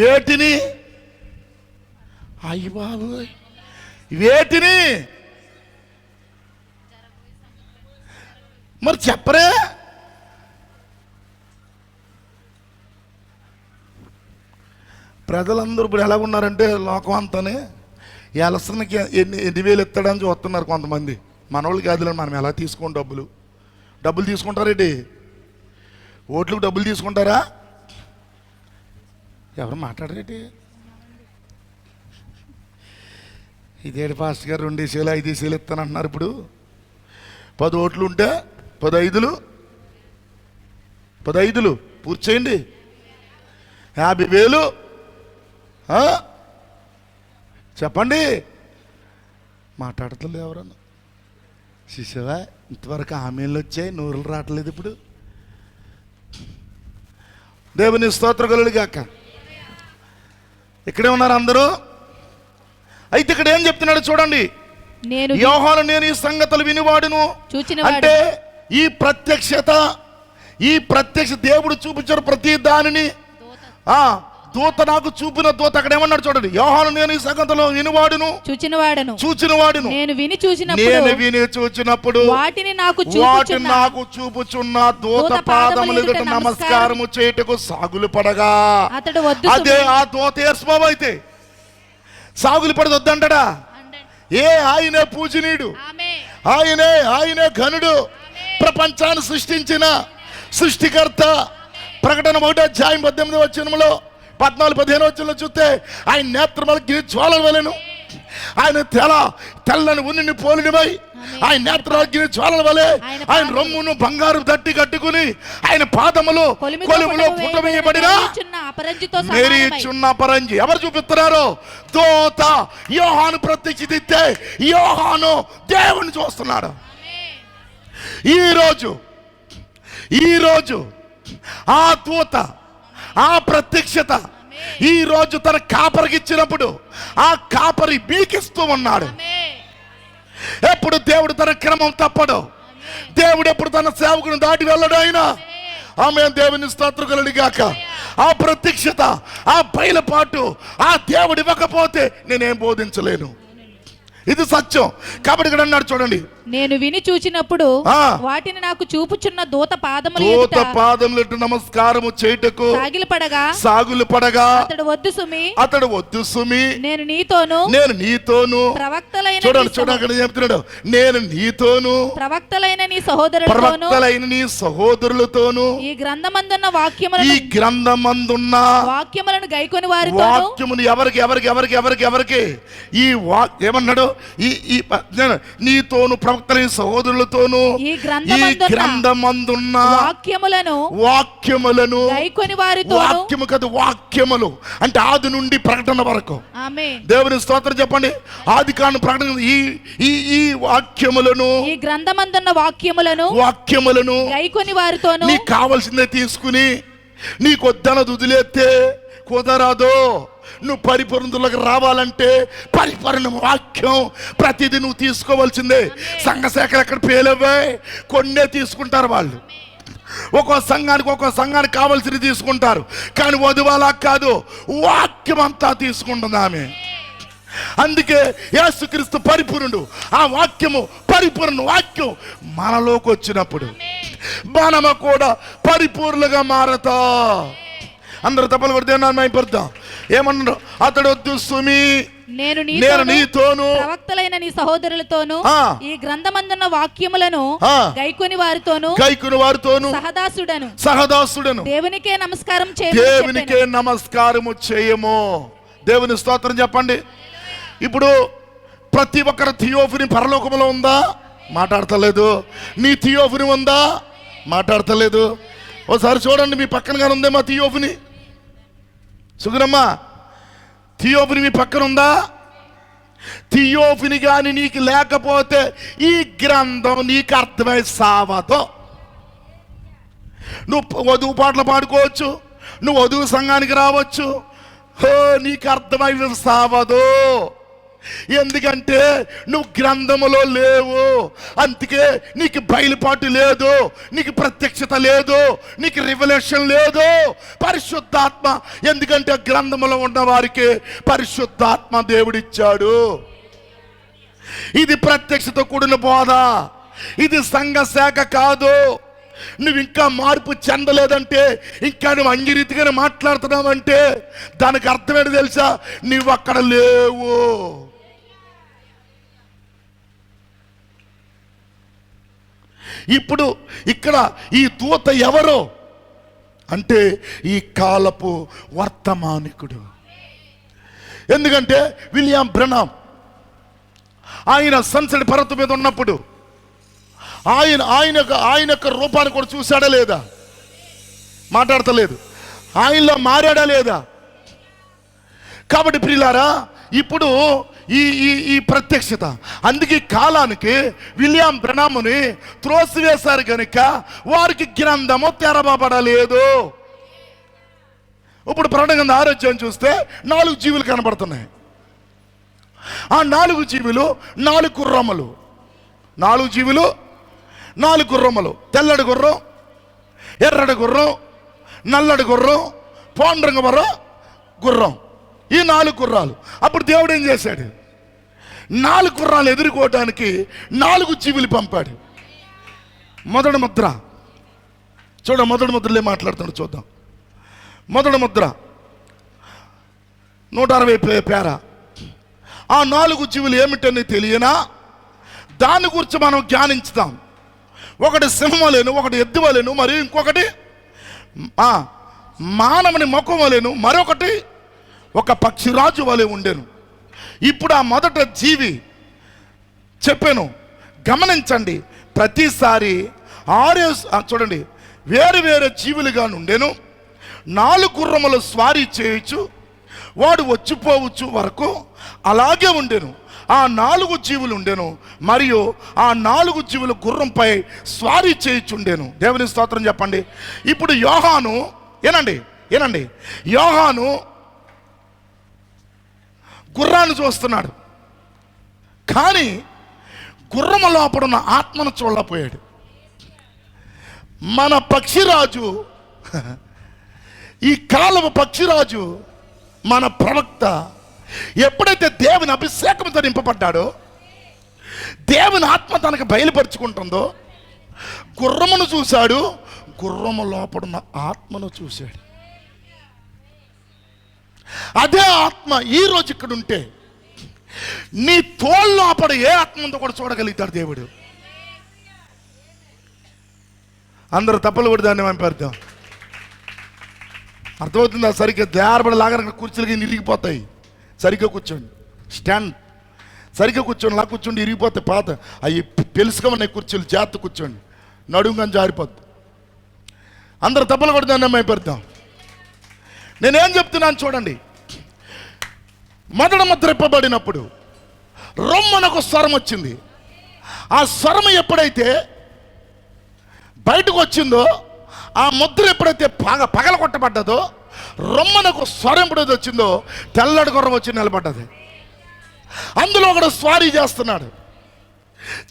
వేటిని? అయ్య బాబు, వేటిని మరి చెప్పరే? ప్రజలందరూ ఇప్పుడు ఎలా ఉన్నారంటే, లోకం అంతానే ఎలసనకి ఎన్ని వేలు ఎత్తాడని చూస్తున్నారు కొంతమంది. మనోళ్ళు కాదులే, మనం ఎలా తీసుకోండి డబ్బులు తీసుకుంటారేంటి? ఓట్లకు డబ్బులు తీసుకుంటారా? ఎవరు మాట్లాడరేంటి? ఇదేడు పాస్టర్ గారు 2 వేలు 5 వేలు ఇస్తానంటున్నారు. ఇప్పుడు 10 ఓట్లు ఉంటే 15 పూర్తి చేయండి. 50,000 చెప్పండి. మాట్లాడతలేదు ఎవరన్నా. శిశువా, ఇంతవరకు హామీలు వచ్చాయి, నూరులు రావట్లేదు. ఇప్పుడు దేవుని స్తోత్రం కలుగును గాక. ఇక్కడే ఉన్నారు అందరూ. అయితే ఇక్కడ ఏం చెప్తున్నాడు చూడండి. యోహాను నేను ఈ సంగతులు వినివాడును. అంటే ఈ ప్రత్యక్ష దేవుడు చూపించారు ప్రతి దానిని. దూత నాకు చూపిన దూత అక్కడ ఏమన్నాడు చూడండి. యోహాను నేను ఈ సంగతులు వినివాడును చూచినవాడును. నేను విని చూచినప్పుడు వాటిని నాకు చూపుచున్న దూత పాదముల ఎదుట నమస్కారము చేయుటకు సాగులు పడగా, అదే ఆ దూత యేసుబాబు అయితే సాగులు పడదు వద్దంటాడా? ఆయనే పూజనీయుడు, ఆయనే ఘనుడు, ప్రపంచాన్ని సృష్టించిన సృష్టికర్త. ప్రకటన 1వ అధ్యాయం 18వ వచనంలో 14-15 వచనంలో చూస్తే ఆయన నేత్రములు గిరి జ్వాలల వలెను, ఆయన తెల్లని ఉన్నిని పోలినవై, ఆయన నేత్రాలు గిరి జ్వాలల వలె, ఆయన రొమ్మును బంగారు దట్టి కట్టుకుని, ఆయన పాదములు కొలుములో పుట్టవేయబడిన మెరీచున్న అపరంజి. ఎవరు చూపిస్తున్నారు? దూత యోహాను ప్రత్యక్షిస్తే యోహాను దేవుని చూస్తున్నాడు. ఈరోజు ఆ దూత, ఆ ప్రత్యక్షత ఈ రోజు తన కాపరికి ఇచ్చినప్పుడు ఆ కాపరి బీకిస్తూ ఉన్నాడు. ఎప్పుడు దేవుడు తన క్రమం తప్పడు. దేవుడు ఎప్పుడు తన సేవకుని దాటి వెళ్ళడు. ఆయన ఆమేన్. దేవుని స్తోత్రం కలుగును గాక. ఆ ప్రత్యక్షత, ఆ బయలుపాటు ఆ దేవుడు ఇవ్వకపోతే నేనేం బోధించలేను. ఇది సత్యం. కాబట్టి ఇక్కడ అన్నాడు చూడండి, నేను విని చూచినప్పుడు వాటిని నాకు చూపుచున్న దూత పాదములు ఎదుట నమస్కారము చేయుటకు సాగులు పడగా అతడు వద్దు సుమి నేను నీతోను ప్రవక్తలైన చూడండి చెప్తున్నాడు, నేను నీతోను ప్రవక్తలైన నీ సహోదరులతోను ఈ గ్రంథమందున్న వాక్యములను గైకొని వాక్యమును ఎవరికి ఈ ఏమన్నాడు, ఈ నీతోను ప్రవక్తలైన సహోదరులతోను ఈ గ్రంథమందున్న వాక్యములను గైకొని వారితో, వాక్యము కాదు వాక్యములు అంటే ఆది నుండి ప్రకటన వరకు. దేవుని స్తోత్రం చెప్పండి. ఆది కాండం ప్రకటన ఈ వాక్యములను ఈ గ్రంథమందున్న వాక్యములను గైకొని వారితోను నీకు కావాల్సిందే తీసుకుని నీకు వద్దనది వదిలేస్తే కుదరదు. నువ్వు పరిపూర్ణతలోకి రావాలంటే పరిపూర్ణ వాక్యం ప్రతిదీ నువ్వు తీసుకోవాల్సిందే. సంఘశాఖలు ఎక్కడ పేలవే, కొన్నే తీసుకుంటారు వాళ్ళు. ఒక్కో సంఘానికి కావాల్సింది తీసుకుంటారు, కానీ వధువాలా కాదు, వాక్యం అంతా తీసుకుంటుంది ఆమె. అందుకే యేసుక్రీస్తు పరిపూర్ణుడు. ఆ వాక్యము పరిపూర్ణ వాక్యం మనలోకి వచ్చినప్పుడు మనము కూడా పరిపూర్ణంగా మారతా. అందరూ తప్పలు కొడితే మైపడతాం. ఏమన్నారు, అతడు వద్దు సుమి నేను నీతోను ప్రవక్తలైన నీ సహోదరులతోను ఈ గ్రంథమందున్న వాక్యములను గైకొని వారితోను సహదాసుడను దేవునికే నమస్కారము చేయము. దేవుని స్తోత్రం చెప్పండి. ఇప్పుడు ప్రతి ఒక్కరు థియోఫనీ పరలోకములో ఉందా? మాట్లాడతలేదు. నీ థియోఫనీ ఉందా? మాట్లాడతలేదు. ఒకసారి చూడండి, మీ పక్కనగానే ఉందే మా థియోఫనీ. సుగుణమ్మ, థియోఫనీ మీ పక్కన ఉందా? థియోఫనీ కానీ నీకు లేకపోతే ఈ గ్రంథం నీకు అర్థమై సావతో. నువ్వు వధువు పాటలు పాడుకోవచ్చు, నువ్వు వధువు సంఘానికి రావచ్చు, నీకు అర్థమై సావదు. ఎందుకంటే నువ్వు గ్రంథములో లేవు. అందుకే నీకు బయలుపాటు లేదు, నీకు ప్రత్యక్షత లేదు, నీకు రివల్యూషన్ లేదు. పరిశుద్ధాత్మ, ఎందుకంటే గ్రంథములో ఉన్న వారికి పరిశుద్ధాత్మ దేవుడిచ్చాడు. ఇది ప్రత్యక్షత కూడిన బోధ, ఇది సంఘ శాఖ కాదు. నువ్వు ఇంకా మార్పు చెందలేదంటే, ఇంకా నువ్వు అంగిరీతిగానే మాట్లాడుతున్నావంటే దానికి అర్థమేంటి తెలుసా? నువ్వు అక్కడ లేవు. ఇప్పుడు ఇక్కడ ఈ దూత ఎవరు అంటే ఈ కాలపు వర్తమానికుడు. ఎందుకంటే విలియం బ్రనామ్ ఆయన సన్సెట్ పర్వతం మీద ఉన్నప్పుడు ఆయన యొక్క రూపాన్ని కూడా చూశాడా లేదా? మాట్లాడతలేదు. ఆయనలో మారాడా లేదా? కాబట్టి ప్రియులారా, ఇప్పుడు ఈ ప్రత్యక్షత, అందుకే కాలానికి విలియం బ్రనాముని త్రోసివేశారు కనుక వారికి గ్రంథము తెరవబడలేదు. ఇప్పుడు ప్రకటన 6వ అధ్యాయం చూస్తే 4 జీవులు కనబడుతున్నాయి. ఆ 4 జీవులు 4 గుర్రములు. 4 జీవులు 4 గుర్రములు. తెల్లడి గుర్రం, ఎర్రడి గుర్రం, నల్లడి గుర్రం, పాండురంగ గుర్రం. ఈ 4 గుర్రాలు. అప్పుడు దేవుడు ఏం చేశాడు? 4 గుర్రాలు ఎదుర్కోవడానికి 4 జీవులు పంపాడు. మొదటి ముద్ర చూడ, మొదటి ముద్రలే మాట్లాడుతున్నాడు, చూద్దాం. మొదటి ముద్ర 160 పేర. ఆ 4 జీవులు ఏమిటని తెలియనా? దాని గురించి మనం ధ్యానించుతాం. ఒకటి సింహలేను, ఒకటి ఎద్దువలేను, మరియు ఇంకొకటి మానవుని ముఖం వలెను, మరొకటి ఒక పక్షిరాజు వలె ఉండెను. ఇప్పుడు ఆ మొదట జీవి చెప్పాను, గమనించండి. ప్రతిసారి 6 చూడండి, వేరు వేరే జీవులుగా ఉండెను. 4 గుర్రములు స్వారీ చేయొచ్చు, వాడు వచ్చిపోవచ్చు వరకు అలాగే ఉండెను. ఆ 4 జీవులు ఉండెను, మరియు ఆ 4 జీవులు గుర్రంపై స్వారీ చేయుచుండెను. దేవుని స్తోత్రం చెప్పండి. ఇప్పుడు యోహాను ఏనండి యోహాను గుర్రాన్ని చూస్తున్నాడు, కానీ గుర్రము లోపడున్న ఆత్మను చూడలేకపోయాడు. మన పక్షిరాజు, ఈ కాలము పక్షిరాజు, మన ప్రవక్త ఎప్పుడైతే దేవుని అభిషేకంతో నింపబడ్డాడో దేవుని ఆత్మ తనకు బయలుపరుచుకుంటుందో, గుర్రమును చూశాడు, గుర్రము లోపడున్న ఆత్మను చూశాడు. అదే ఆత్మ ఈ రోజు ఇక్కడ ఉంటే నీ తోలు లోపల ఏ ఆత్మ ఉందో కూడా చూడగలుగుతాడు దేవుడు. అందరూ తప్పలు కూడా దాన్ని పంపేద్దాం. అర్థమవుతుందా? సరిగ్గా దేరబడి లాగా కుర్చీలకి ఇరిగిపోతాయి. సరిగ్గా కూర్చోండి, స్టాండ్ సరిగ్గా కూర్చోండి. లా కూర్చోండి, ఇరిగిపోతాయి. పాత అవి పెలుసుకున్నాయి కుర్చీలు, జాగ్రత్త కూర్చోండి, నడుము కానీ జారిపోద్ది. అందరూ తప్పలు కూడా దాన్ని పంపేద్దాం. నేనేం చెప్తున్నాను చూడండి. మొదట ముద్ర ఇప్పబడినప్పుడు రొమ్మనకు స్వరం వచ్చింది. ఆ స్వరం ఎప్పుడైతే బయటకు వచ్చిందో, ఆ ముద్ర ఎప్పుడైతే పగల కొట్టబడ్డదో, రొమ్మనకు స్వరం ఎప్పుడైతే వచ్చిందో, తెల్లటి గుర్రం వచ్చి నిలబడ్డది. అందులో ఒకడు స్వారీ చేస్తున్నాడు.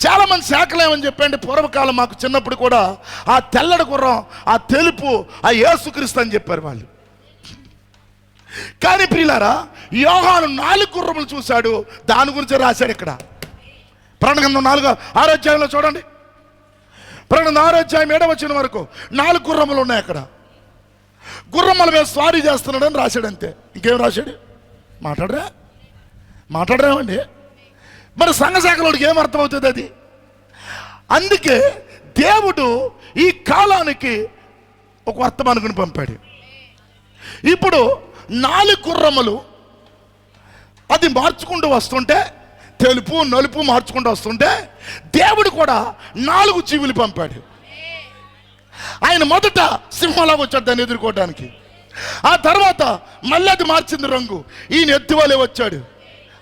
చాలామంది శాఖలేమని చెప్పండి, పూర్వకాలం మాకు చిన్నప్పుడు కూడా ఆ తెల్లటి గుర్రం, ఆ తెలుపు, ఆ యేసుక్రీస్తు అని చెప్పారు వాళ్ళు. కానీ ప్రియులారా, యోహాను 4 గుర్రములు చూశాడు. దాని గురించి రాశాడు ఇక్కడ. ప్రకటన గ్రంథం 4వ అధ్యాయంలో చూడండి. ప్రకటన 6వ అధ్యాయం 7వ వచనం వరకు 4 గుర్రములు ఉన్నాయి అక్కడ. గుర్రముల మీద స్వారీ చేస్తున్నాడు అని రాశాడు, అంతే. ఇంకేం రాశాడు? మాట్లాడరేమండి. మరి సంఘశాఖలోడికి ఏం అర్థమవుతుంది అది? అందుకే దేవుడు ఈ కాలానికి ఒక వర్తమానుకుని పంపాడు. ఇప్పుడు 4 గుర్రములు అది మార్చుకుంటూ వస్తుంటే, తెలుపు నలుపు మార్చుకుంటూ వస్తుంటే, దేవుడు కూడా 4 జీవులు పంపాడు. ఆయన మొదట సింహంలాగా వచ్చాడు దాన్ని ఎదుర్కోవడానికి. ఆ తర్వాత మళ్ళీ అది మార్చింది రంగు, ఈయన ఎత్తివాలే వచ్చాడు.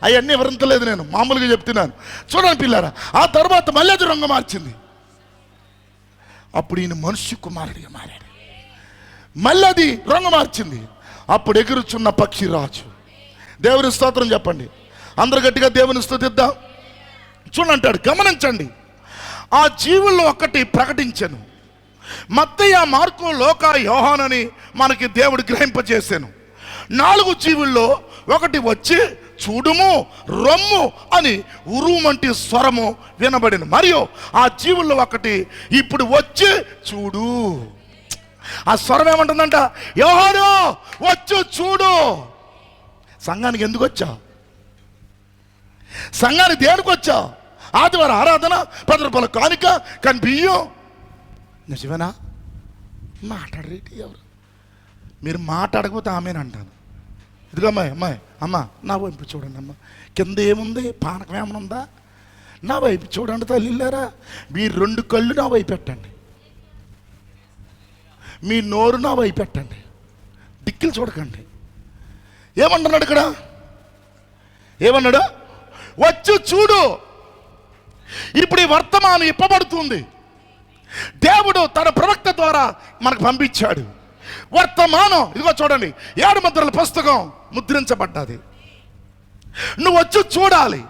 అవన్నీ వివరించలేదు, నేను మామూలుగా చెప్తున్నాను. చూడండి పిల్లారా, ఆ తర్వాత మళ్ళీ అది రంగు మార్చింది. అప్పుడు ఈయన మనుష్య కుమారుడిగా మారాడు. మళ్ళీ అది రంగు మార్చింది. అప్పుడు ఎగురుచున్న పక్షి రాజు. దేవుని స్తోత్రం చెప్పండి. అందరు గట్టిగా దేవుని స్తుతిద్దాం. చూడంటాడు, గమనించండి. ఆ జీవుల్లో ఒకటి ప్రకటించను. మత్తయి, మార్కు, లూకా, యోహానని మనకి దేవుడు గ్రహింపజేశాను. 4 జీవుల్లో ఒకటి వచ్చి చూడుము, రొమ్ము అని ఉరుమంటి స్వరము వినబడిన. మరియు ఆ జీవుల్లో ఒకటి ఇప్పుడు వచ్చి చూడు. ఆ స్వరం ఏమంటుందంట? యోహాను వచ్చు చూడు. సంఘానికి ఎందుకు వచ్చావు? సంఘానికి దేనికి వచ్చావు? ఆదివారం ఆరాధన, 10 రూపాయల కానుక, కానీ బియ్యం. నిజమేనా? మాట్లాడరేటి ఎవరు? మీరు మాట్లాడకపోతే ఆమెనంటాను. ఇదిగో అమ్మాయి అమ్మ నా వైపు చూడండి అమ్మ, కింద ఏముంది? పానకం ఏమైనా ఉందా? నా వైపు చూడండి తల్లిలారా. మీ 2 కళ్ళు నా వైపు పెట్టండి, మీ నోరు నా వైపు పెట్టండి, దిక్కులు చూడకండి. ఏమంటున్నాడు ఇక్కడ? ఏమన్నాడు? వచ్చు చూడు. ఇప్పుడు ఈ వర్తమానం ఇప్పబడుతుంది. దేవుడు తన ప్రవక్త ద్వారా మనకు పంపించాడు వర్తమానం. ఇదిగో చూడండి, 7 ముద్రల పుస్తకం ముద్రించబడ్డది. నువ్వు వచ్చి చూడాలి.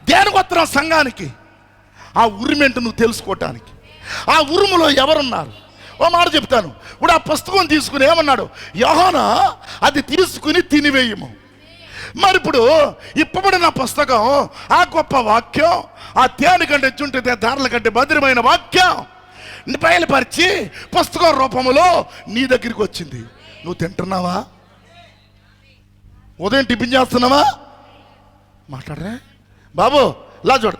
దేనికి వస్తున్నావు? సంఘానికి. ఆ ఉరిమేంటో నువ్వు తెలుసుకోవటానికి. ఆ ఉరుములో ఎవరున్నారు? ఓ మాట చెప్తాను. ఇప్పుడు ఆ పుస్తకం తీసుకుని ఏమన్నాడు? యోహానా అది తీసుకుని తినివేయము. మరి ఇప్పుడు ఇప్పబడిన పుస్తకం, ఆ గొప్ప వాక్యం, ఆ తేనె కంటే చుంటే దారుల కంటే భద్రమైన వాక్యం బయలుపరిచి పుస్తకం రూపంలో నీ దగ్గరికి వచ్చింది. నువ్వు తింటున్నావా? ఉదయం టిఫిన్ చేస్తున్నావా? మాట్లాడరే బాబు, లా చూడ.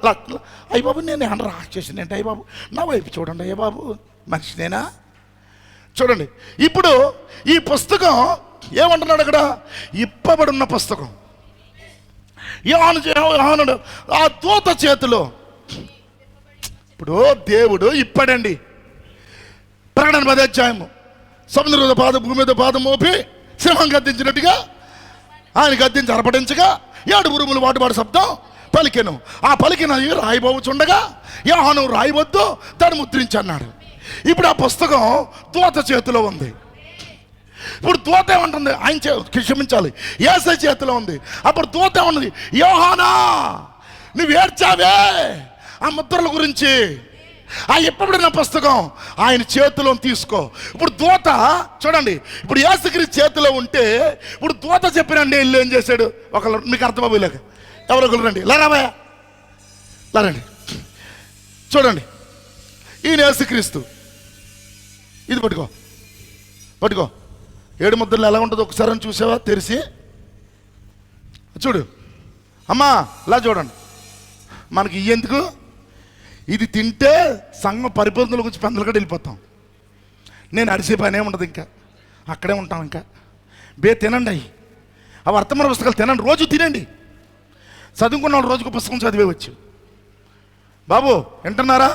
అయ్య బాబు నేను ఏమన్నా రాసేసాను ఏంటి? అయ్య బాబు నా వైపు చూడండి. అయ్య బాబు మనిషినేనా? చూడండి, ఇప్పుడు ఈ పుస్తకం ఏమంటున్నాడు అక్కడ? ఇప్పబడున్న పుస్తకం. యోహానుడు ఆ దూత చేతిలో. ఇప్పుడు దేవుడు ఇప్పడండి. ప్రకటన 10వ అధ్యాయము, సముద్ర మీద పాదం, భూమి మీద పాదం మోపి సింహం గద్దించినట్టుగా ఆయన గద్దించి అరపడించగా 7 ఉరుములు వాటి శబ్దం పలికెను. ఆ పలికినవి రాయిపోవచ్చుండగా యోహాను రాయవద్దు, దాన్ని ముద్రించన్నాడు. ఇప్పుడు ఆ పుస్తకం దూత చేతిలో ఉంది. ఇప్పుడు దూత ఏమంటుంది? ఆయన క్షమించాలి, యేసయ్య చేతిలో ఉంది. అప్పుడు దూత ఏమన్నది? యోహానా నువ్వు ఏడ్చావే ఆ ముద్రల గురించి. ఆ ఇప్పబడిన పుస్తకం ఆయన చేతిలో తీసుకో. ఇప్పుడు దూత చూడండి, ఇప్పుడు యేసుక్రీస్తు చేతిలో ఉంటే ఇప్పుడు దూత చెప్పినండి ఇల్లు ఏం చేశాడు? ఒకళ్ళు మీకు అర్థమవులేక ఎవరొకరు రండి, లారాబాయ్ లారండి. చూడండి, ఈయన యేసుక్రీస్తు. ఇది పట్టుకో, పట్టుకో. 7 ముద్రలు ఎలా ఉంటుందో ఒకసారి అని చూసావా తెరిసి? చూడు అమ్మా, ఇలా చూడండి. మనకి ఎందుకు? ఇది తింటే సంఘం పరిపూర్ణల గురించి పెందలకడ వెళ్ళిపోతాం. నేను అరిసే పని ఏముండదు, ఇంకా అక్కడే ఉంటాం. ఇంకా తినండి అవి, ఆ వర్తమాన పుస్తకాలు తినండి, రోజు తినండి. చదువుకున్న వాళ్ళు రోజుకు పుస్తకం చదివేవచ్చు. బాబు వింటున్నారా?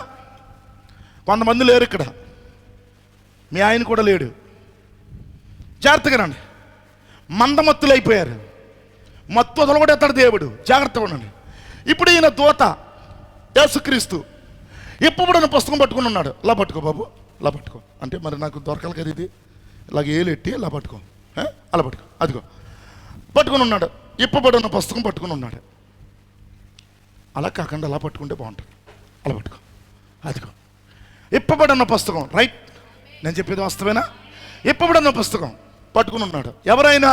కొంతమంది లేరు ఇక్కడ, మీ ఆయన కూడా లేడు. జాగ్రత్తగానండి, మందమత్తులు అయిపోయారు. మత్తు వదలగొడేస్తాడు దేవుడు, జాగ్రత్తగా ఉండండి. ఇప్పుడు ఈయన దూత యేసుక్రీస్తు ఇప్పబడిన పుస్తకం పట్టుకుని ఉన్నాడు. ఇలా పట్టుకో బాబు, ఇలా పట్టుకో. అంటే మరి నాకు దొరకాలి కదా, ఇది ఇలాగ ఏలెట్టి ఇలా పట్టుకో, అలా పట్టుకో. అదిగో పట్టుకుని ఉన్నాడు, ఇప్పబడిన పుస్తకం పట్టుకుని ఉన్నాడు. అలా కాకుండా అలా పట్టుకుంటే బాగుంటుంది. అలా పట్టుకో, అదిగో ఇప్పబడిన పుస్తకం. రైట్, నేను చెప్పేది వాస్తవేనా? ఇప్పబడిన పుస్తకం పట్టుకుని ఉన్నాడు. ఎవరైనా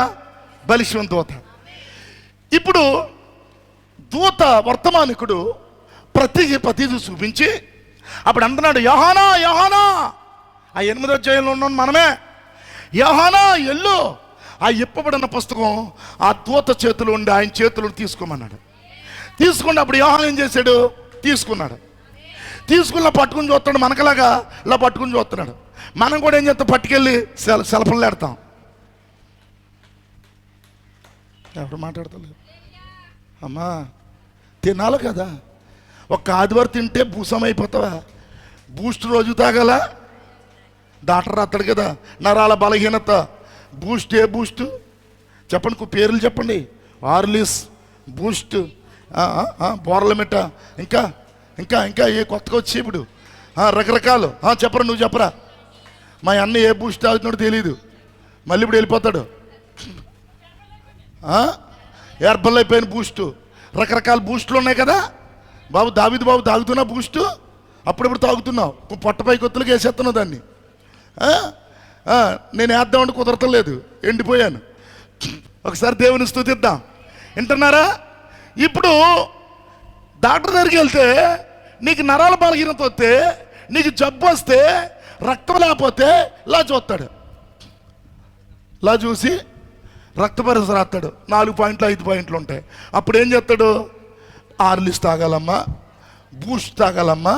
బలిష్వం దూత. ఇప్పుడు దూత వర్తమానికుడు ప్రతిదీ చూపించి అప్పుడు అంటున్నాడు, యోహానా యోహానా. ఆ 8వ అధ్యాయంలో ఉన్నాను మనమే. యోహానా ఎల్లు, ఆ ఇప్పబడిన పుస్తకం ఆ దూత చేతులు ఉండి ఆయన చేతులను తీసుకోమన్నాడు. తీసుకుని అప్పుడు యోహానా ఏం చేశాడు? తీసుకున్నాడు. తీసుకున్న పట్టుకుని చూస్తాడు, మనకలాగా ఇలా పట్టుకుని చూస్తున్నాడు. మనం కూడా ఏం చేస్తాం? పట్టుకెళ్ళి సెలపలు పెడతాం. ఎవరు మాట్లాడతలేదు అమ్మా, తినాలి కదా. ఒక ఆదివారం తింటే భూసం అయిపోతావా? బూస్ట్ రోజు తాగాల? డాక్టర్ రాస్తాడు కదా, నరాల బలహీనత. బూస్ట్, ఏ బూస్ట్ చెప్పండి, పేర్లు చెప్పండి. హార్లిక్స్, బూస్ట్, బోర్లమిట్ట, ఇంకా ఇంకా ఇంకా ఏ కొత్తగా వచ్చి ఇప్పుడు రకరకాలు. చెప్పరా, నువ్వు చెప్పరా. మా అన్న ఏ బూస్ట్ తాగుతున్నాడో తెలియదు, మళ్ళీ ఇప్పుడు వెళ్ళిపోతాడు. ఎర్బల్ అయిపోయిన బూస్టు, రకరకాల బూస్టులు ఉన్నాయి కదా బాబు. దావీదు బాబు తాగుతున్నావు బూస్టు, అప్పుడప్పుడు తాగుతున్నావు, పొట్ట పై కొత్తలకు వేసేస్తున్నావు దాన్ని. నేను వేద్దామంటే కుదరతలేదు, ఎండిపోయాను. ఒకసారి దేవుని స్తుతిద్దాం. వింటున్నారా? ఇప్పుడు డాక్టర్ దగ్గరికి వెళ్తే నీకు నరాల బలహీనత వస్తే, నీకు జబ్బు వస్తే, రక్తం లేకపోతే ఇలా చూస్తాడు. ఇలా చూసి రక్త పరీక్ష రాస్తాడు. 4 పాయింట్లు 5 పాయింట్లు ఉంటాయి. అప్పుడు ఏం చేస్తాడు? హార్లిక్స్ తాగాలమ్మా, బూస్ట్ తాగాలమ్మా,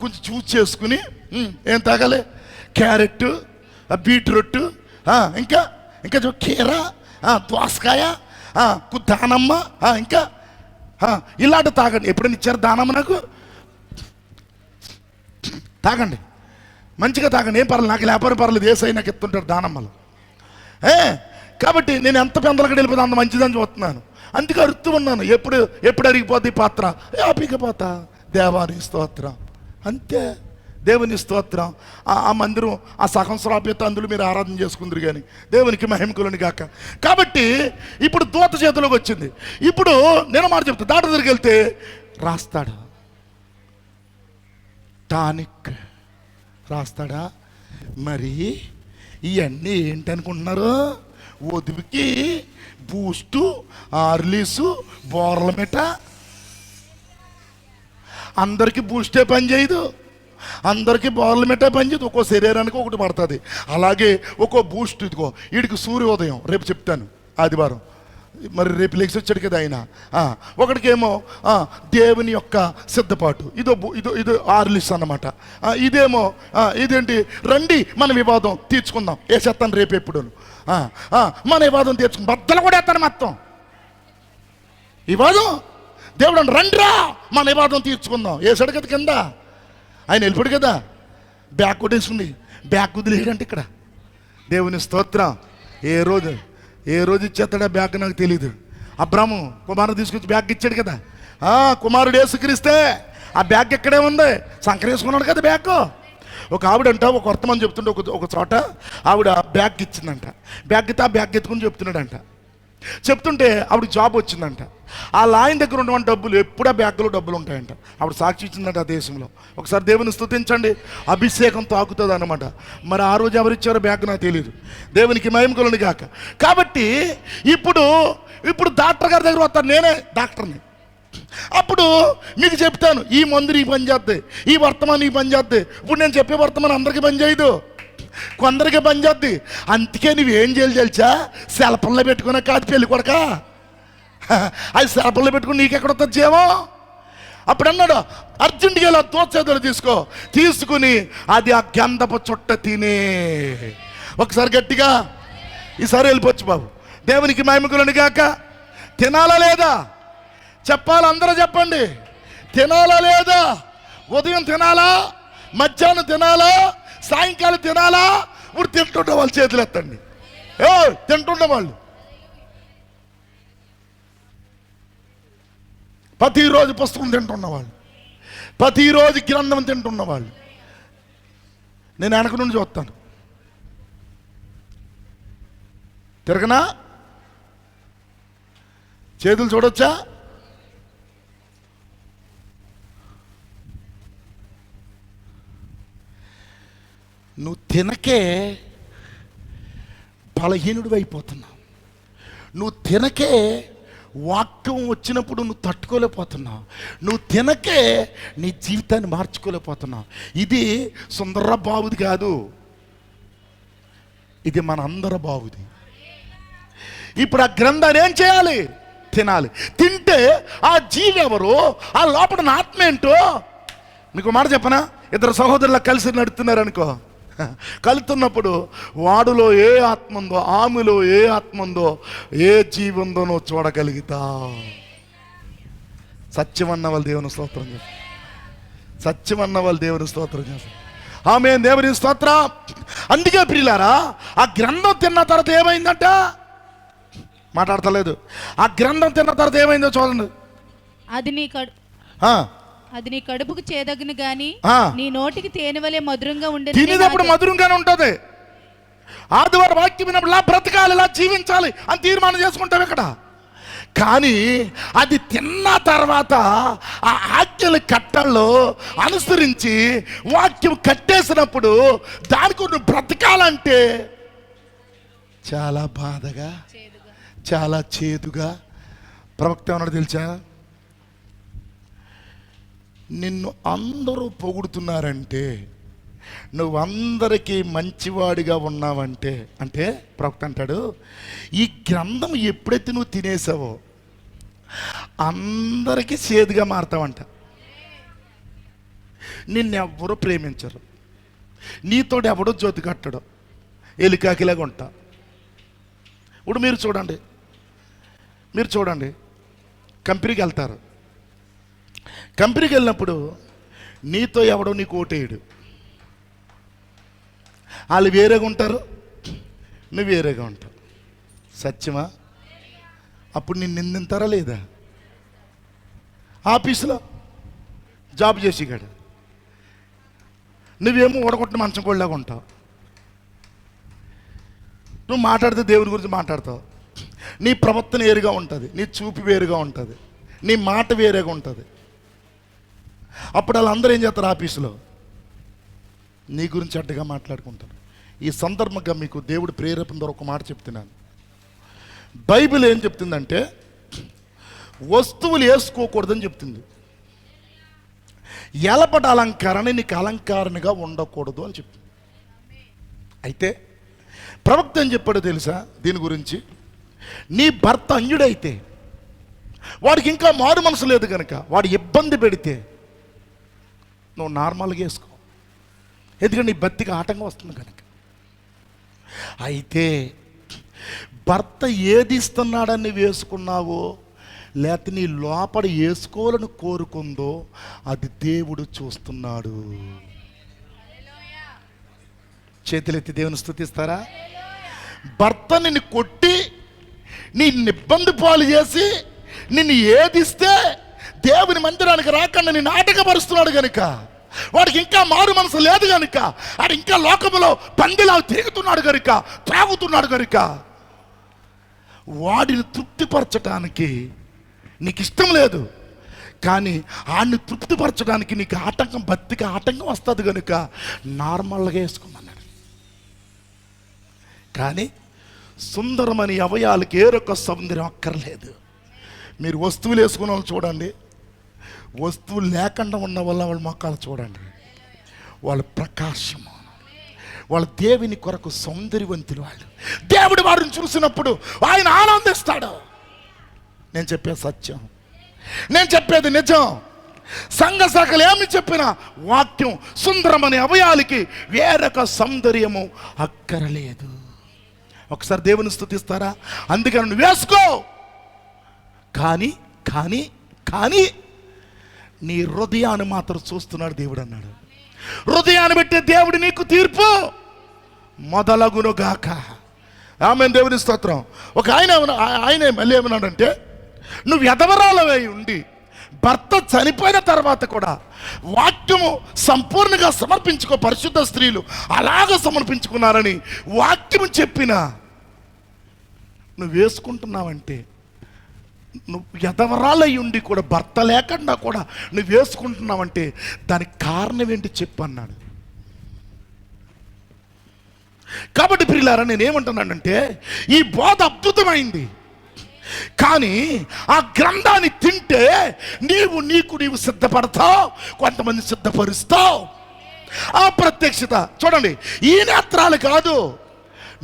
కొంచెం చూస్ చేసుకుని ఏం తాగాలి? క్యారెట్, బీట్రూట్, ఇంకా ఇంకా కీర, దోసకాయ, దానమ్మ, ఇంకా ఇలాంటి తాగండి. ఎప్పుడైనా ఇచ్చారు దానమ్మ? నాకు తాగండి, మంచిగా తాగండి, ఏం పర్లేదు, నాకు లేకపోతే పర్లేదు, ఏసై నాకు ఎత్తుంటాడు దానమ్మలు. కాబట్టి నేను ఎంత పెందలకి వెళ్ళిపోతే అంత మంచిదని చూస్తున్నాను. అందుకే అరుతూ ఉన్నాను. ఎప్పుడు అరిగిపోద్ది పాత్ర, ఆపికపోతా. దేవాని స్తోత్రం, అంతే. దేవుని స్తోత్రం. ఆ మందిరం ఆ సగం శ్రాప్యత, అందులో మీరు ఆరాధన చేసుకుందరు కానీ దేవునికి మహిమకులని గాక. కాబట్టి ఇప్పుడు దూత చేతిలోకి వచ్చింది. ఇప్పుడు నేను మాట చెప్తా, డాక్టర్ దగ్గరికి వెళ్తే రాస్తాడు, టానిక్ రాస్తాడా? మరి ఇవన్నీ ఏంటనుకుంటున్నారు? ఒదివికి బూస్టు, హార్లిక్స్, బోర్లమిట. అందరికీ బూస్టే పని చేయదు, అందరికీ బోర్లమిటే పని చేయదు. ఒక్కో శరీరానికి ఒకటి పడుతుంది. అలాగే ఒక్కో బూస్ట్. ఇదిగో వీడికి సూర్యోదయం, రేపు చెప్తాను ఆదివారం, మరి రేపు లెక్స్ వచ్చాడు కదా ఆయన. ఒకటికేమో దేవుని యొక్క సిద్ధపాటు, ఇదో హార్లిక్స్ అన్నమాట. ఇదేమో ఇదేంటి? రండి మన వివాదం తీర్చుకుందాం. వేసేస్తాను రేపు ఎప్పుడు మన వివాదం తీర్చుకుందాం. బద్దలు కూడా వేస్తాను మొత్తం వివాదం. దేవుడు రండిరా మన వివాదం తీర్చుకుందాం. వేసాడు కదా కింద, ఆయన వెళ్ళిపోడు కదా. బ్యాగ్ కొట్టేసుకుంది, బ్యాగ్ వదిలేయడంటే ఇక్కడ. దేవుని స్తోత్రం. ఏ రోజు ఇచ్చేస్తాడా బ్యాగ్ నాకు తెలీదు. అబ్రాము కుమారుడు తీసుకొచ్చి బ్యాగ్ ఇచ్చాడు కదా. కుమారుడు యేసుక్రీస్తే ఆ బ్యాగ్ ఎక్కడే ఉంది, సంకరేసుకున్నాడు కదా బ్యాగ్. ఒక ఆవిడంట ఒక వర్తమానం చెప్తుంటే ఒక చోట ఆవిడ బ్యాగ్ ఇచ్చిందంట. బ్యాగ్ ఇస్తే ఆ బ్యాగ్ ఎత్తుకుని చెప్తున్నాడంట. చెప్తుంటే ఆవిడ జాబ్ వచ్చిందంట. ఆ లాయన్ దగ్గర ఉన్నటువంటి డబ్బులు ఎప్పుడూ ఆ బ్యాగ్లో డబ్బులు ఉంటాయంట. ఆవిడ సాక్షి ఇచ్చిందంట ఆ దేశంలో. ఒకసారి దేవుని స్తుతించండి. అభిషేకం తాకుతుంది అన్నమాట. మరి ఆ రోజు ఎవరిచ్చారో బ్యాగ్ నాకు తెలియదు. దేవునికి మహిమకులని కాక. కాబట్టి ఇప్పుడు డాక్టర్ గారి దగ్గర వస్తాను, నేనే డాక్టర్ని. అప్పుడు మీకు చెప్తాను, ఈ మందు ఈ పని చేద్ది, ఈ వర్తమానం ఈ పని చేద్ది. ఇప్పుడు నేను చెప్పే వర్తమానం అందరికీ పని చేయదు, కొందరికి పని చేద్ది. అందుకే నువ్వేం చేయాలి తెలుసా? సెలపల్లో పెట్టుకున్నా కాదు పెళ్ళి కొడక, అది సెలపల్లో పెట్టుకుని నీకెక్కడ వస్తుంది చేయమో. అప్పుడు అన్నాడు, అర్జెంటుగా ఇలా తోచేతులు తీసుకుని అది ఆ గంధపు చుట్ట తినే. ఒకసారి గట్టిగా ఈసారి వెళ్ళిపోవచ్చు బాబు. దేవునికి మహిమకులను గాక. తినాలా లేదా చెప్పాలి, అందరూ చెప్పండి. తినాలా లేదా? ఉదయం తినాలా, మధ్యాహ్నం తినాలా, సాయంకాలం తినాలా? ఇప్పుడు తింటుండే వాళ్ళు చేతులు ఎత్తండి. తింటుండే వాళ్ళు ప్రతిరోజు పుస్తకం తింటున్నవాళ్ళు, ప్రతిరోజు గ్రంథం తింటున్నవాళ్ళు. నేను వెనక నుండి చూస్తాను. తిరగనా? చేతులు చూడొచ్చా? నువ్వు తినకే బలహీనుడు అయిపోతున్నావు. నువ్వు తినకే వాక్యం వచ్చినప్పుడు నువ్వు తట్టుకోలేకపోతున్నావు. నువ్వు తినకే నీ జీవితాన్ని మార్చుకోలేకపోతున్నావు. ఇది సుందర బాబుది కాదు, ఇది మన అందరి బాబుది. ఇప్పుడు ఆ గ్రంథాన్ని ఏం చేయాలి? తినాలి. తింటే ఆ జీవి ఎవరు, ఆ లోపల ఆత్మ ఏంటో మీకు మాట చెప్పనా? ఇద్దరు సహోదరులు కలిసి నడుతున్నారు అనుకో, కలుతున్నప్పుడు వాడులో ఏ ఆత్మ ఉందో, ఆమెలో ఏ ఆత్మ ఉందో, ఏ జీవి ఉందో నువ్వు చూడగలుగుతావు. సత్యమన్న వాళ్ళు దేవుని స్తోత్రం చేస్తారు. సత్యమన్న వాళ్ళు దేవుని స్తోత్రం చేస్తారు. ఆమె దేవుని స్తోత్రం. అందుకే ప్రియులారా, ఆ గ్రంథం తిన్న తర్వాత ఏమైందంట? మాట్లాడతలేదు. ఆ గ్రంథం తిన్న తర్వాత ఏమైందో చూడండి. అది నీ కడుపుకు చేదగును గాని నీ నోటికి తేనె వలె మధురంగా ఉండేది. తినేటప్పుడు మధురంగానే ఉంటది. ఆదివారం వాక్యం విన్నప్పుడు బ్రతకాలి, ఇలా జీవించాలి అని తీర్మానం చేసుకుంటాం ఇక్కడ. కానీ అది తిన్న తర్వాత ఆ ఆజ్ఞల కట్టల్లో అనుసరించి వాక్యం కట్టేసినప్పుడు దానికి నువ్వు బ్రతకాలంటే చాలా బాధగా, చాలా చేదుగా. ప్రవక్త ఏమన్నాడు తెలుసా? నిన్ను అందరూ పొగుడుతున్నారంటే, నువ్వు అందరికీ మంచివాడిగా ఉన్నావంటే, అంటే ప్రవక్త అంటాడు, ఈ గ్రంథం ఎప్పుడైతే నువ్వు తినేసావో అందరికీ చేదుగా మారుతావంట. నిన్నెవ్వరూ ప్రేమించరు, నీతోడు ఎవడో జ్యోతి కట్టడు, ఎలికాకిలాగా ఉంటా. ఇప్పుడు మీరు చూడండి, కంపెనీకి వెళ్తారు. కంపెనీకి వెళ్ళినప్పుడు నీతో ఎవడో నీకు ఓటేయడు. వాళ్ళు వేరేగా ఉంటారు, నువ్వు వేరేగా ఉంటావు. సత్యమా? అప్పుడు నిన్ను నిందింతారా లేదా? ఆఫీసులో జాబ్ చేసి కాడు నువ్వేమో ఓడగొట్టిన మంచం కోళ్ళలాగా ఉంటావు. నువ్వు మాట్లాడితే దేవుని గురించి మాట్లాడతావు. నీ ప్రవర్తన వేరుగా ఉంటుంది, నీ చూపు వేరుగా ఉంటుంది, నీ మాట వేరేగా ఉంటుంది. అప్పుడు వాళ్ళందరూ ఏం చేస్తారు? ఆఫీసులో నీ గురించి అడ్డగా మాట్లాడుకుంటారు. ఈ సందర్భంగా మీకు దేవుడు ప్రేరేపణ ద్వారా ఒక మాట చెప్తున్నాను. బైబిల్ ఏం చెప్తుందంటే వస్తువులు వేసుకోకూడదని చెప్తుంది. ఎలపట అలంకరణ నీకు అలంకరణగా ఉండకూడదు అని చెప్తుంది. అయితే ప్రవక్త ఏం చెప్పాడో తెలుసా దీని గురించి? నీ భర్త అన్యుడైతే, వాడికి ఇంకా మారు మనసు లేదు కనుక వాడు ఇబ్బంది పెడితే నువ్వు నార్మల్గా వేసుకో, ఎందుకంటే నీ భర్తకి ఆటంకం వస్తుంది కనుక. అయితే భర్త ఏది ఇస్తున్నాడని వేసుకున్నావో, లేకపోతే నీ లోపల వేసుకోవాలని కోరుకుందో అది దేవుడు చూస్తున్నాడు. చేతులెత్తి దేవుని స్తుతిస్తారా? భర్త నిన్ను కొట్టి నిన్ను ఇబ్బంది పాలు చేసి నిన్ను ఏదిస్తే దేవుని మందిరానికి రాకుండా నిన్ను ఆటంకపరుస్తున్నాడు కనుక, వాడికి ఇంకా మారు మనసు లేదు కనుక, వాడు ఇంకా లోకంలో పందిలా తిరుగుతున్నాడు కనుక, త్రాగుతున్నాడు కనుక, వాడిని తృప్తిపరచడానికి నీకు ఇష్టం లేదు. కానీ ఆడిని తృప్తిపరచడానికి నీకు ఆటంకం, భక్తికి ఆటంకం వస్తుంది కనుక నార్మల్గా వేసుకోమన్నాడు. కానీ సుందరమని అవయాలకి ఏ రొక్క సౌందర్యం అక్కర్లేదు. మీరు వస్తువులు వేసుకున్న వాళ్ళు చూడండి, వస్తువులు లేకుండా ఉన్న వాళ్ళ మొక్కలు చూడండి, వాళ్ళ ప్రకాశము, వాళ్ళ దేవుని కొరకు సౌందర్యవంతులు. వాళ్ళు దేవుడు వారిని చూసినప్పుడు ఆయన ఆనందిస్తాడు. నేను చెప్పే సత్యం, నేను చెప్పేది నిజం. సంఘ శాఖలు ఏమి చెప్పినా వాక్యం సుందరమనే అవయాలకి వేరొక సౌందర్యము అక్కరలేదు. ఒకసారి దేవుని స్తుతిస్తారా? అందుకని నువ్వు వేసుకో, కానీ కానీ కానీ నీ హృదయాన్ని మాత్రం చూస్తున్నాడు దేవుడు అన్నాడు. హృదయాన్ని బట్టే దేవుడు నీకు తీర్పు మొదలగునుగాక. ఆమె దేవుని స్తోత్రం. ఒక ఆయన మళ్ళీ ఏమన్నాడంటే, నువ్వు ఎదవరాలవై ఉండి భర్త చనిపోయిన తర్వాత కూడా వాక్యము సంపూర్ణంగా సమర్పించుకో. పరిశుద్ధ స్త్రీలు అలాగ సమర్పించుకున్నారని వాక్యము చెప్పినా నువ్వు వేసుకుంటున్నావంటే, నువ్వు ఎదవరాలై ఉండి కూడా భర్త లేకుండా కూడా నువ్వు వేసుకుంటున్నావంటే దానికి కారణం ఏంటి చెప్పు అన్నాడు. కాబట్టి ప్రియులారా, నేనేమంటున్నానంటే ఈ బోధ అద్భుతమైంది. కానీ ఆ గ్రంథాన్ని తింటే నీవు సిద్ధపడతావు, కొంతమంది సిద్ధపరుస్తావు. ఆ ప్రత్యక్షత చూడండి, ఈ నేత్రాలు కాదు,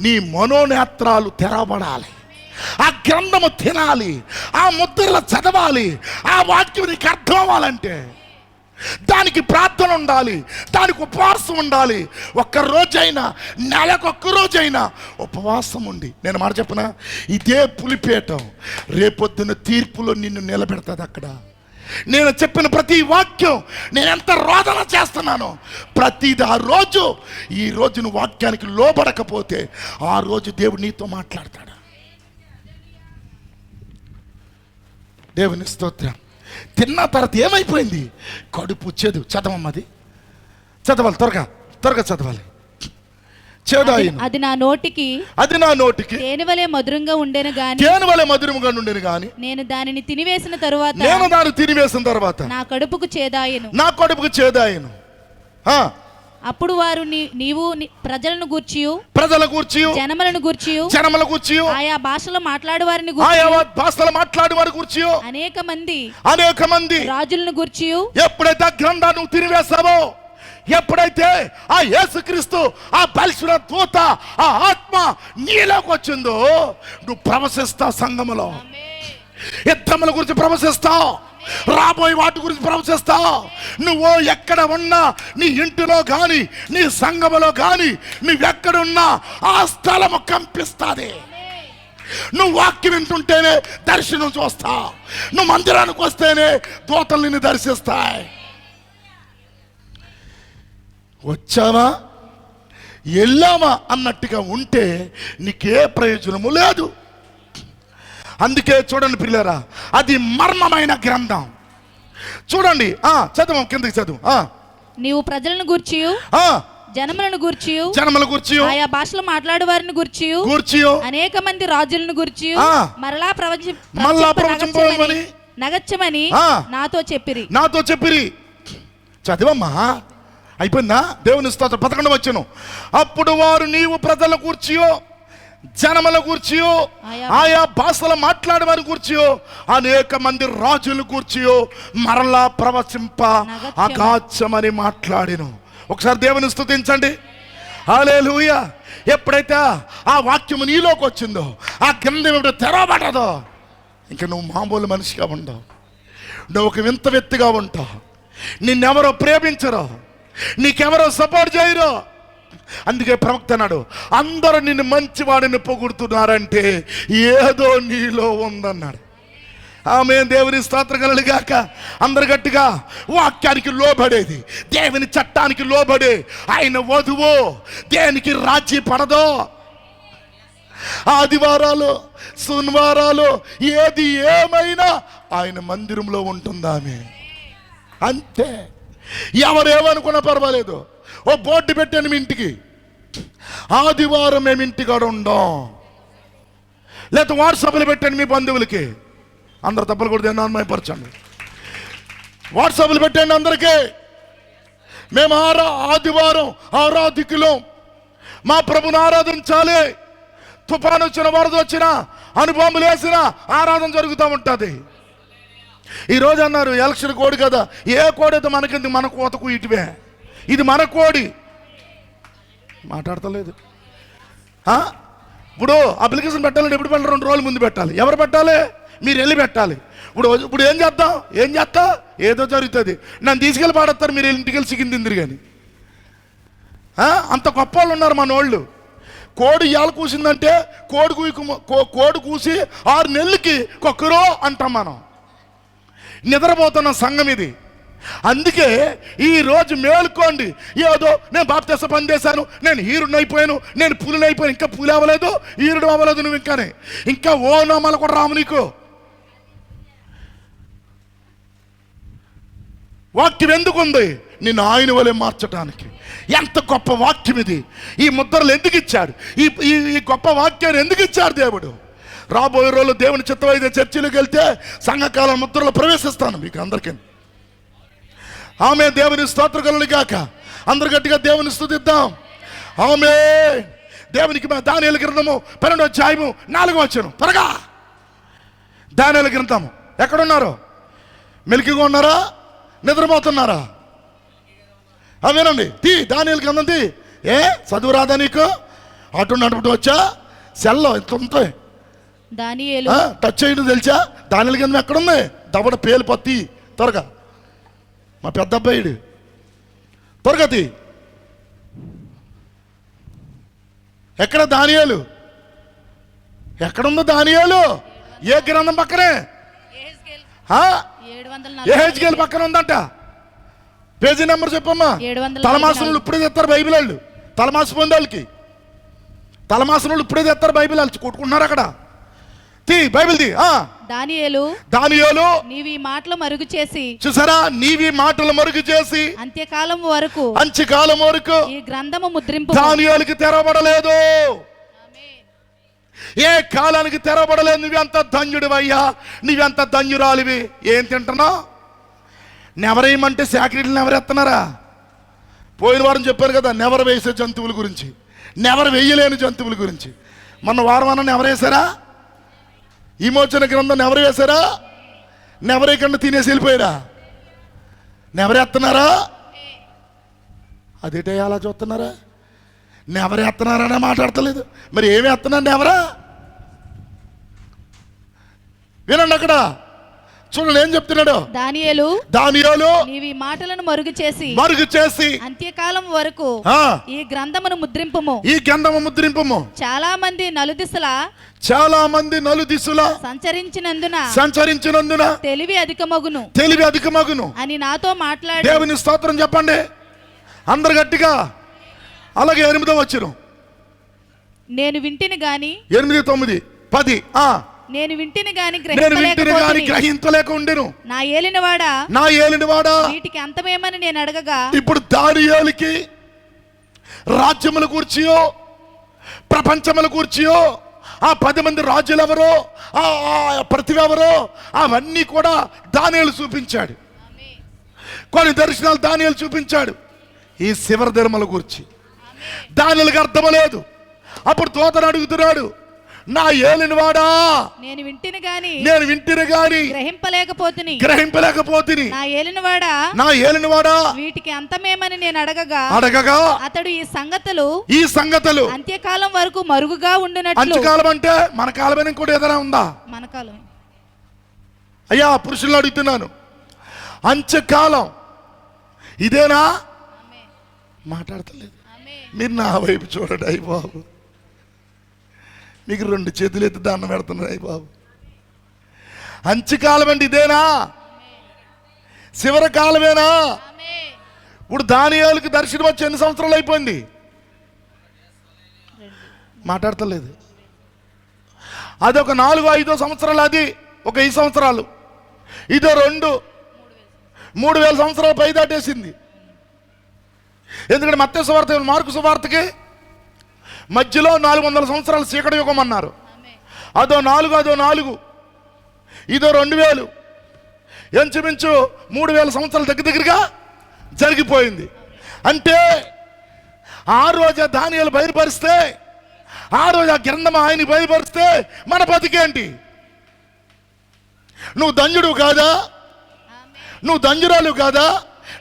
నీ మనోనేత్రాలు తెరవబడాలి. ఆ గ్రంథము తినాలి, ఆ ముద్రలు చదవాలి, ఆ వాక్యం నీకు అర్థం అవ్వాలంటే దానికి ప్రార్థన ఉండాలి, దానికి ఉపవాసం ఉండాలి. ఒక్కరోజైనా, నెలకొక్క రోజైనా ఉపవాసం ఉండి, నేను మాట చెప్పనా, ఇదే పులిపేటం రేపొద్దున తీర్పులో నిన్ను నిలబెడతాది. అక్కడ నేను చెప్పిన ప్రతి వాక్యం నేను ఎంత రోదన చేస్తున్నానో ప్రతిది ఆ రోజు, ఈ రోజు నువ్వు వాక్యానికి లోబడకపోతే ఆ రోజు దేవుడు నీతో మాట్లాడతాడు. దేవుని స్తోత్రం. తిన్న తర్వాత ఏమైపోయింది? కడుపు చేదు. చదవమ్మది, చదవాలి, త్వరగా చదవాలి. అది నా నోటికి తేనెవలే మధురంగా ఉండేను గాని నేను దానిని తినివేసిన తరువాత నా కడుపుకు చేదాయెను. అప్పుడు వారు నీవు ప్రజలను గూర్చియు జనములను గూర్చియు ఆయా భాషలో మాట్లాడు వారిని గూర్చియు అనేక మంది రాజులను గూర్చియు. ఎప్పుడైతే ఆ గ్రంథాన్ని తినివేశావో, ఎప్పుడైతే ఆ యేసుక్రీస్తు, ఆ బలిసిన దూత, ఆ ఆత్మ నీలోకి వచ్చిందో, నువ్వు ప్రవశిస్తావు. సంఘములో యుద్ధముల గురించి ప్రవశిస్తావు, రాబోయే వాటి గురించి ప్రవశిస్తావు. నువ్వు ఎక్కడ ఉన్నా, నీ ఇంటిలో కానీ, నీ సంఘములో కానీ, నువ్వెక్కడున్నా ఆ స్థలము కంపిస్తుంది. నువ్వు వాక్యం వింటుంటేనే దర్శనం చూస్తావు, నువ్వు మందిరానికి వస్తేనే దూతలు నిన్ను దర్శిస్తాయి. వచ్చావా వెళ్ళామా అన్నట్టుగా ఉంటే నీకే ప్రయోజనము లేదు. అందుకే చూడండి ప్రియులారా, అది మర్మమైన గ్రంథం. చూడండి, చదువు, కిందకి చదువు. నీవు ప్రజలను గూర్చియు జనములను గూర్చియు ఆయా భాషలో మాట్లాడు వారిని గూర్చియు అనేక మంది రాజులను గూర్చియు మరలా ప్రవచింపమని నగచ్చమని నాతో చెప్పిరి. చదివమ్మా, అయిపోయిందా? దేవుని స్తోత్రం. 11 వచ్చును. అప్పుడు వారు నీవు ప్రజల కూర్చియో, జనముల కూర్చియో, ఆయా భాషలు మాట్లాడే వారి కూర్చియో, అనేక మంది రాజులు కూర్చియో మరలా ప్రవచింప అగాధ్యమని మాట్లాడిను. ఒకసారి దేవుని స్తుతించండి. హల్లెలూయా. ఎప్పుడైతే ఆ వాక్యము నీలోకి వచ్చిందో, ఆ గ్రంథం ఎప్పుడు తెరవబడదో, ఇంక నువ్వు మామూలు మనిషిగా ఉండవు, నువ్వు ఒక వింత వ్యక్తిగా ఉంటావు. నిన్నెవరో ప్రేమించరు, నీకెవరో సపోర్ట్ చేయరు. అందుకే ప్రవక్త అన్నాడు, అందరూ నిన్ను మంచివాడిని పొగుడుతున్నారంటే ఏదో నీలో ఉందన్నాడు. ఆమె దేవుని స్తోత్రం కలుగుగాక. అందరు గట్టిగా వాక్యానికి లోబడేది, దేవుని చట్టానికి లోబడే ఆయన వధువు దేనికి రాజీ పడదో. ఆదివారాలు, శనివారాలు, ఏది ఏమైనా ఆయన మందిరంలో ఉంటుందామె, అంతే. ఎవరేమనుకున్నా పర్వాలేదు. ఓ బోర్డు పెట్టాను మీ ఇంటికి, ఆదివారం మేము ఇంటికాడ ఉండం, లేకపోతే వాట్సాప్లో పెట్టాను మీ బంధువులకి. అందరు తప్పలు కూడా అన్మాయపరచండి. వాట్సాప్లు పెట్టండి అందరికీ, మేము ఆదివారం ఆరాధికులం, మా ప్రభుని ఆరాధించాలి. తుఫాను వచ్చిన, వరద వచ్చిన, అనుభవం వేసిన ఆరాధన జరుగుతూ ఉంటుంది. ఈరోజు అన్నారు ఎలక్షన్ కోడ్ కదా, ఏ కోడ్ అయితే మనకింది, మన కోతకు ఇటువే, ఇది మన కోడి. మాట్లాడతలేదు. ఇప్పుడు అప్లికేషన్ పెట్టాలంటే ఎప్పుడు పెట్టాలి? 2 రోజుల ముందు పెట్టాలి. ఎవరు పెట్టాలి? మీరు వెళ్ళి పెట్టాలి. ఇప్పుడు ఏం చేస్తా ఏదో జరుగుతుంది, నన్ను తీసుకెళ్ళి పాడేస్తారు, మీరు ఇంటికి వెళ్ళి చికెన్ తిందిరు కానీ. అంత గొప్ప వాళ్ళు ఉన్నారు మన వాళ్ళు. కోడి ఇవాళ కూసిందంటే కోడి కూసి 6 నెలలకి కొక్కరో అంటాం మనం. నిద్రపోతున్న సంఘం ఇది. అందుకే ఈరోజు మేలుకోండి. ఏదో నేను బాప్తిస్మ పని చేశాను, నేను హీరుడిని అయిపోయాను, నేను పులిని అయిపోయాను. ఇంకా పులి అవ్వలేదు, హీరుడు అవ్వలేదు నువ్వు. ఇంకా ఓ నామాలు కూడా రాము నీకు. వాక్యం ఎందుకు ఉంది? నిన్ను ఆయన వలె మార్చడానికి. ఎంత గొప్ప వాక్యం ఇది! ఈ ముద్రలు ఎందుకు ఇచ్చాడు? ఈ గొప్ప వాక్యాన్ని ఎందుకు ఇచ్చాడు దేవుడు? రాబోయే రోజుల్లో దేవుని చిత్తమైతే చర్చిలోకి వెళ్తే సంఘకాల ముద్రలు ప్రవేశిస్తాను మీకు అందరికీ. ఆమె దేవుని స్తోత్రం కలుగును గాక. అందరు గట్టిగా దేవుని స్తుతిద్దాం. ఆమె దేవునికి దానియేలు గ్రంథము 12వ అధ్యాయము 4వ వచనం. త్వరగా దానియేలు గ్రంథము. ఎక్కడున్నారు? మెలికిగా ఉన్నారా? నిద్రపోతున్నారా? అవేనండి. దానియేలు గ్రంథం తీ. చదువు రాదా నీకు? అటు నడుపుతూ వచ్చా సెల్లో ఇంత ఉంటాయి. దానియేలు టచ్ చేయడం తెలుసా? దానియేలు గ్రంథం ఎక్కడుంది? దవడ పేలు పత్తి. త్వరగా మా పెద్ద అబ్బాయిడు త్వరగా తీ. ఎక్కడ దానియేలు? ఎక్కడుందో దానియేలు? ఏ గ్రంథం పక్కనే? యెహెజ్కేలు పక్కన ఉందంట. పేజీ నెంబర్ చెప్పమ్మా. తలమాసనులు ఇప్పుడే తెస్తారు బైబిల్ వాళ్ళు. తలమాసు పొంది వాళ్ళకి తలమాసనులు ఇప్పుడే తెస్తారు బైబిల్ వాళ్ళు. కొట్టుకుంటున్నారు అక్కడ. బైబిల్ తీ. దానియేలు నీవి మాటలు మరుగు చేసి, చూసారా, నీవి మాటలు మరుగు చేసి అంత్యకాలం వరకు ఈ గ్రంథము ముద్రింపు. దానియేలుకి తెరవబడలేదు. ఏ కాలానికి తెరవబడలేదు. నువ్వెంత ధన్యుడివయ్యా, నువ్వెంత ధన్యురాలివి. ఏం తింటున్నావు? నెవరేయమంటే శాఖరీలు నెవరెత్తున్నారా? పోయిన వారం చెప్పాను కదా, నెవరు వేసే జంతువుల గురించి, నెవరు వేయలేని జంతువుల గురించి. మొన్న వారం అన్న నెవరేసారా? విమోచన గ్రంథం ఎవరు వేశారా? నెవరేకుండా తినేసి వెళ్ళిపోయారా? నెవరెత్తన్నారా? అదేటే అలా చూస్తున్నారా? నెవరెత్తన్నారనే మాట్లాడతలేదు. మరి ఏమి ఎత్తన్నారు? నెవరా? వినండి అక్కడ చూడండి ఏం చెప్తున్నాడు. దానియేలు నీవి మాటలను మరుగు చేసి అంత్యకాలం వరకు ఈ గ్రంథమును ముద్రింపుము. చాలా మంది నలుదిశల సంచరించినందున తెలివి అధికమగును అని నాతో మాట్లాడి. దేవుని స్తోత్రం చెప్పండి అందరు గట్టిగా. అలాగే 8వ వచనం. నేను వింటిని గాని 8, 9, 10. నేను వింటిని గాని గ్రహించలేక ఉండెను. నా ఏలినవాడా వీటికి అంతమేమని నేను అడగగా. ఇప్పుడు దానియేలుకి రాజ్యముల కూర్చియో ప్రపంచముల కూర్చియో ఆ 10 మంది రాజులు ఎవరో, ఆ ప్రతిభ ఎవరో, అవన్నీ కూడా దానియేలు చూపించాడు. కొన్ని దర్శనాలు దానియేలు చూపించాడు. ఈ శివర ధర్మల గురించి దానియేలుకి అర్థమలేదు. అప్పుడు దూతను అడుగుతున్నాడు, నా ఏలినవాడా నేను వింటిని గాని గ్రహింపలేకపోతిని. నా ఏలినవాడా వీటికి అంతమేమని నేను అడగగా అతడు ఈ సంగతులు అంత్యకాలం వరకు మరుగుగా ఉండునట్లు. అంత్యకాలం అంటే మన కాలమైన కూడా ఏదైనా ఉందా? మన కాలం. అయ్యా పురుషులను అడుగుతున్నాను, అంత్యకాలం ఇదేనా? మాట్లాడతలేదు. మీరు నా వైపు చూడండి. అయ్యి బాబు, మీకు 2 చేతులు ఎత్తి దండం పెడుతున్నారు. అయ్యి బాబు, అంత్యకాలం అంటే ఇదేనా? చివరి కాలమేనా? ఇప్పుడు దానియేలుకి దర్శనం వచ్చి ఎన్ని సంవత్సరాలు అయిపోయింది? మాట్లాడతలేదు. అది ఒక 4-5 సంవత్సరాలు, అది ఒక 5 సంవత్సరాలు, ఇదో 2-3,000 సంవత్సరాలు పై దాటేసింది. ఎందుకంటే మత్తయి సువార్త మార్కు సువార్తకి మధ్యలో 400 సంవత్సరాలు చీకటి యుగం అన్నారు. అదో 4, ఇదో 2000, ఇంచుమించు 3000 సంవత్సరాలు దగ్గరగా జరిగిపోయింది. అంటే ఆ రోజు దానియేలు బయలుపరిస్తే, ఆ రోజు ఆ గ్రంథం ఆయన బయలుపరిస్తే మన బతికేంటి? నువ్వు ధన్యుడు కాదా? నువ్వు దంజురాలు కాదా,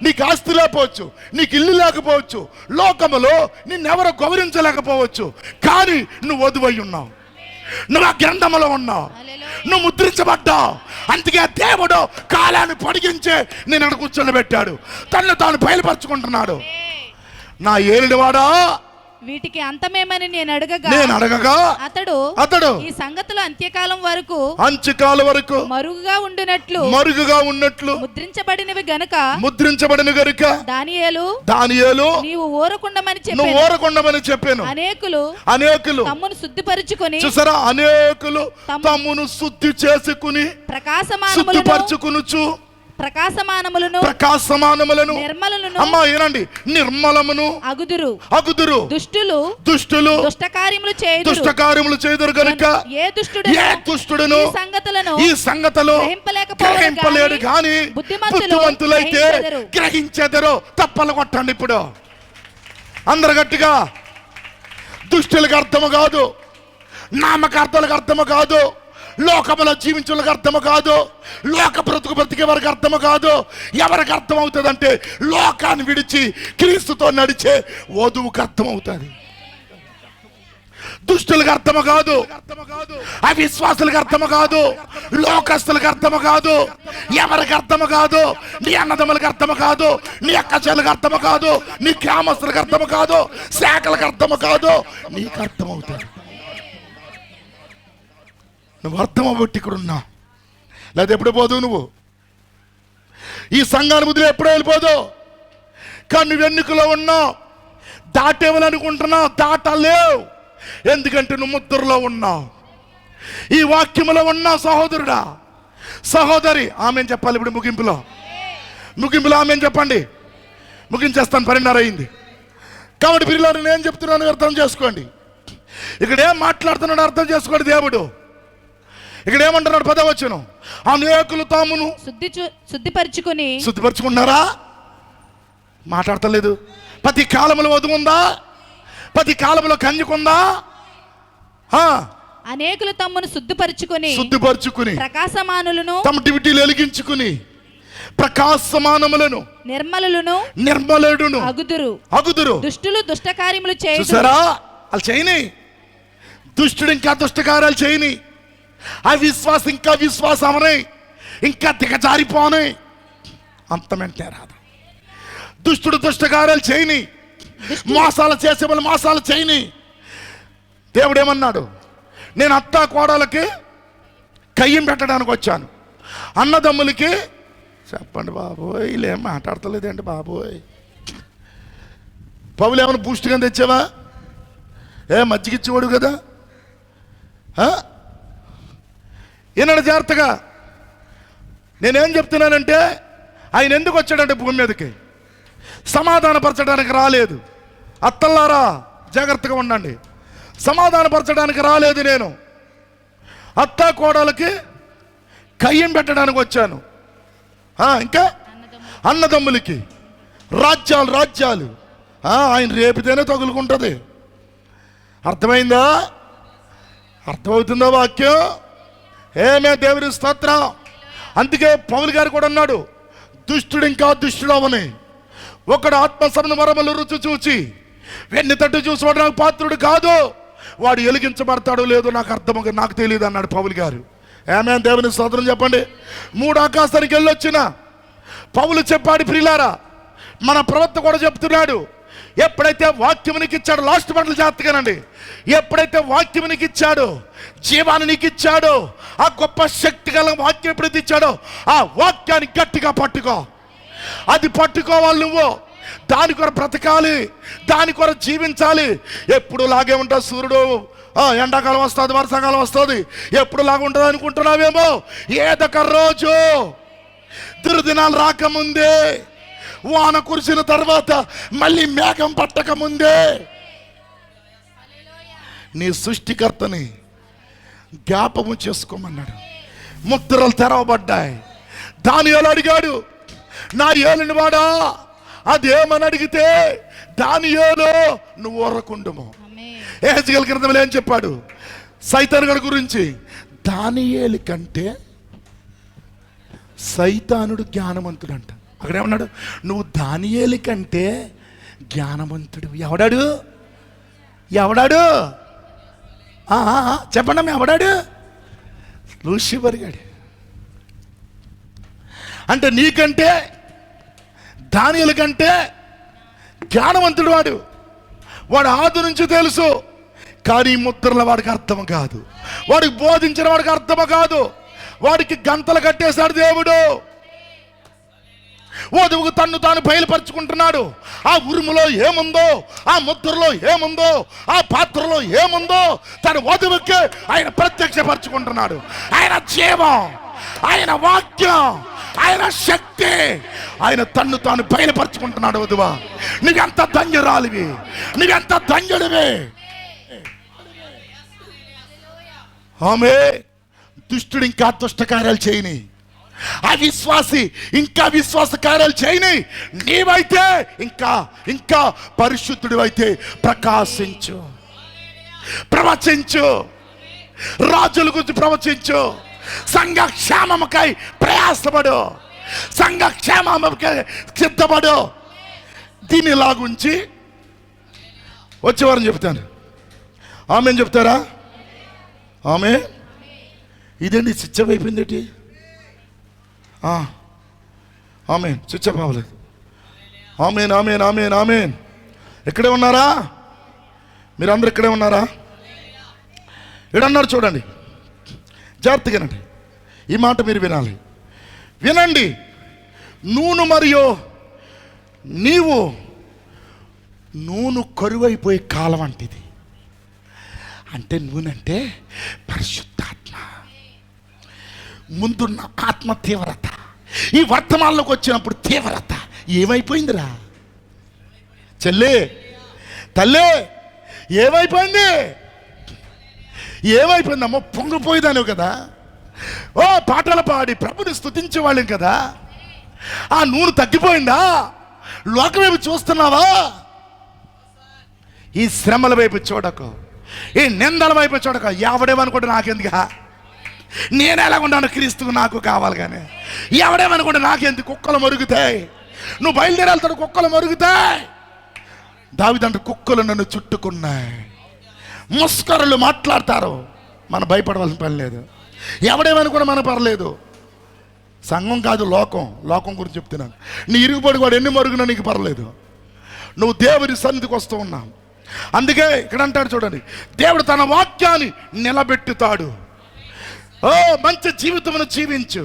నీకు ఆస్తి లేకపోవచ్చు, నీకు ఇల్లు లేకపోవచ్చు, లోకములో నిన్నెవరో గౌరవించలేకపోవచ్చు, కానీ నువ్వు వధువై ఉన్నావు, నువ్వు ఆ గ్రంథములో ఉన్నావు, నువ్వు ముద్రించబడ్డావు. అందుకే దేవుడు కాలాన్ని పొడిగించే నేను అక్కడ కూర్చొని పెట్టాడు, తనను తాను బయలుపరుచుకుంటున్నాడు. నా ఏలినవాడా, వీటికి అంతమేమని నేను అడగగా అతడు ఈ సంగతులు అంత్యకాలం వరకు మరుగుగా ఉండునట్లు ముద్రించబడినవి గనుక దానియేలు నీవు ఊరకుండమని చెప్పాను. అనేకులు తమ్మును శుద్ధిపరచుకొని, చూసారా, అనేకులు తమ్మును శుద్ధి చేసుకుని ప్రకాశమానములను అమ్మా ఏనండి, నిర్మలమును అగుదురు దుష్టులు దుష్టకార్యములు చేయుదురు గనుక ఏ దుష్టుడును ఈ సంగతులు గ్రహింపలేడు గాని బుద్ధిమంతులైతే గ్రహించెదరు. తప్పలు కొట్టండి ఇప్పుడు అందరు గట్టిగా. దుష్టులకు అర్థము కాదు, నామకార్థాలకు అర్థము కాదు, లోకములో జీవించులకు అర్థము కాదు, లోక బ్రతికే వారికి అర్థము కాదు. ఎవరికి అర్థం అవుతుందంటే లోకాన్ని విడిచి క్రీస్తుతో నడిచే వధువుకి అర్థం అవుతుంది. దుష్టులకు అర్థము కాదు, అవిశ్వాసులకు అర్థము కాదు, లోకస్తులకు అర్థము కాదు, ఎవరికి అర్థము కాదు. నీ అన్నదమ్ములకు అర్థము కాదు, నీ అక్క చెల్లకు అర్థము కాదు, నీ గ్రామస్తులకు అర్థము కాదు, శాఖలకు అర్థము కాదు, నీకు అర్థం అవుతుంది. నువ్వు అర్థం అవ్వట్టి ఇక్కడ ఉన్నా, లేదా ఎప్పుడు పోదు, నువ్వు ఈ సంఘాన్ని ముద్ర ఎప్పుడో వెళ్ళిపోదు. కానీ నువ్వు ఎన్నికలో ఉన్నావు, దాటేవాలనుకుంటున్నావు, దాటలేవు. ఎందుకంటే నువ్వు ముద్రలో ఉన్నావు, ఈ వాక్యములో ఉన్నావు. సహోదరుడా, సహోదరి, ఆమెను చెప్పాలి. ఇప్పుడు ముగింపులో ఆమెను చెప్పండి. ముగించేస్తాను, 12:30 అయింది. కాబట్టి పిల్లలు నేను చెప్తున్నాను, అర్థం చేసుకోండి. ఇక్కడ ఏం మాట్లాడుతున్నాడు అర్థం చేసుకోండి. దేవుడు ఇక్కడ ఏమంటున్నాడు? 10వ వచనం, అనేకులు తామును శుద్ధిపరచుకున్నారా? మాట్లాడతలేదు. ప్రతి కాలంలో వధువు ఉందా? ప్రతి కాలంలో కన్యకుందా? అనేకులు తమ్మును శుద్ధిపరచుకుని ప్రకాశమానులను తమ దివిటీలు వెలిగించుకుని ప్రకాశమానములను నిర్మలుడును అగుదురు. దుష్టులు దుష్టకార్యములు చూసారా? వాళ్ళు చేయని. దుష్టుడు ఇంకా దుష్టకార్యాలు చేయని, అవిశ్వాసం ఇంకా విశ్వాసమని, ఇంకా దిగజారిపోని, అంతమంటే రాదు. దుష్టుడు దుష్టకార్యాలు చేయని, మోసాలు చేసే వాళ్ళు మోసాలు చేయని. దేవుడు ఏమన్నాడు? నేను అత్తా కోడలకి కయ్యం పెట్టడానికి వచ్చాను, అన్నదమ్ములకి చెప్పండి బాబోయ్. వీళ్ళేం మాట్లాడతలేదండి బాబోయ్. పౌలు ఏమైనా బూస్ట్గా తెచ్చావా? మజ్జిగిచ్చేవాడు కదా. ఈనాడు జాగ్రత్తగా నేనేం చెప్తున్నానంటే, ఆయన ఎందుకు వచ్చాడంటే భూమి మీదకి సమాధానపరచడానికి రాలేదు. అత్తల్లారా జాగ్రత్తగా ఉండండి, సమాధానపరచడానికి రాలేదు. నేను అత్తా కోడలకి కయ్యం పెట్టడానికి వచ్చాను. ఇంకా అన్నదమ్ములకి, రాజ్యాలు ఆయన రేపితేనే తగులుకుంటుంది. అర్థమైందా? అర్థమవుతుందా వాక్యం? ఏమే దేవుని స్తోత్రం. అందుకే పౌలు గారు కూడా అన్నాడు, దుష్టుడు ఇంకా దుష్టుడు అవని, ఒకడు ఆత్మ వరములు రుచి చూచి వెన్ను తట్టు చూసి వాడు నాకు పాత్రుడు కాదు, వాడు వెలిగించబడతాడో లేదో నాకు తెలియదు అన్నాడు పౌలు గారు. ఏమే దేవుని స్తోత్రం చెప్పండి. 3 ఆకాశానికి వెళ్ళొచ్చిన పౌలు చెప్పాడు. ప్రియులారా, మన ప్రవక్త కూడా చెప్తున్నాడు, ఎప్పుడైతే వాక్యము నీకు ఇచ్చాడు, లాస్ట్ మాటలు జాగ్రత్తగానండి, ఎప్పుడైతే వాక్యము నీకు ఇచ్చాడో, జీవాన్ని నీకు ఇచ్చాడో, ఆ గొప్ప శక్తి గల వాక్యం ఎప్పుడైతే ఇచ్చాడో, ఆ వాక్యాన్ని గట్టిగా పట్టుకో. అది పట్టుకోవాలి. నువ్వు దాని కొర బ్రతకాలి, దాని కొర జీవించాలి. ఎప్పుడు లాగే ఉంటావు. సూర్యుడు ఎండాకాలం వస్తుంది, వర్షాకాలం వస్తుంది, ఎప్పుడు లాగా ఉంటుంది అనుకుంటున్నావేమో. ఏదొక రోజు దుర్దినాలు రాకముందే, వాన కురిసిన తర్వాత మళ్ళీ మేఘం పట్టక ముందే నీ సృష్టికర్తని జ్ఞాపకం చేసుకోమన్నాడు. ముద్రలు తెరవబడ్డాయి. దానియేలు అడిగాడు, నా ఏలిన వాడా అదేమని అడిగితే, దానియేలు నువ్వు ఊరకుండుము. యెహెజ్కేలు గ్రంథంలో ఏం చెప్పాడు సైతాను గారి గురించి? దానియేలు కంటే సైతానుడు జ్ఞానవంతుడు అంట. అక్కడేమన్నాడు? నువ్వు దానియేలు కంటే జ్ఞానవంతుడు. ఎవడాడు? ఎవడాడు? చెప్పండి, ఎవడాడు? లూసిఫర్ గాడు. అంటే నీకంటే దానియేలు కంటే జ్ఞానవంతుడు వాడు. వాడు ఆది నుంచి తెలుసు, కానీ ముద్రల వాడికి అర్థం కాదు. వాడికి బోధించిన వాడికి అర్థం కాదు. వాడికి గంతలు కట్టేశాడు దేవుడు. వధువుకు తన్ను తాను బయలుపరుచుకుంటున్నాడు. ఆ ఉరుములో ఏముందో, ఆ ముద్రలో ఏముందో, ఆ పాత్రలో ఏముందో తన వధువుకి ఆయన ప్రత్యక్షపరుచుకుంటున్నాడు. ఆయన జీవం, ఆయన వాక్యం, ఆయన శక్తి, ఆయన తన్ను తాను బయలుపరుచుకుంటున్నాడు. వధువా, నువ్వెంత ధన్యురాలివి, నువ్వెంత ధన్యుడివి. ఆమె దుష్టుడు ఇంకా దుష్ట కార్యాలు చేయని, అవిశ్వాసి ఇంకా విశ్వాస కార్యాలు చేయని, నీవైతే ఇంకా ఇంకా పరిశుద్ధుడు అయితే ప్రకాశించు, ప్రవచించు, రాజుల గురించి ప్రవచించు, సంఘ క్షేమముకై ప్రయాసపడు, సంఘ క్షేమముకై సిద్ధపడు. దీన్ని లాగుంచి వచ్చేవారని చెప్తాను. ఆమె చెప్తారా? ఆమె ఇదేంటి స్విచ్ అయిపోయింది ఏంటి? ఆమె స్విచ్ అవ్వలేదు. Amen, amen, amen, amen. ఇక్కడే ఉన్నారా? మీరందరూ ఇక్కడే ఉన్నారా? ఇడన్నారు చూడండి, జాగ్రత్తగానండి. ఈ మాట మీరు వినాలి. వినండి. నూనె మరియు నీవు, నూనె కరువైపోయే కాలం అంటిది. అంటే నూనె అంటే పరిశుద్ధాత్మ, ముందున్న ఆత్మ తీవ్రత. ఈ వర్తమానంలోకి వచ్చినప్పుడు తీవ్రత ఏమైపోయిందిరా చెల్లి, తల్లి? ఏమైపోయింది? ఏమైపోయిందమ్మో? పొంగిపోయేదాను కదా. ఓ పాటలు పాడి ప్రభుని స్తుతించేవాళ్ళం కదా. ఆ నూనె తగ్గిపోయిందా? లోకం వైపు చూస్తున్నావా? ఈ శ్రమల వైపు చూడకు, ఈ నిందల వైపు చూడక. ఎవడేమనుకుంటే నాకెందుకు, నేను ఎలాగుంటాను, క్రీస్తుకు నాకు కావాలి. కానీ ఎవడేమనుకుంటే నాకెందుకు? కుక్కలు మరుగుతాయి, నువ్వు బయలుదేరాలతో కుక్కలు మరుగుతాయి. దావీదంటే కుక్కలు నన్ను చుట్టుకున్నాయి, ముస్కరులు మాట్లాడతారు. మనం భయపడవలసిన పని లేదు. ఎవడేమనుకున్నా మన పర్లేదు. సంఘం కాదు, లోకం. లోకం గురించి చెప్తున్నాను. నీ ఇరుగుపడి వాడు ఎన్ని మరుగునా నీకు పర్లేదు. నువ్వు దేవుని సన్నిధికి వస్తూ ఉన్నావు. అందుకే ఇక్కడ అంటాడు చూడండి, దేవుడు తన వాక్యాన్ని నిలబెట్టుతాడు. ఓ మంచి జీవితమును జీవించు,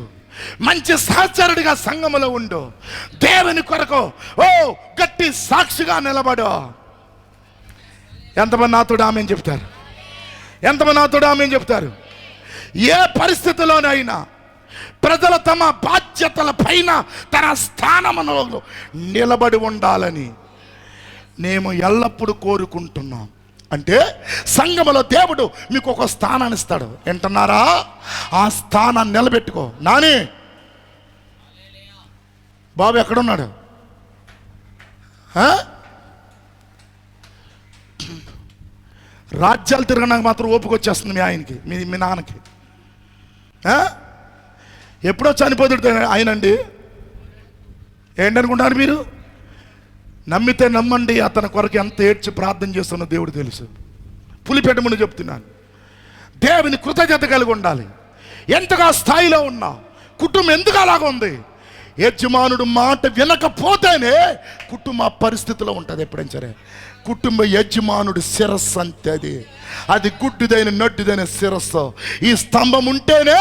మంచి సహచరుడిగా సంఘములో ఉండు, దేవుని కొరకు ఓ గట్టి సాక్షిగా నిలబడు. ఎంతమంది నాతో ఆమేన్ చెప్తారు? ఎంతమంది నాతో ఆమేన్ చెప్తారు? ఏ పరిస్థితిలోనైనా ప్రజలు తమ బాధ్యతల పైన తన స్థానములో నిలబడి ఉండాలని మేము ఎల్లప్పుడూ కోరుకుంటున్నాం. అంటే సంఘములో దేవుడు మీకు ఒక స్థానాన్ని ఇస్తాడు. వింటున్నారా? ఆ స్థానాన్ని నిలబెట్టుకో. నాని బాబు ఎక్కడున్నాడు? రాజ్యాలు తిరగడానికి మాత్రం ఓపిక వచ్చేస్తుంది మీ ఆయనకి, మీ నాన్నకి. ఎప్పుడో చనిపోతుడు ఆయనండి. ఏంటనుకుంటారు మీరు? నమ్మితే నమ్మండి, అతని కొరకు ఎంత ఏడ్చి ప్రార్థన చేస్తున్నో దేవుడు తెలుసు. పులిపెట్టమని చెప్తున్నాను. దేవుని కృతజ్ఞత కలిగి ఉండాలి. ఎంతగా స్థాయిలో ఉన్నా, కుటుంబం ఎందుకు అలాగ ఉంది? యజమానుడు మాట వినకపోతేనే కుటుంబ పరిస్థితిలో ఉంటుంది. ఎప్పుడైనా సరే కుటుంబ యజమానుడు శిరస్సు అంతే, అది గుడ్డిదైన నడ్డిదైన శిరస్సు. ఈ స్తంభం ఉంటేనే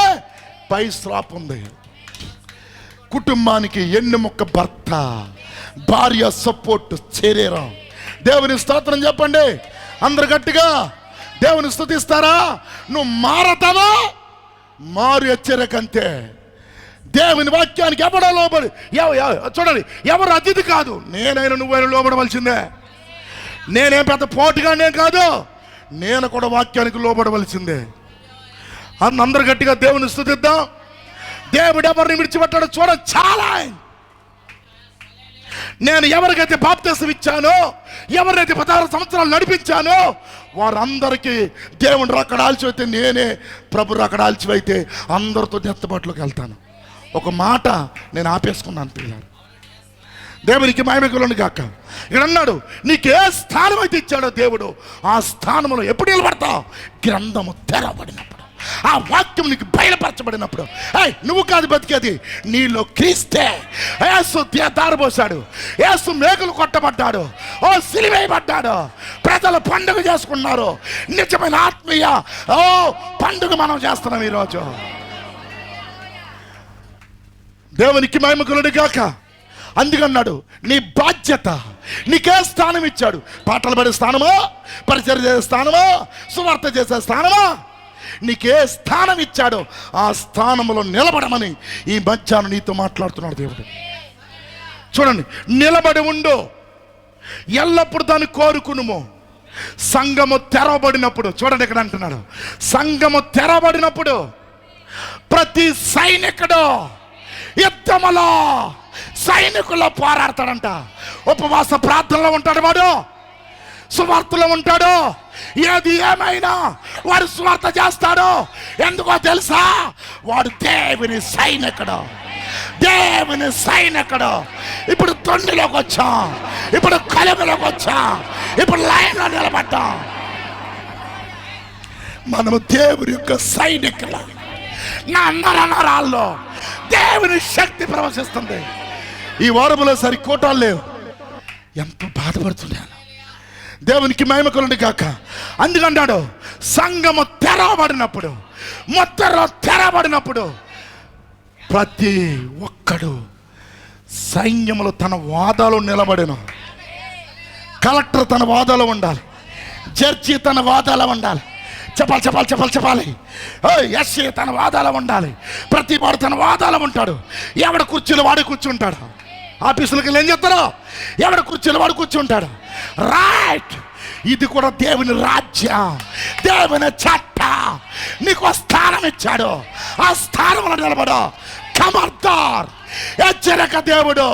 పై స్లాప్ ఉంది. కుటుంబానికి ఎన్నెముక్క భర్త, భార్య సపోర్ట్, శరీరం. దేవుని స్తోత్రం చెప్పండి అందరు గట్టిగా. దేవుని స్తుతిస్తారా? నువ్వు మారతావా? మారు హెచ్చరికంతే. దేవుని వాక్యానికి ఎవడో లోబడి, చూడండి, ఎవరు అతిథి కాదు. నేనైనా నువ్వైనా లోబడవలసిందే. నేనేం పెద్ద పోటుగానే కాదు, నేను కూడా వాక్యానికి లోబడవలసిందే. అందరు గట్టిగా దేవుని స్తుతిద్దాం. దేవుడు ఎవరిని విడిచిపెట్టాడో చూడ. చాలా నేను ఎవరికైతే బాప్తిసం ఇచ్చానో, ఎవరినైతే 16 సంవత్సరాలు నడిపించానో, వారందరికీ దేవుడు రక్కడాల్చి అయితే, నేనే ప్రభు రక్కడాల్చి అయితే అందరితో ఎత్తబాటులోకి వెళ్తాను. ఒక మాట నేను ఆపేసుకున్నాను పిల్లలు. దేవునికి మహిమ కలుగును గాక. ఇక్కడ అన్నాడు, నీకే స్థానం అయితే ఇచ్చాడో దేవుడు, ఆ స్థానంలో ఎప్పుడు నిలబడతావు? గ్రంథము తెరవబడినప్పుడు, ఆ వాక్యం నీకు బయలుపరచబడినప్పుడు. నువ్వు కాదు బతికేది, నీలో క్రీస్తే. యేసు దారబోసాడు, యేసు మేకులు కొట్టబడ్డాడు, ఓ సిలువేయబడ్డాడు, ప్రజలు పండుగ చేసుకున్నారు. నిజమైన ఆత్మీయ పండుగ మనం చేస్తున్నాం ఈరోజు. దేవునికి మహిమ కలుగును గాక. అందుకన్నాడు, నీ బాధ్యత, నీకే స్థానం ఇచ్చాడు. పాటలు పడే స్థానమా, పరిచయం చేసే స్థానమా, సువార్త చేసే స్థానమా, నీకే స్థానం ఇచ్చాడు, ఆ స్థానంలో నిలబడమని ఈ మధ్యాహ్నం నీతో మాట్లాడుతున్నాడు దేవుడు. చూడండి, నిలబడి ఉండు, ఎల్లప్పుడు దాన్ని కోరుకునుము. సంఘము తెరవబడినప్పుడు, చూడండి ఇక్కడ అంటున్నాడు, సంఘము తెరవబడినప్పుడు ప్రతి సైనికుడు యుద్ధములో సైనికుల్లో పోరాడతాడంట. ఉపవాస ప్రార్థనలో ఉంటాడు వాడు, సువార్తలో ఉంటాడు. ఏది ఏమైనా వాడు సువార్త చేస్తాడు. ఎందుకో తెలుసా? వాడు దేవుని సైనికుడు, దేవుని సైనికుడు. ఇప్పుడు తొండిలోకి వచ్చాం, ఇప్పుడు కలుగులోకి వచ్చాం, ఇప్పుడు లైన్లో నిలబడ్డాం. మనము దేవుని యొక్క సైనికుల. నా నరాల్లో దేవుని శక్తి ప్రవశిస్తుంది. ఈ వారములో సరి కోటాలు లేవు, ఎంతో బాధపడుతున్నాను. దేవునికి మహిమ కలుగును గాక. అందుకన్నాడు, సంఘము తెరవబడినప్పుడు, మొత్తలో తెరవబడినప్పుడు ప్రతి ఒక్కడు సైన్యములు తన వాదాలు నిలబడిన. కలెక్టర్ తన వాదాలు ఉండాలి, జడ్జి తన వాదాలు ఉండాలి, చెప్పాలి చెప్పాలి చెప్పాలి చెప్పాలి. ఎస్ఏ తన వాదాలు ఉండాలి, ప్రతి వాడు తన వాదాలు ఉంటాడు. ఎవడ కుర్చీలు వాడు కూర్చుంటాడు. ఆఫీసులకి ఏం చెప్తారో, ఎవడ కుర్చీలు వాడు కూర్చుంటాడు. రైట్, ఇది కూడా దేవుని రాజ్యం, దేవుని చట్ట. నీకు స్థానం ఇచ్చాడు, ఆ స్థానంలో నిలబడు. ఖబర్దార్, హెచ్చరిక. దేవుడు,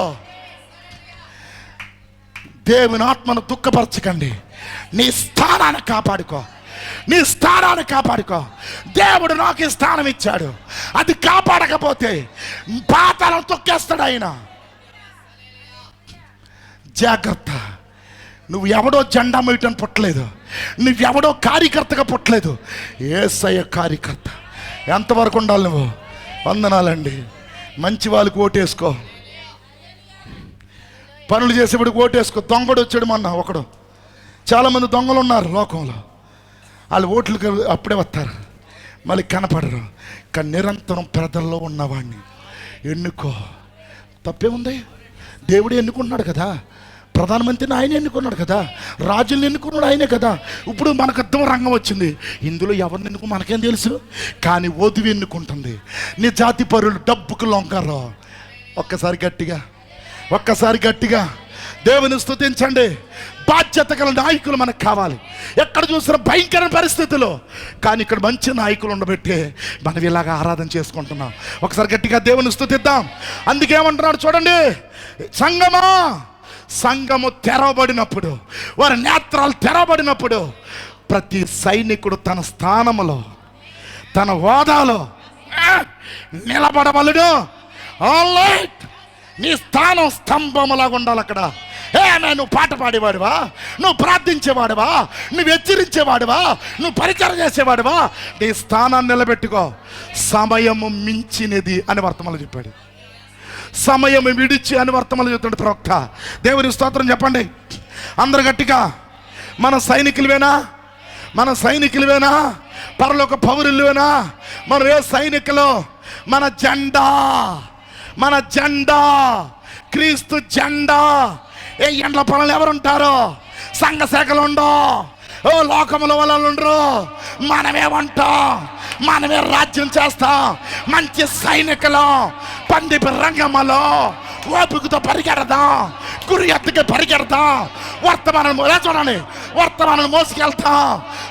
దేవుని ఆత్మను దుఃఖపరచకండి. నీ స్థానాన్ని కాపాడుకో, నీ స్థానాన్ని కాపాడుకో. దేవుడు నాకు ఈ స్థానం ఇచ్చాడు, అది కాపాడకపోతే పాతాళం తొక్కేస్తాడు ఆయన. జాగ్రత్త. నువ్వు ఎవడో జెండా మోయటం పుట్టలేదు, నువ్వెవడో కార్యకర్తగా పుట్టలేదు, యేసయ్య కార్యకర్త. ఎంతవరకు ఉండాలి నువ్వు? వందనాలండి. మంచి వాళ్ళకి ఓటేసుకో, పనులు చేసేవాడికి ఓటేసుకో. దొంగడు వచ్చాడు మొన్న ఒకడు. చాలామంది దొంగలు ఉన్నారు లోకంలో. వాళ్ళు ఓట్లకు అప్పుడే వస్తారు, మళ్ళీ కనపడరు. కానీ నిరంతరం ప్రజల్లో ఉన్నవాడిని ఎన్నుకో. తప్పే ఉంది? దేవుడే ఎన్నుకున్నాడు కదా, ప్రధానమంత్రిని ఆయన ఎన్నుకున్నాడు కదా, రాజుల్ని ఎన్నుకున్నాడు ఆయనే కదా. ఇప్పుడు మనకు అర్థం రంగం వచ్చింది, ఇందులో ఎవరిని ఎన్నుకో మనకేం తెలుసు. కానీ ఓదివి ఎన్నుకుంటుంది. నీ జాతి పరులు డబ్బుకు లొంగరు. ఒక్కసారి గట్టిగా దేవుని స్తుతించండి. బాధ్యత గల నాయకులు మనకు కావాలి. ఎక్కడ చూసినా భయంకర పరిస్థితులు, కానీ ఇక్కడ మంచి నాయకులు ఉండబెట్టి మనం ఇలాగా ఆరాధన చేసుకుంటున్నాం. ఒకసారి గట్టిగా దేవుని స్తుతిద్దాం. అందుకేమంటున్నాడు చూడండి, సంఘము తెరవబడినప్పుడు, వారి నేత్రాలు తెరవబడినప్పుడు ప్రతి సైనికుడు తన స్థానములో, తన హోదాలో నిలబడవలెను. ఆల్రైట్, నీ స్థానం స్తంభములాగా ఉండాలి అక్కడ. నువ్వు పాట పాడేవాడువా, నువ్వు ప్రార్థించేవాడువా, నువ్వు హెచ్చరించేవాడువా, నువ్వు పరిచయం చేసేవాడువా, నీ స్థానాన్ని నిలబెట్టుకో. సమయము మించినది అని వర్తమానం చెప్పాడు. సమయం విడిచి అని వర్తమానం చెప్తాడు ప్రవక్త. దేవుని స్తోత్రం చెప్పండి అందరు గట్టిగా. మన సైనికులవేనా, పరలోక పౌరులువేనా? మనం ఏ సైనికులు? మన జెండా క్రీస్తు జెండా. ఏ ఎండ్ల పనులు ఎవరుంటారో, సంఘ శాఖలు ఉండో, లోకముల వాళ్ళు ఉండరు. మనమే ఉంటాం, మనమే రాజ్యం చేస్తాం. మంచి సైనికులు పందిపి రంగంలో ఓపికతో పరిగెడదాం, గురి ఎత్తుకి పరిగెడదాం. వర్తమానం మోసుకెళ్తాం,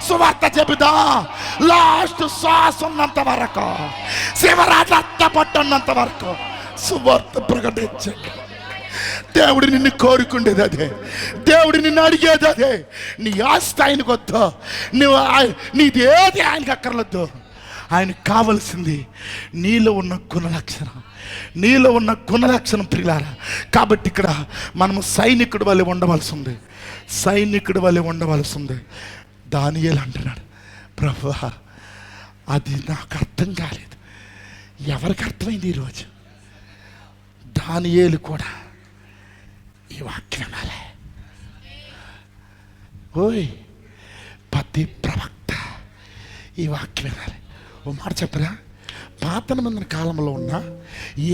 సువార్త చెబుదాం. లాస్ట్ శ్వాస ఉన్నంత వరకు, శివరాత్రి పట్టున్నంత వరకు సువార్త ప్రకటించండి. దేవుడు నిన్ను కోరుకుండేది అదే, దేవుడు నిన్ను అడిగేది అదే. నీ ఆస్తి ఆయనకు వద్దు, నీది ఏది ఆయనకి అక్కర్లొద్దు. ఆయనకు కావలసింది నీలో ఉన్న గుణలక్షణం, నీలో ఉన్న గుణలక్షణం ప్రియులారా. కాబట్టి ఇక్కడ మనము సైనికుడి వలె ఉండవలసి ఉంది, సైనికుడి వలె ఉండవలసి ఉంది. దానియేలు అంటున్నాడు, ప్రభువా అది నాకు అర్థం కాలేదు. ఎవరికి అర్థమైంది ఈరోజు? దానియేలు కూడా ఈ వాక్యం వినాలి. ఓయ్ ప్రతి ప్రవక్త ఈ వాక్యం వినాలి. ఓ మాట చెప్పరా, పాత నిబంధన కాలంలో ఉన్న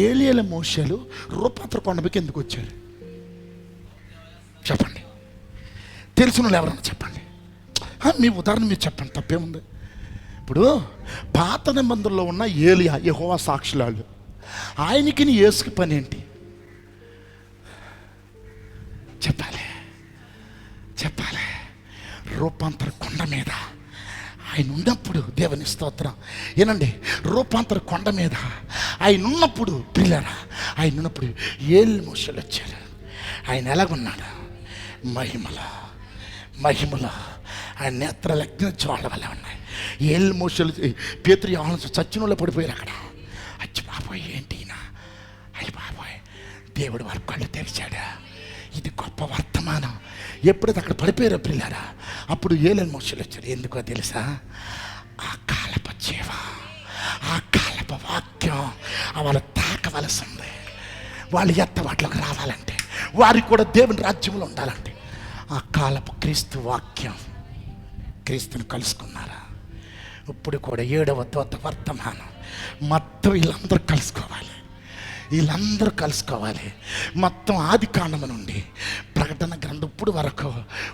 ఏలియల మోషేలు రూపాంతర కొండపైకి ఎందుకు వచ్చారు? చెప్పండి, తెలిసిన వాళ్ళు ఎవరన్నా చెప్పండి. మీ ఉదాహరణ మీరు చెప్పండి, తప్పేముంది? ఇప్పుడు పాత నిబంధనలో ఉన్న ఏలియా యెహోవా సాక్షులాళ్ళు, ఆయనకి యేసుకి పని ఏంటి? చెప్పాలి. రూపాంతర కొండ మీద ఆయన ఉన్నప్పుడు, దేవుని స్తోత్రం ఏనండి, రూపాంతర కొండ మీద ఆయన ఉన్నప్పుడు పిల్లరా, ఆయన ఉన్నప్పుడు ఏళ్ళు మోషేలు వచ్చారు. ఆయన ఎలాగున్నాడు? మహిమలో ఆయన నేత్రాలు అగ్ని జ్వాల వల్ల ఉన్నాయి. ఏళ్ళు మోషేలు పేతురు యోహాను చచ్చినోళ్ళు పడిపోయారు అక్కడ. అచ్చి బాబోయ్ ఏంటినా, అయ్యి బాబోయ్ దేవుడు వారి కళ్ళు తెరిచాడు. ఇది గొప్ప వర్తమానం. ఎప్పుడైతే అక్కడ పడిపోయారో పిల్లారా, అప్పుడు ఏలియా మోషేలు వచ్చారు. ఎందుకో తెలుసా? ఆ కాలపు జీవ, ఆ కాలపు వాక్యం వాళ్ళు తాకవలసి ఉంది. వాళ్ళు వాటిలోకి రావాలంటే, వారికి కూడా దేవుని రాజ్యంలో ఉండాలంటే ఆ కాలపు క్రీస్తు వాక్యం, క్రీస్తుని కలుసుకున్నారా? ఇప్పుడు కూడా 7వ దూత వర్తమానం మొత్తం వీళ్ళందరూ కలుసుకోవాలి. మొత్తం ఆది కాండము నుండి ప్రకటన గ్రంథం ఇప్పుడు వరకు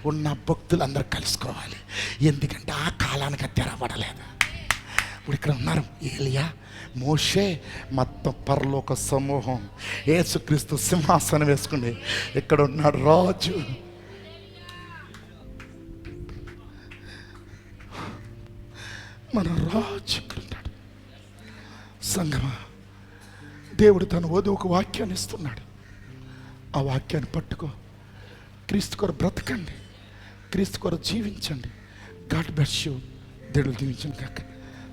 ఉన్న భక్తులందరూ కలుసుకోవాలి. ఎందుకంటే ఆ కాలానికి తెరవడలేదు. ఇప్పుడు ఇక్కడ ఉన్నారు ఏలియా, మోషే, మొత్తం పరలోక సమూహం. యేసుక్రీస్తు సింహాసనం వేసుకుని ఇక్కడ ఉన్నాడు రాజు. మన రాజు ఇక్కడ ఉన్నాడు. సంగమా, దేవుడు తన వధువుకు వాక్యాన్ని ఇస్తున్నాడు. ఆ వాక్యాన్ని పట్టుకో, క్రీస్తు కొరకు బ్రతకండి, క్రీస్తు కొరకు జీవించండి. God bless you. దేవుడు దీవించండి కాక.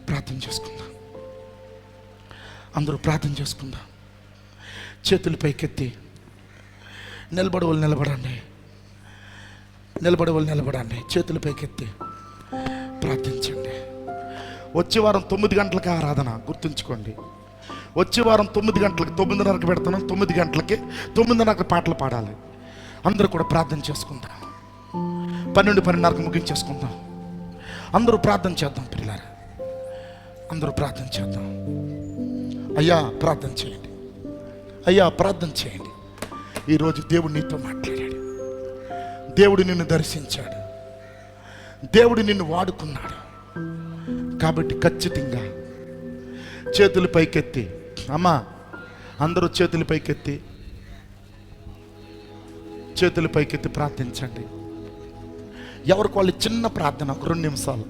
ప్రార్థన చేసుకుందాం, అందరూ ప్రార్థన చేసుకుందాం. చేతులు పైకెత్తి నిలబడవాళ్ళు నిలబడండి. చేతులు పైకెత్తి ప్రార్థించండి. వచ్చే వారం 9 గంటలకి ఆరాధన, గుర్తుంచుకోండి. వచ్చే వారం 9 గంటలకి, 9:30కి పెడుతున్నాం. 9 గంటలకి 9:30 పాటలు పాడాలి. అందరూ కూడా ప్రార్థన చేసుకుందాం. 12:30కి ముగించేసుకుందాం. అందరూ ప్రార్థన చేద్దాం పిల్లలారా, అందరూ ప్రార్థన చేద్దాం. అయ్యా ప్రార్థన చేయండి. ఈరోజు దేవుడు నీతో మాట్లాడాడు, దేవుడు నిన్ను దర్శించాడు, దేవుడు నిన్ను వాడుకున్నాడు. కాబట్టి ఖచ్చితంగా చేతులు పైకెత్తి, అమ్మా అందరూ చేతులు పైకెత్తి ప్రార్థించండి. ఎవరికి వాళ్ళు చిన్న ప్రార్థన, 2 నిమిషాలు.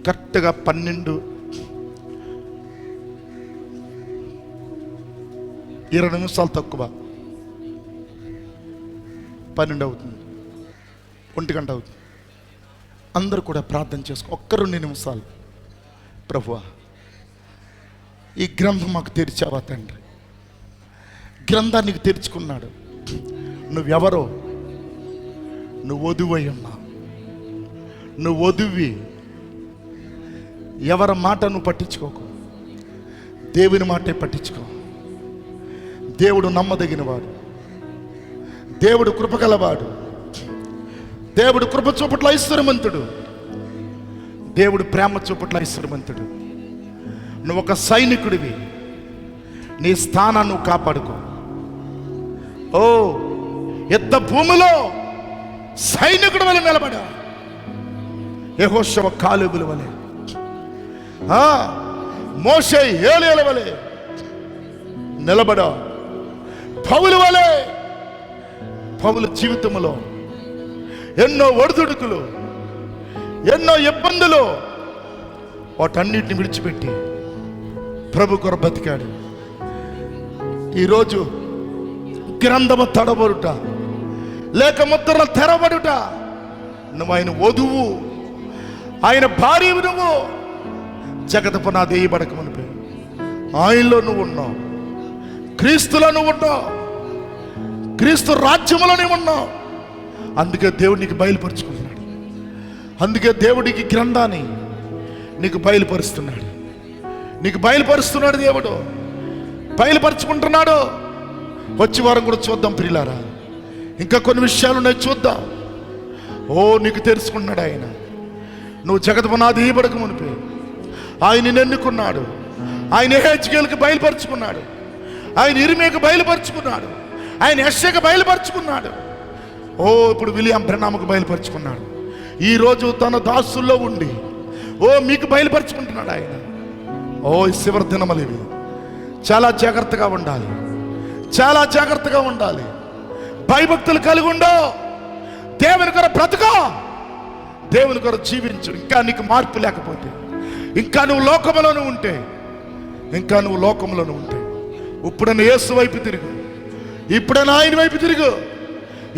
కరెక్ట్గా 12-20 నిమిషాలు తక్కువ, 12 అవుతుంది, 1 గంట అవుతుంది. అందరూ కూడా ప్రార్థన చేసుకో. ఒక్క 2 నిమిషాలు. ప్రభువా, ఈ గ్రంథం మాకు తెరిచావా తండ్రి? గ్రంథానికి తెరుచుకున్నాడు. నువ్వెవరో, నువ్వు వధువై ఉన్నావు. నువ్వు వధువి. ఎవరి మాట నువ్వు పట్టించుకోకు, దేవుని మాటే పట్టించుకో. దేవుడు నమ్మదగినవాడు, దేవుడు కృపగలవాడు, దేవుడు కృప చూపట్ల ఐశ్వర్యవంతుడు, దేవుడు ప్రేమ చూపట్ల ఐశ్వర్యవంతుడు. నువ్వు ఒక సైనికుడివి, నీ స్థానాన్ని నువ్వు కాపాడుకో. ఓ యుద్ధ భూమిలో సైనికుడి వలె నిలబడా, యెహోషువ కాలేబుల వలె, మోషే ఏలీయాల వలె నిలబడా. పౌలు వలె, పౌలు జీవితంలో ఎన్నో ఒడిదుడుకులు, ఎన్నో ఇబ్బందులు, వాటన్నిటిని విడిచిపెట్టి ప్రభు కొరకు బతికాడు. ఈరోజు గ్రంథము తడబడుట, లేక ముద్రలు తెరబడుట. నువ్వు ఆయన వధువు, ఆయన భార్య. నువ్వు జగత పునాది వేయబడక మునిపే ఆయనలో నువ్వు ఉన్నావు, క్రీస్తులో నువ్వు ఉన్నావు, క్రీస్తు రాజ్యములో నువ్వు ఉన్నావు. అందుకే దేవుడు నీకు బయలుపరుచుకుంటున్నాడు. అందుకే దేవుడికి గ్రంథాన్ని నీకు బయలుపరుస్తున్నాడు. నీకు బయలుపరుస్తున్నాడు దేవుడు, బయలుపరుచుకుంటున్నాడు. వచ్చే వారం కూడా చూద్దాం ప్రియులారా. ఇంకా కొన్ని విషయాలు ఉన్నాయి, చూద్దాం. నీకు తెలుసుకున్నాడు ఆయన. నువ్వు జగత పునాది వేయబడక మునిపే ఆయన నిన్ను ఎన్నుకున్నాడు. ఆయన హెచ్కేల్కి బయలుపరుచుకున్నాడు, ఆయన ఇర్మీయాకు బయలుపరుచుకున్నాడు, ఆయన యెషయాకు బయలుపరుచుకున్నాడు. ఇప్పుడు విలియం బ్రనాముకు బయలుపరుచుకున్నాడు. ఈరోజు తన దాసుల్లో ఉండి మీకు బయలుపరుచుకుంటున్నాడు ఆయన. ఈ చివరి దినములు ఇవి. చాలా జాగ్రత్తగా ఉండాలి, చాలా జాగ్రత్తగా ఉండాలి. భయభక్తులు కలిగి ఉండో, దేవుని కొరకు బ్రతుకో, దేవుని కొరకు జీవించు. ఇంకా నీకు మార్పు లేకపోతే, ఇంకా నువ్వు లోకములోనే ఉంటే, ఇప్పుడైనా యేసు వైపు తిరుగు, ఇప్పుడైనా ఆయన వైపు తిరుగు,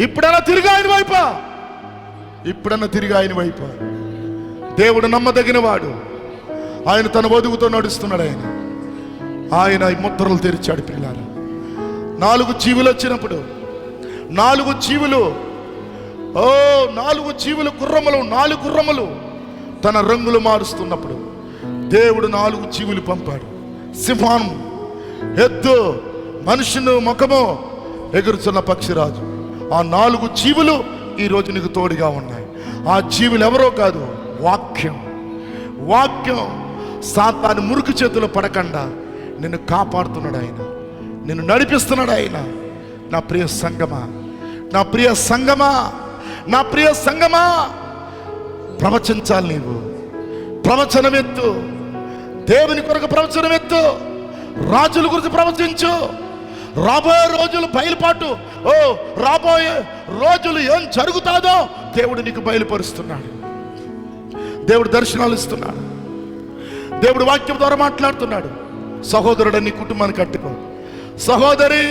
ఇప్పుడైనా తిరిగి ఆయన వైపు, ఇప్పుడైనా తిరిగి ఆయన వైపు. దేవుడు నమ్మదగిన వాడు. ఆయన తన వధువుతో నడుస్తున్నాడు. ఆయన ఈ ముద్రలు తెరిచాడు పిల్లలు. 4 జీవులు వచ్చినప్పుడు, 4 జీవులు, 4 జీవులు గుర్రములు, 4 గుర్రములు తన రంగులు మారుస్తున్నప్పుడు దేవుడు 4 జీవులు పంపాడు. సింహం, ఎద్దు, మనుషుని ముఖము, ఎగురుచున్న పక్షిరాజు. ఆ 4 జీవులు ఈరోజు నీకు తోడుగా ఉన్నాయి. ఆ జీవులు ఎవరో కాదు, వాక్యం. సాతాను మురికి చేతులు పడకుండా నిన్ను కాపాడుతున్నాడు ఆయన, నిన్ను నడిపిస్తున్నాడు ఆయన. నా ప్రియ సంగమా, నా ప్రియ సంగమా, నా ప్రియ సంగమా, ప్రవచించాలి. నీవు ప్రవచనమెత్తు, దేవుని కొరకు ప్రవచనమెత్తు, రాజుల గురించి ప్రవచించు. రాబోయే రోజులు బయలుపాటు, రాబోయే రోజులు ఏం జరుగుతాదో దేవుడు నీకు బయలుపరుస్తున్నాడు. దేవుడు దర్శనాలు ఇస్తున్నాడు. దేవుడు వాక్యం ద్వారా మాట్లాడుతున్నాడు. సహోదరుడు, నీ కుటుంబాన్ని కట్టుకో. సహోదరి,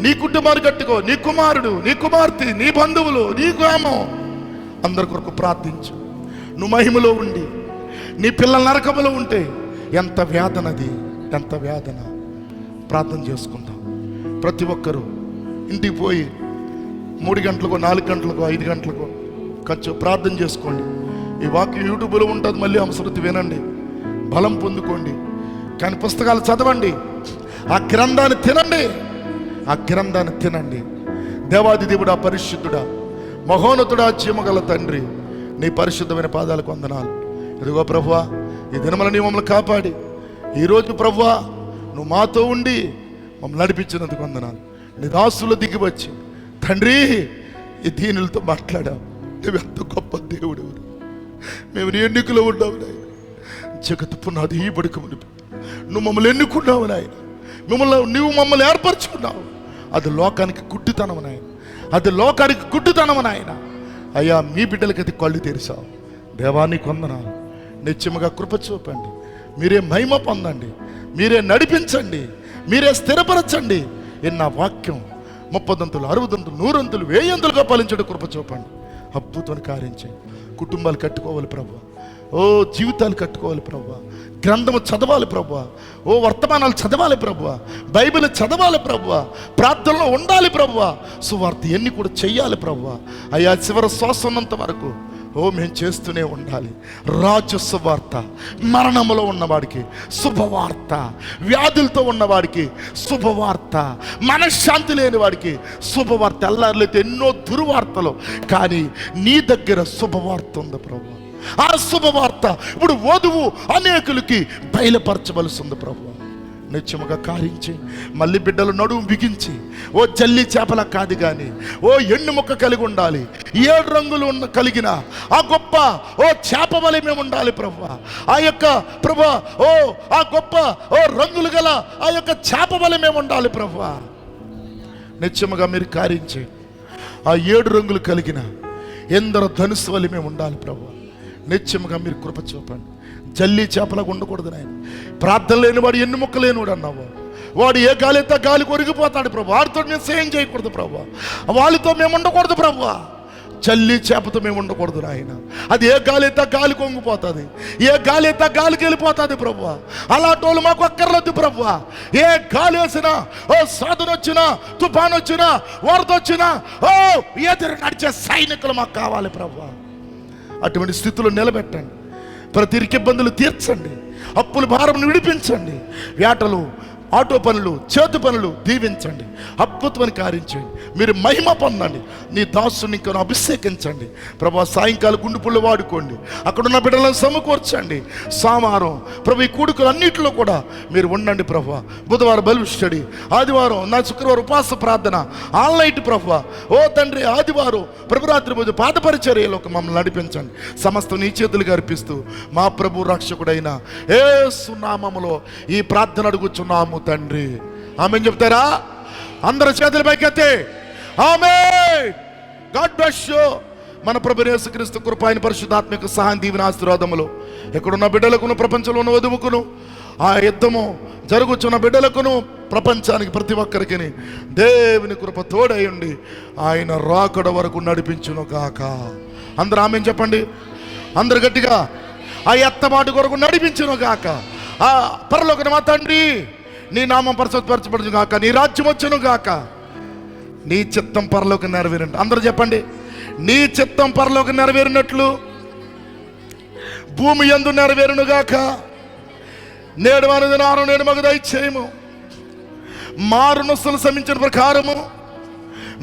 నీ కుటుంబాన్ని కట్టుకో. నీ కుమారుడు, నీ కుమార్తె, నీ బంధువులు, నీ గ్రామం అందరి కొరకు ప్రార్థించు. నువ్వు మహిమలో ఉండి నీ పిల్లల నరకములో ఉంటే ఎంత వేదనది, ఎంత వేదన. ప్రార్థన చేసుకుందాం. ప్రతి ఒక్కరూ ఇంటికి పోయి 3 గంటలకో, 4 గంటలకో, 5 గంటలకో కొంచెం ప్రార్థన చేసుకోండి. ఈ వాక్యం యూట్యూబ్లో ఉంటుంది, మళ్ళీ అవసరత వినండి, బలం పొందుకోండి. కానీ పుస్తకాలు చదవండి, ఆ గ్రంథాన్ని తినండి, ఆ గ్రంథాన్ని తినండి. దేవాది దేవుడా, పరిశుద్ధుడా, మహోన్నతుడా, జీవగల తండ్రి, నీ పరిశుద్ధమైన పాదాలకు వందనాలు. ఇదిగో ప్రభువా, ఈ దినముల నీ మమ్మల్ని కాపాడి, ఈరోజు ప్రభువా నువ్వు మాతో ఉండి మమ్మల్ని నడిపించినందుకు వందనాలు. నీ దాసులు దిగి వచ్చి తండ్రి ఈ దీనులతో మాట్లాడావు. నువ్వు ఎంత గొప్ప దేవుడు. మేము నీ ఎన్నికలో ఉన్నావు నాయన. జగత్తు పునాది వేయబడక మునిపే నువ్వు మమ్మల్ని ఎన్నుకున్నావు నాయన. నువ్వు మమ్మల్ని ఏర్పరచుకున్నావు. అది లోకానికి గుడ్డితనం నాయన, అది లోకానికి గుడ్డితనం నాయన. అయ్యా, మీ బిడ్డలకి అది కళ్ళు తెరిచావు. దేవానికి వందనాలు. నిత్యముగా కృప చూపండి. మీరే మహిమ పొందండి, మీరే నడిపించండి, మీరే స్థిరపరచండి. నా వాక్యం 30 దంతులు, 60 దంతులు, 100 దంతులు, 1000 దంతులుగా ఫలించడం కృప చూపండి. అద్భుతాన్ని కార్యించండి. కుటుంబాలు కట్టుకోవాలి ప్రభువా, జీవితాలు కట్టుకోవాలి ప్రభువా, గ్రంథము చదవాలి ప్రభువా, వర్తమానాలు చదవాలి ప్రభువా, బైబిల్ చదవాలి ప్రభువా, ప్రార్థనలో ఉండాలి ప్రభువా, సువార్త ఎన్ని కూడా చెయ్యాలి ప్రభువా. అయ్యా, చివరి శ్వాస ఉన్నంత వరకు మేము చేస్తూనే ఉండాలి. రాజు సువార్త, మరణములో ఉన్నవాడికి శుభవార్త, వ్యాధులతో ఉన్నవాడికి శుభవార్త, మనశ్శాంతి లేని వాడికి శుభవార్త. ఎల్లారులైతే ఎన్నో దుర్వార్తలు, కానీ నీ దగ్గర శుభవార్త ఉంది ప్రభు. ఆ శుభవార్త ఇప్పుడు వధువు అనేకులకి బయలుపరచవలసి ఉంది ప్రభు. నిత్యముగా కారించి మళ్ళీ బిడ్డలు నడుము బిగించి జల్లి చేపల కాదు కానీ ఎండు ముక్క కలిగి ఉండాలి. 7 రంగులు కలిగిన ఆ గొప్ప చేప వలె మేము ఉండాలి ప్రభు. ఆ యొక్క ప్రభు ఆ గొప్ప రంగులు గల ఆ యొక్క చేప వలె మేము ఉండాలి ప్రభు. నిత్యముగా మీరు కారించి ఆ 7 రంగులు కలిగిన ఎందరో ధనుసు వలె మేము ఉండాలి ప్రభు. నిత్యముగా మీరు కృప చూపండి. జల్లి చేపలకు ఉండకూడదు నాయన. ప్రార్థన లేనివాడు ఎన్ని ముక్క లేనివాడు అన్నావు. వాడు ఏ గాలి ఎత్తా గాలి కొరిగిపోతాడు ప్రభు. వాడితో మేము సేయం చేయకూడదు ప్రభు, వాళ్ళతో మేము ఉండకూడదు ప్రభు. చల్లి చేపతో మేము ఉండకూడదు నాయన. అది ఏ గాలి అయితే గాలి కొంగిపోతుంది, ఏ గాలి అయితే గాలికి వెళ్ళిపోతుంది ప్రభువా. అలాంటి వాళ్ళు మాకు అక్కర్లేదు ప్రభువా. ఏ గాలి వేసినా, ఓ సాధన వచ్చినా, తుఫాన్ వచ్చినా, వరద వచ్చినా, ఓ ఎదురు నడిచే సైనికులు మాకు కావాలి ప్రభువా. అటువంటి స్థితిలో నిలబెట్టండి. ప్రతి ఇబ్బందులు తీర్చండి, అప్పుల భారం విడిపించండి, వేటలు, ఆటో పనులు, చేతి పనులు దీవించండి, అద్భుతమైన కార్యం చేయండి. మీరు మహిమ పొందండి. నీ దాసుని ఇంకా అభిషేకించండి ప్రభా. సాయంకాలం గుండుపుళ్ళు వాడుకోండి, అక్కడున్న బిడ్డలను సమకూర్చండి. సోమవారం ప్రభు ఈ కూడుకలు అన్నింటిలో కూడా మీరు ఉండండి ప్రభా. బుధవారం బైబిల్ స్టడీ, ఆదివారం నా శుక్రవారం ఉపవాస ప్రార్థన ఆన్లైన్ ప్రభా. ఓ తండ్రి, ఆదివారం ప్రభురాత్రి పూజ పాద పరిచర్యలోకి మమ్మల్ని నడిపించండి. సమస్తం నీ చేతులుగా అర్పిస్తూ మా ప్రభు రక్షకుడైన యేసు నామములో ఈ ప్రార్థన అడుగుచున్నాము తండ్రి. ఆమేన్ చెప్తారా? అందరూ చేతుల పైకెత్తి ఆమేన్. God bless you. మన ప్రభువైన యేసుక్రీస్తు కృప, ఆయన పరిశుద్ధాత్మక సహాయం, దీవెన, ఆశీర్వాదములు ఎక్కడున్న బిడ్డలకును, ప్రపంచంలో ఉన్న వధువుకును, ఆ యుద్ధము జరుగుతున్న బిడ్డలకును, ప్రపంచానికి ప్రతి ఒక్కరికి దేవుని కృప తోడై ఉండి ఆయన రాకడ వరకు నడిపించును గాక. అందరూ ఆమేన్ చెప్పండి. అందరు గట్టిగా ఆ ఎత్తబాటు కొరకు నడిపించును గాక. ఆ పరలోకన మా తండ్రి, నీ నామం పరిశుద్ధపరచబడును గాక, నీ రాజ్యం వచ్చును గాక, నీ చిత్తం పరలోక నెరవేరండి. అందరూ చెప్పండి. నీ చిత్తం పరలోక నెరవేరినట్లు భూమి యందు నెరవేరును గాక. నేడు మనది నారు, నేడు మగ దయచేయము. మారు నొస్తులు శ్రమించిన ప్రకారము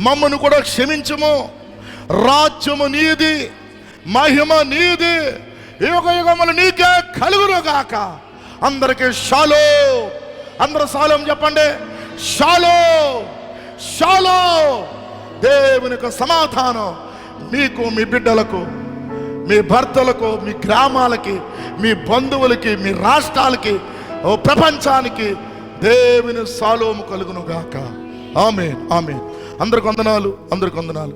మమ్మను కూడా క్షమించుము. రాజ్యము నీది, మహిమ నీది, యుగ యుగములు నీకే కలుగును గాక. అందరికీ షాలోమ్. అందరూ షాలోమ్ చెప్పండి. Shalom, shalom. దేవుని యొక్క సమాధానం మీకు, మీ బిడ్డలకు, మీ భర్తలకు, మీ గ్రామాలకి, మీ బంధువులకి, మీ రాష్ట్రాలకి, ఓ ప్రపంచానికి దేవుని షాలోము కలుగును గాక. ఆమేన్, ఆమేన్. అందరికి వందనాలు, అందరికి వందనాలు.